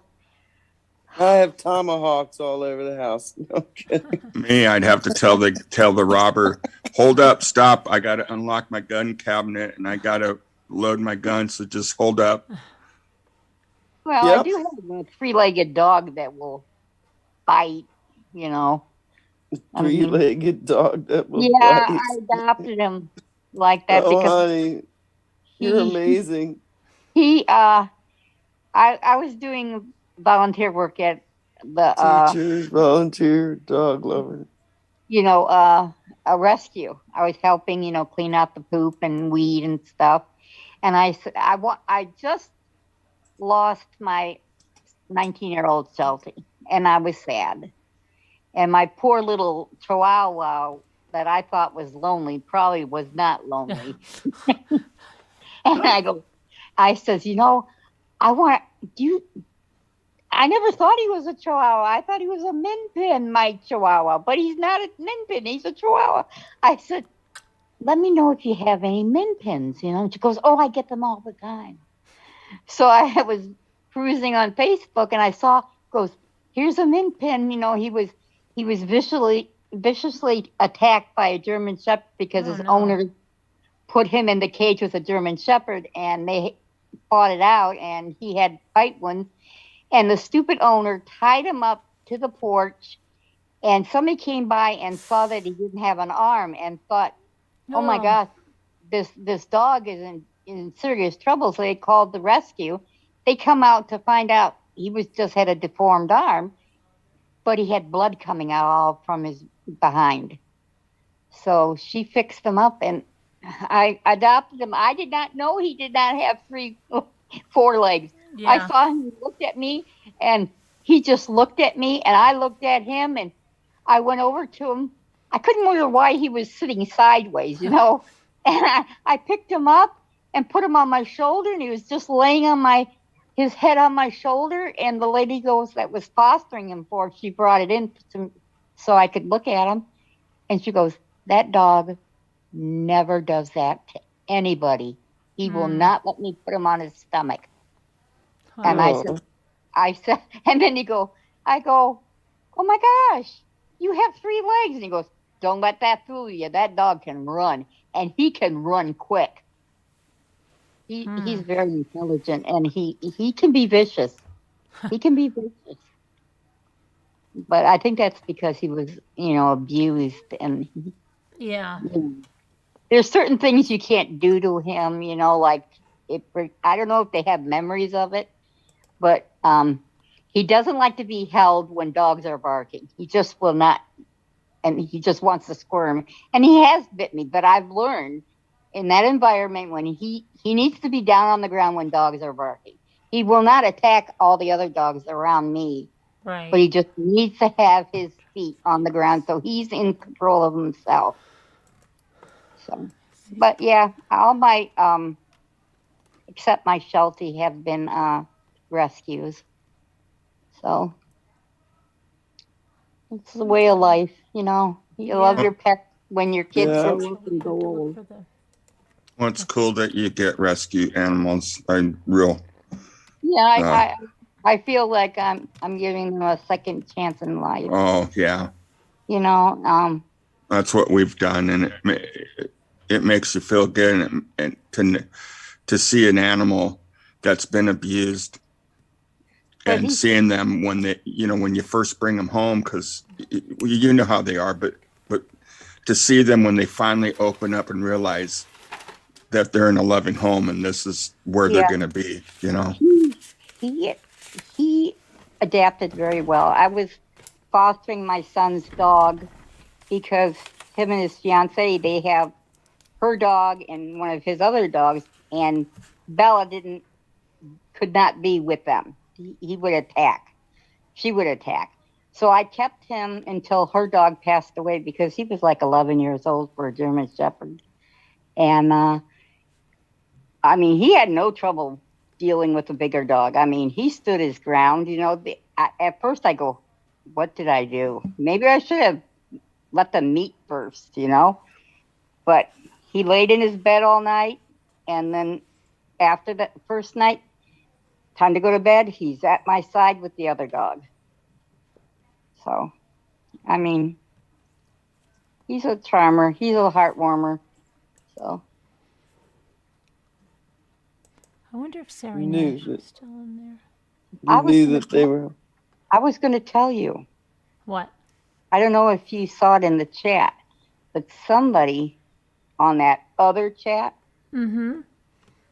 I have tomahawks all over the house. No kidding. Me, I'd have to tell the robber, hold up, stop. I got to unlock my gun cabinet and I got to load my gun. So just hold up. well, Yep. I do have a 3-legged dog that will bite, Three-legged dog that will Yeah, bite. I adopted him like that Oh, because honey, you're he- amazing. I was doing volunteer work at the Teachers, volunteer, dog lover. a rescue. I was helping, clean out the poop and weed and stuff. And I said, I just lost my 19-year-old Chelsea, and I was sad. And my poor little Chihuahua that I thought was lonely probably was not lonely. And I says, I never thought he was a Chihuahua. I thought he was a min pin, my Chihuahua, but he's not a min pin. He's a Chihuahua. I said, let me know if you have any min pins, And she goes, oh, I get them all the time. So I was cruising on Facebook and I saw, goes, here's a min pin. He was viciously attacked by a German Shepherd because his owner put him in the cage with a German Shepherd, and they fought it out, and he had fight wounds. And the stupid owner tied him up to the porch, and somebody came by and saw that he didn't have an arm and thought, oh my gosh, this dog is in serious trouble. So they called the rescue. They come out to find out he just had a deformed arm, but he had blood coming out all from his behind. So she fixed him up, and I adopted him. I did not know he did not have 4 legs. Yeah. I saw him, he looked at me, and he just looked at me, and I looked at him, and I went over to him. I couldn't wonder why he was sitting sideways, And I picked him up and put him on my shoulder, and he was just laying on my his head on my shoulder, and the lady goes that was fostering him for, she brought it in so I could look at him, and she goes, that dog never does that to anybody. He will not let me put him on his stomach. And I said, and then I go, oh my gosh, you have 3 legs. And he goes, don't let that fool you. That dog can run, and he can run quick. He's very intelligent, and he can be vicious. He can be vicious. But I think that's because he was, abused, and Yeah. There's certain things you can't do to him, like I don't know if they have memories of it, but he doesn't like to be held when dogs are barking. He just will not, and he just wants to squirm. And he has bit me, but I've learned in that environment when he needs to be down on the ground when dogs are barking. He will not attack all the other dogs around me. Right. But he just needs to have his feet on the ground so he's in control of himself. So, but yeah, all my except my Sheltie have been rescues. So it's the way of life, You love your pet when your kids grow up and go old. Well, it's cool that you get rescue animals. I feel like I'm giving them a second chance in life. Oh yeah. That's what we've done, and it makes you feel good, and to see an animal that's been abused, and seeing them when when you first bring them home, because you know how they are, but to see them when they finally open up and realize that they're in a loving home and this is where they're going to be, He adapted very well. I was fostering my son's dog because him and his fiance, they have her dog and one of his other dogs, and Bella could not be with them. He would attack. She would attack. So I kept him until her dog passed away because he was like 11 years old for a German Shepherd. And, he had no trouble dealing with a bigger dog. He stood his ground. At first I go, what did I do? Maybe I should have let them meet first, But he laid in his bed all night, and then after the first night, time to go to bed, he's at my side with the other dog. So, he's a charmer. He's a heart warmer. So. I wonder if Sarah Nash is still in there. I was going to tell you. What? I don't know if you saw it in the chat, but somebody on that other chat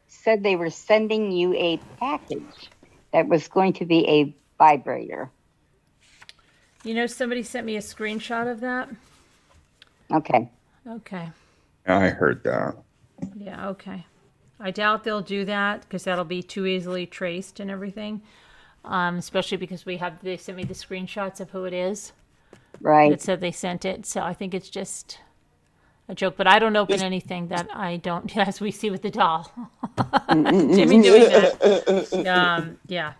said they were sending you a package that was going to be a vibrator. Somebody sent me a screenshot of that. Okay. I heard that. Yeah, okay. I doubt they'll do that because that'll be too easily traced and everything. Especially because they sent me the screenshots of who it is. Right. It said they sent it. So I think it's just a joke. But I don't open anything that I don't, as we see with the doll. Jimmy doing that. Yeah.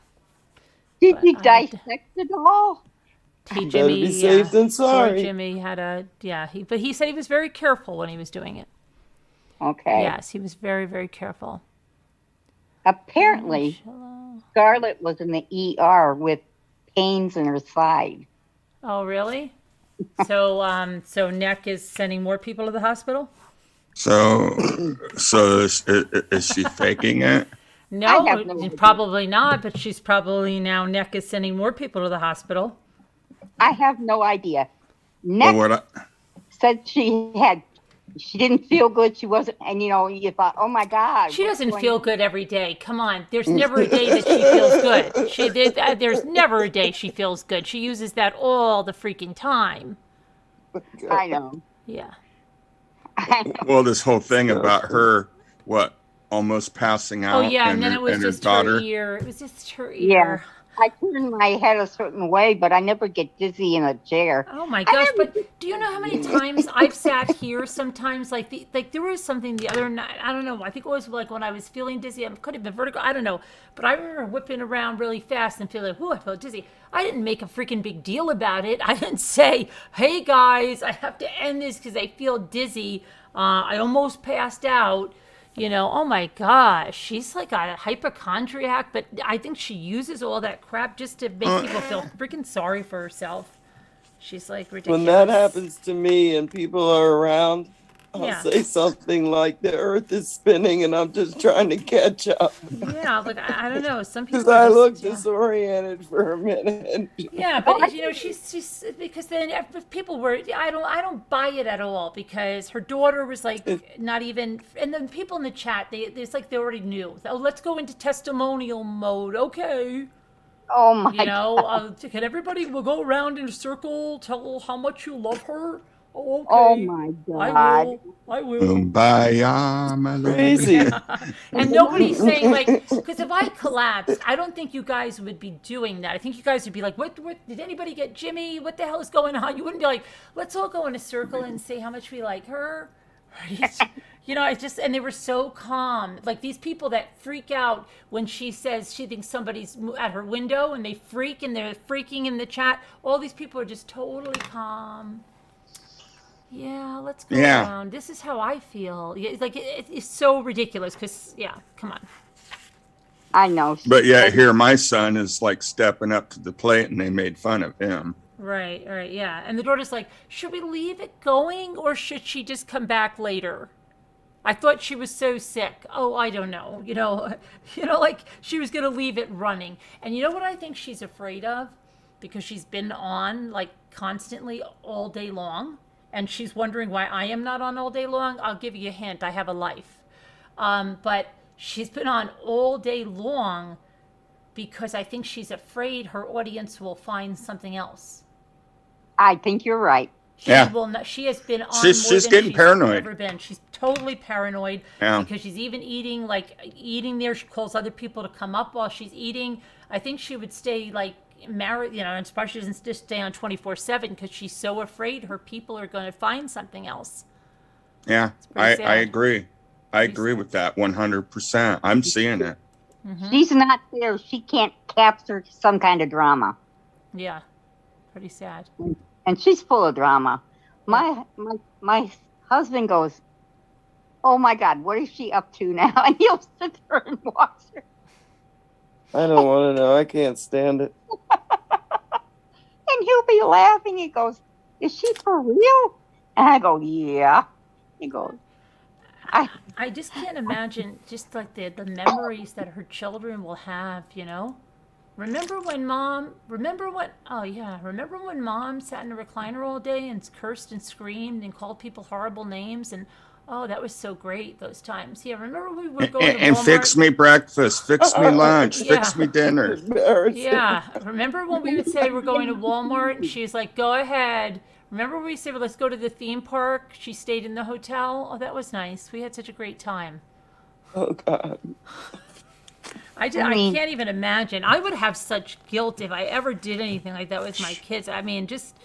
Did you dissect the doll? Jimmy, better be safe than sorry. Poor Jimmy had but he said he was very careful when he was doing it. Okay. Yes, he was very, very careful. Apparently, Scarlett was in the ER with pains in her side. Oh, really? So Neck is sending more people to the hospital? So is she faking it? No, probably not, but she's probably now Neck is sending more people to the hospital. I have no idea. Neck said she didn't feel good. She wasn't, and you thought, oh my God. She doesn't feel good every day. Come on. There's never a day that she feels good. There's never a day she feels good. She uses that all the freaking time. I know. Yeah. Well, this whole thing about her, almost passing out. Oh yeah, and then it was just her ear. It was just her ear. I turn my head a certain way, but I never get dizzy in a chair. Oh my gosh! But do you know how many times I've sat here? Sometimes, like there was something the other night. I don't know. I think it was like when I was feeling dizzy. I could have been vertigo. I don't know. But I remember whipping around really fast and feeling, "Ooh, I felt dizzy." I didn't make a freaking big deal about it. I didn't say, "Hey guys, I have to end this because I feel dizzy. I almost passed out." You know, oh my gosh, she's like a hypochondriac, but I think she uses all that crap just to make people feel freaking sorry for herself. She's like ridiculous. When that happens to me and people are around, I'll say something like the earth is spinning and I'm just trying to catch up. Yeah, like I don't know. Some people Because I look disoriented for a minute. Yeah, but you know, she's because then if people were, I don't buy it at all because her daughter was like not even, and then people in the chat, it's like they already knew. Oh, let's go into testimonial mode, okay? Oh my! You know, can everybody will go around in a circle, tell how much you love her? Oh, okay. Oh my God! I will. Kumbaya, my love. Crazy. Yeah. And nobody's saying like, because if I collapsed, I don't think you guys would be doing that. I think you guys would be like, what did anybody get Jimmy? What the hell is going on? You wouldn't be like, let's all go in a circle and say how much we like her. You know, it's just, and they were so calm. Like these people that freak out when she says she thinks somebody's at her window and they freak and they're freaking in the chat. All these people are just totally calm. Yeah, let's go around. This is how I feel. It's like it's so ridiculous because, come on. I know. But yeah, here my son is like stepping up to the plate, and they made fun of him. Right, yeah. And the daughter's like, should we leave it going or should she just come back later? I thought she was so sick. Oh, I don't know. You know, like she was gonna leave it running. And you know what I think she's afraid of? Because she's been on like constantly all day long. And she's wondering why I am not on all day long. I'll give you a hint. I have a life. But she's been on all day long because I think she's afraid her audience will find something else. I think you're right. She will not, she has been on She's more than getting paranoid. Ever been. She's totally paranoid because she's even eating there. She calls other people to come up while she's eating. I think she would stay like married, you know, and especially doesn't just stay on 24/7 because she's so afraid her people are going to find something else. Yeah, I agree. I agree with that 100%. I'm seeing it. Mm-hmm. She's not there. She can't capture some kind of drama. Yeah, pretty sad. And she's full of drama. My husband goes, "Oh my God, what is she up to now?" And he'll sit there and watch her. I don't want to know. I can't stand it. And he'll be laughing. He goes, "Is she for real?" And I go, "Yeah." He goes, I just can't imagine just like the memories that her children will have, you know? Remember when mom sat in a recliner all day and cursed and screamed and called people horrible names and that was so great those times. Yeah, remember we would go to Walmart? And fix me breakfast, fix me lunch, fix me dinner. Yeah, remember when we would say we're going to Walmart and she's like, go ahead. Remember when we said, well, let's go to the theme park? She stayed in the hotel. Oh, that was nice. We had such a great time. Oh, God. I can't even imagine. I would have such guilt if I ever did anything like that with my kids. I mean, just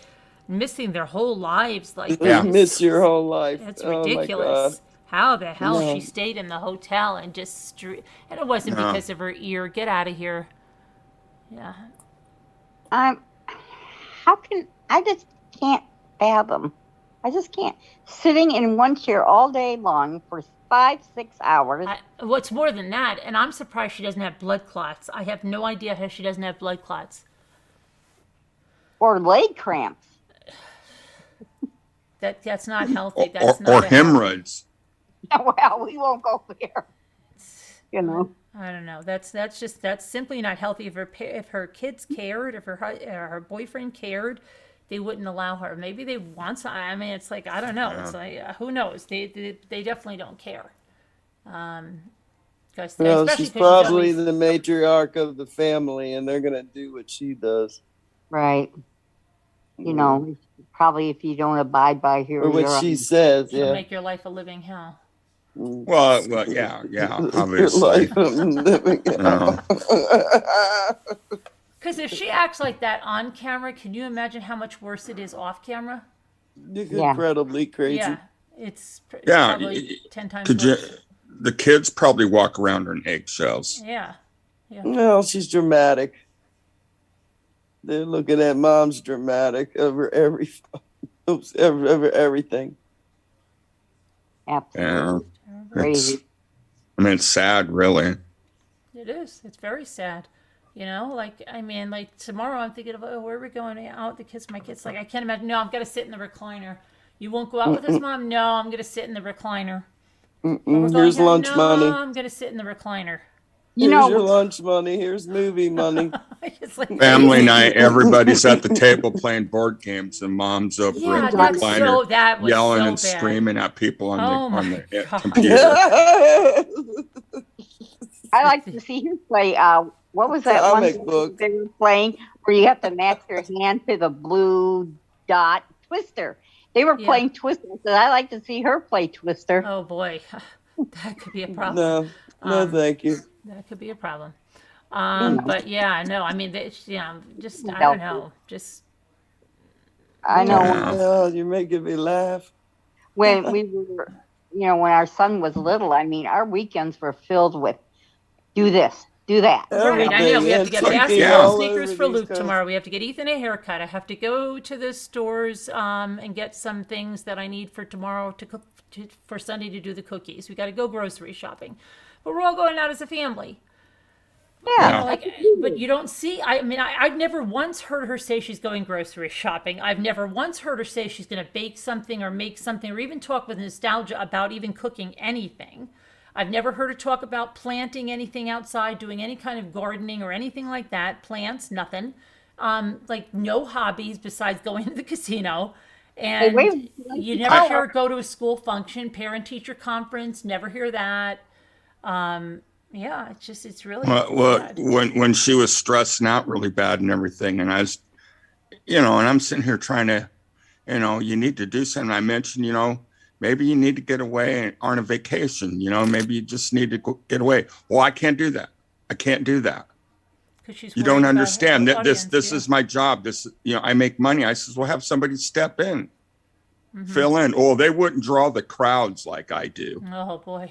missing their whole lives like that. Yeah. Miss your whole life. It's ridiculous. How the hell she stayed in the hotel and just and it wasn't because of her ear. Get out of here. Yeah. I just can't fathom. I just can't. Sitting in one chair all day long for 5-6 hours. What's more than that, and I'm surprised she doesn't have blood clots. I have no idea how she doesn't have blood clots. Or leg cramps. That's not healthy. Or hemorrhoids. Well, we won't go there. You know. I don't know. That's simply not healthy. If her kids cared, if her boyfriend cared, they wouldn't allow her. Maybe they want some. I mean, it's like I don't know. It's like who knows? They definitely don't care. She's probably the matriarch of the family, and they're gonna do what she does. Right. You know, probably if you don't abide by her, or what she says, she'll make your life a living hell. Well, yeah, obviously. Because if she acts like that on camera, can you imagine how much worse it is off camera? Yeah. Incredibly crazy. Yeah, it's Yeah, probably 10 times Could you? worse. The kids probably walk around on eggshells. Yeah. No, she's dramatic. They're looking at mom's dramatic over over everything. Absolutely. Yeah, Crazy. it's sad, really. It is. It's very sad. You know, like, I mean, like tomorrow I'm thinking of, oh, where are we going out? My kids, like, I can't imagine. No, I'm going to sit in the recliner. You won't go out with us, Mom? No, I'm going to sit in the recliner. Here's lunch no, money. I'm going to sit in the recliner. Here's your lunch money. Here's movie money. It's like Family night, everybody's at the table playing board games, and mom's over Yeah, in the that's recliner that was yelling so and bad. screaming at people on Oh the my God. computer. I like to see her play. What was that Comic one book. they were playing where you have to match your hand to the blue dot Twister? They were Yeah. playing Twister, so I like to see her play Twister. Oh boy, that could be a problem. No, thank you. That could be a problem. But yeah, no, I mean, just I don't know, just I know Oh, you're making me laugh. when we were, when our son was little, I mean, our weekends were filled with do this, do that. right. I know we have to get Everything. basketball Yeah. All sneakers over for these Luke cars. tomorrow. We have to get Ethan a haircut. I have to go to the stores and get some things that I need for tomorrow to cook for Sunday to do the cookies. We got to go grocery shopping, but we're all going out as a family. Yeah. Like, but you don't see. I mean, I've never once heard her say she's going grocery shopping. I've never once heard her say she's going to bake something or make something or even talk with nostalgia about even cooking anything. I've never heard her talk about planting anything outside, doing any kind of gardening or anything like that. Plants, nothing. Like no hobbies besides going to the casino. And wait. you never hear her go to a school function, parent-teacher conference. Never hear that. Yeah, it's really Well, sad. when she was stressing out really bad and everything, and I was, and I'm sitting here trying to, you need to do something. I mentioned, maybe you need to get away on a vacation. Maybe you just need to get away. Well, I can't do that. I can't do that. 'Cause she's You worried don't about understand her that this audience, is my job. This, I make money. I says, well, have somebody step in, fill in. Oh, they wouldn't draw the crowds like I do. Oh boy.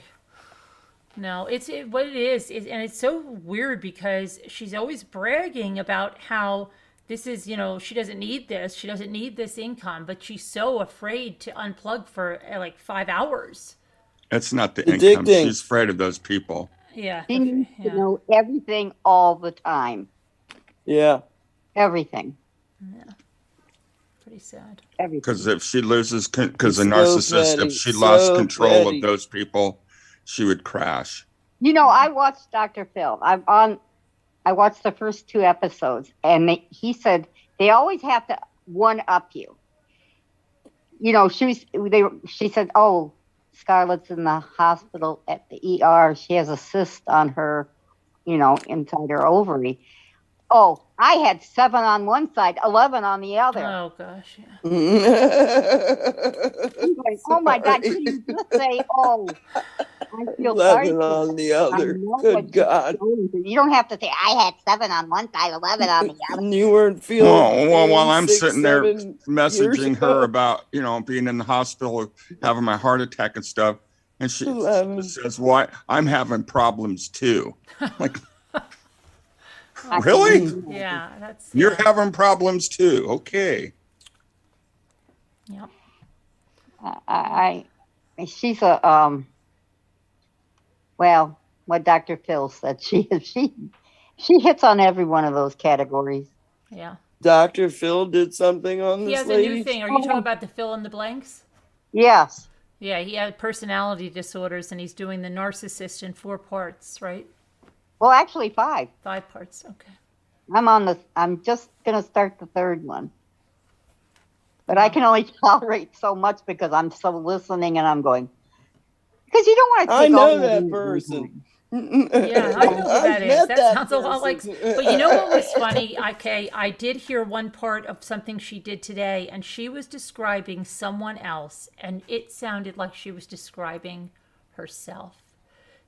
No, what it is, and it's so weird because she's always bragging about how this is, she doesn't need this. She doesn't need this income, but she's so afraid to unplug for like 5 hours. It's not the income. Addicting. She's afraid of those people. Yeah. She needs to know everything all the time. Yeah. Everything. Pretty sad. Everything. Because if she loses, because a So narcissist, petty, if she lost so control petty. of those people, she would crash. I watched Dr. Phil. I watched the first 2 episodes, and he said they always have to one up you. She said, "Oh, Scarlett's in the hospital at the ER. She has a cyst on her, inside her ovary." Oh, I had 7 on one side, 11 on the other. Oh gosh, yeah. Like, oh my God! Can you just say, "Oh, I feel sorry." 11 on the other. I know what Good God. you're going through. You don't have to say, "I had 7 on one side, 11 on the other." You weren't feeling. Well, while I'm 6, sitting there 7 messaging years her ago. about, being in the hospital, having my heart attack and stuff, and she 11. says, "Why? I'm having problems too." Like, I can really? imagine. Yeah, that's You're having problems too? Okay. Yep. She's a well, what Dr. Phil said, she hits on every one of those categories. Yeah. Dr. Phil did something on He this has lady. a new thing. Are you talking about the fill in the blanks? Yes. Yeah, he had personality disorders, and he's doing the narcissist in 4 parts, right? Well, actually 5. 5 parts. Okay. I'm just gonna start the 3rd one. But I can only tolerate so much because I'm so listening and I'm going, because you don't want to take I know all that the- person. Yeah, I know who I've that is. met That sounds a lot like. person. But you know what was funny? Okay, I did hear one part of something she did today, and she was describing someone else, and it sounded like she was describing herself.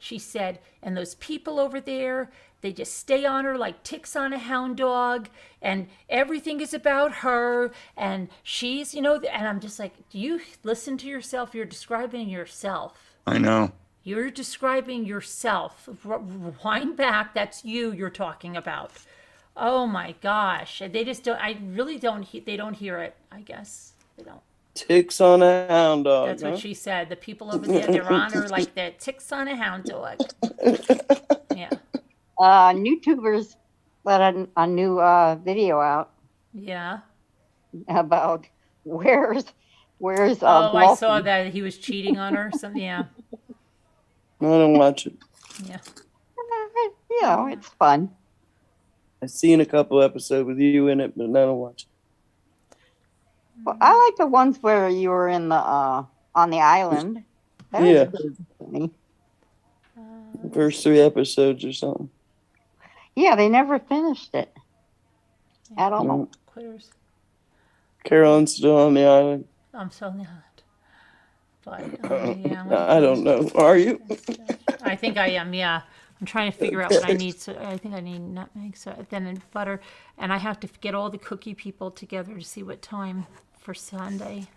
she said, and those people over there, they just stay on her like ticks on a hound dog, and everything is about her, and she's, and I'm just like, do you listen to yourself? You're describing yourself. I know. You're describing yourself. Wind back, that's you're talking about. Oh my gosh. They just don't, I really don't, they don't hear it, I guess. They don't. Ticks on a hound dog. That's what she said. The people over there, they're on her like they're ticks on a hound dog. Yeah. YouTubers let a new video out Yeah. about where's Oh, I saw that he was cheating on her. Something. Yeah. I don't watch it. Yeah. It's fun. I've seen a couple episodes with you in it, but I don't watch it. Well, I like the ones where you were in the on the island. That Yeah. was pretty funny. First 3 episodes or something. Yeah, they never finished it at all. No. Quitters. Carolyn's still on the island. I'm so not. But yeah. I don't know. Are you? I think I am. Yeah. I'm trying to figure out what I need. So I think I need nutmeg, so then butter, and I have to get all the cookie people together to see what time for Sunday.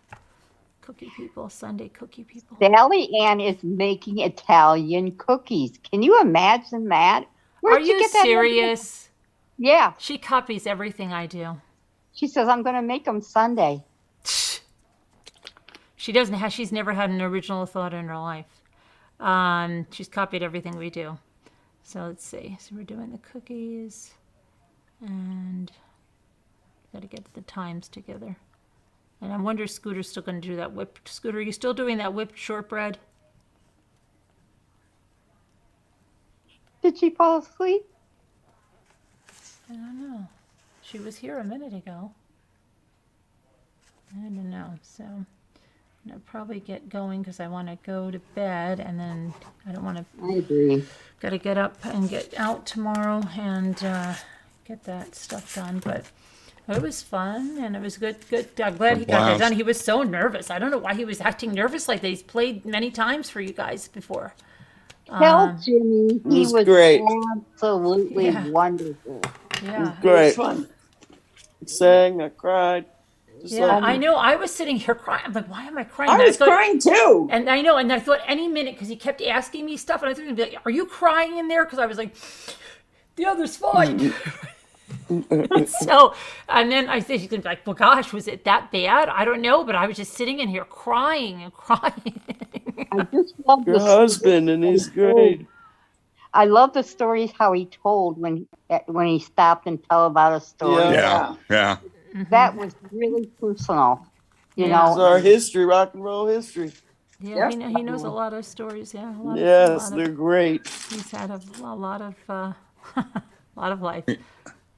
Sunday cookie people. Sally Ann is making Italian cookies. Can you imagine that? Are you serious? Yeah. She copies everything I do. She says, I'm going to make them Sunday. She doesn't have, she's never had an original thought in her life. She's copied everything we do. So let's see. So we're doing the cookies and got to get the times together. And I wonder if Scooter's still going to do that whipped. Scooter, are you still doing that whipped shortbread? Did she fall asleep? I don't know. She was here a minute ago. I don't know. So I'm going to probably get going because I want to go to bed, and then I don't want to. I agree. Got to get up and get out tomorrow and get that stuff done. But it was fun and it was good. I'm glad he got that done. He was so nervous. I don't know why he was acting nervous like that. He's played many times for you guys before. Tell Jimmy he was great. Absolutely wonderful. Yeah. Great. Fun. Sang, I cried. Yeah, I know. I was sitting here crying. I'm like, why am I crying? I was crying too. And I know. And I thought any minute, because he kept asking me stuff. And I thought he'd be like, are you crying in there? Because I was like, the other's fine. So, and then I think he's going to be like, well, gosh, was it that bad? I don't know. But I was just sitting in here crying and crying. I just love your husband, and he's great. I love the stories how he told when he stopped and tell about a story. Yeah. That was really personal. You know, it's our history, rock and roll history. Yeah, he knows a lot of stories. Yeah, they're great. He's had a lot of life.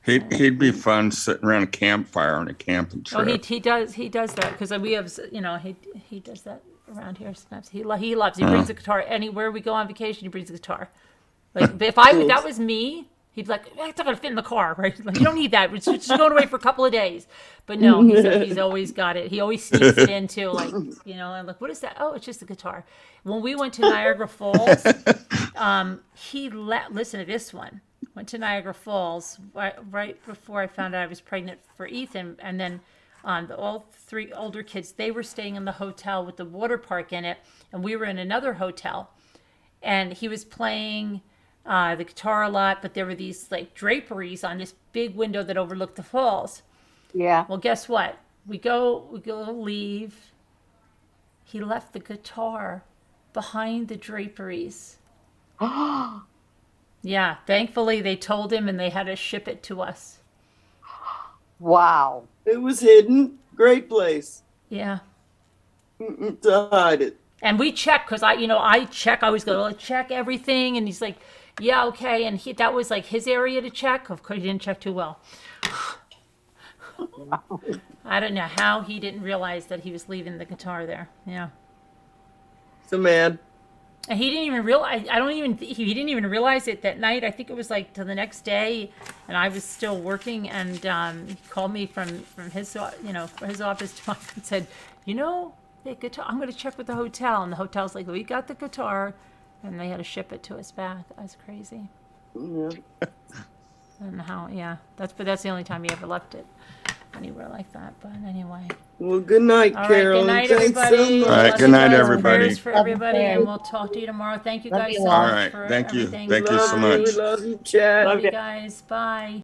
He'd be fun sitting around a campfire on a camping trip. Oh, he does that because we have he does that around here sometimes. He loves. He brings a guitar anywhere we go on vacation. He brings a guitar. Like if that was me, he'd be like, it's not gonna fit in the car, right? Like, you don't need that. It's just going away for a couple of days. But no, he's always got it. He always sneaks it in too. Like I'm like, what is that? Oh, it's just a guitar. When we went to Niagara Falls, listen to this one. Went to Niagara Falls right before I found out I was pregnant for Ethan, and then all 3 older kids, they were staying in the hotel with the water park in it, and we were in another hotel, and he was playing the guitar a lot, but there were these like draperies on this big window that overlooked the falls. Yeah. Well, guess what? We go leave. He left the guitar behind the draperies. Yeah, thankfully they told him and they had to ship it to us. Wow. It was hidden. Great place. Yeah. To hide it. And we check because I check. I always go check everything, and he's like, yeah, okay. And that was like his area to check. Of course, he didn't check too well. I don't know how he didn't realize that he was leaving the guitar there. Yeah. So man. And he didn't even realize. He didn't even realize it that night. I think it was like to the next day, and I was still working. And he called me from his his office to mine and said, the guitar. I'm going to check with the hotel. And the hotel's like, we got the guitar. and they had to ship it to us back. That's crazy. Yeah. I don't know how. Yeah, that's the only time he ever left it anywhere like that. But anyway. Well, good night, All right. Carol. Good night, Thanks so everybody. much. All right, Love good you night, guys. everybody. Prayers for Love you, everybody, Karen. and we'll talk to you tomorrow. Thank you Love guys you so all. All much right. for Thank you. everything. Thank you so Bye. much. We love you, Chad. Love you guys. Bye.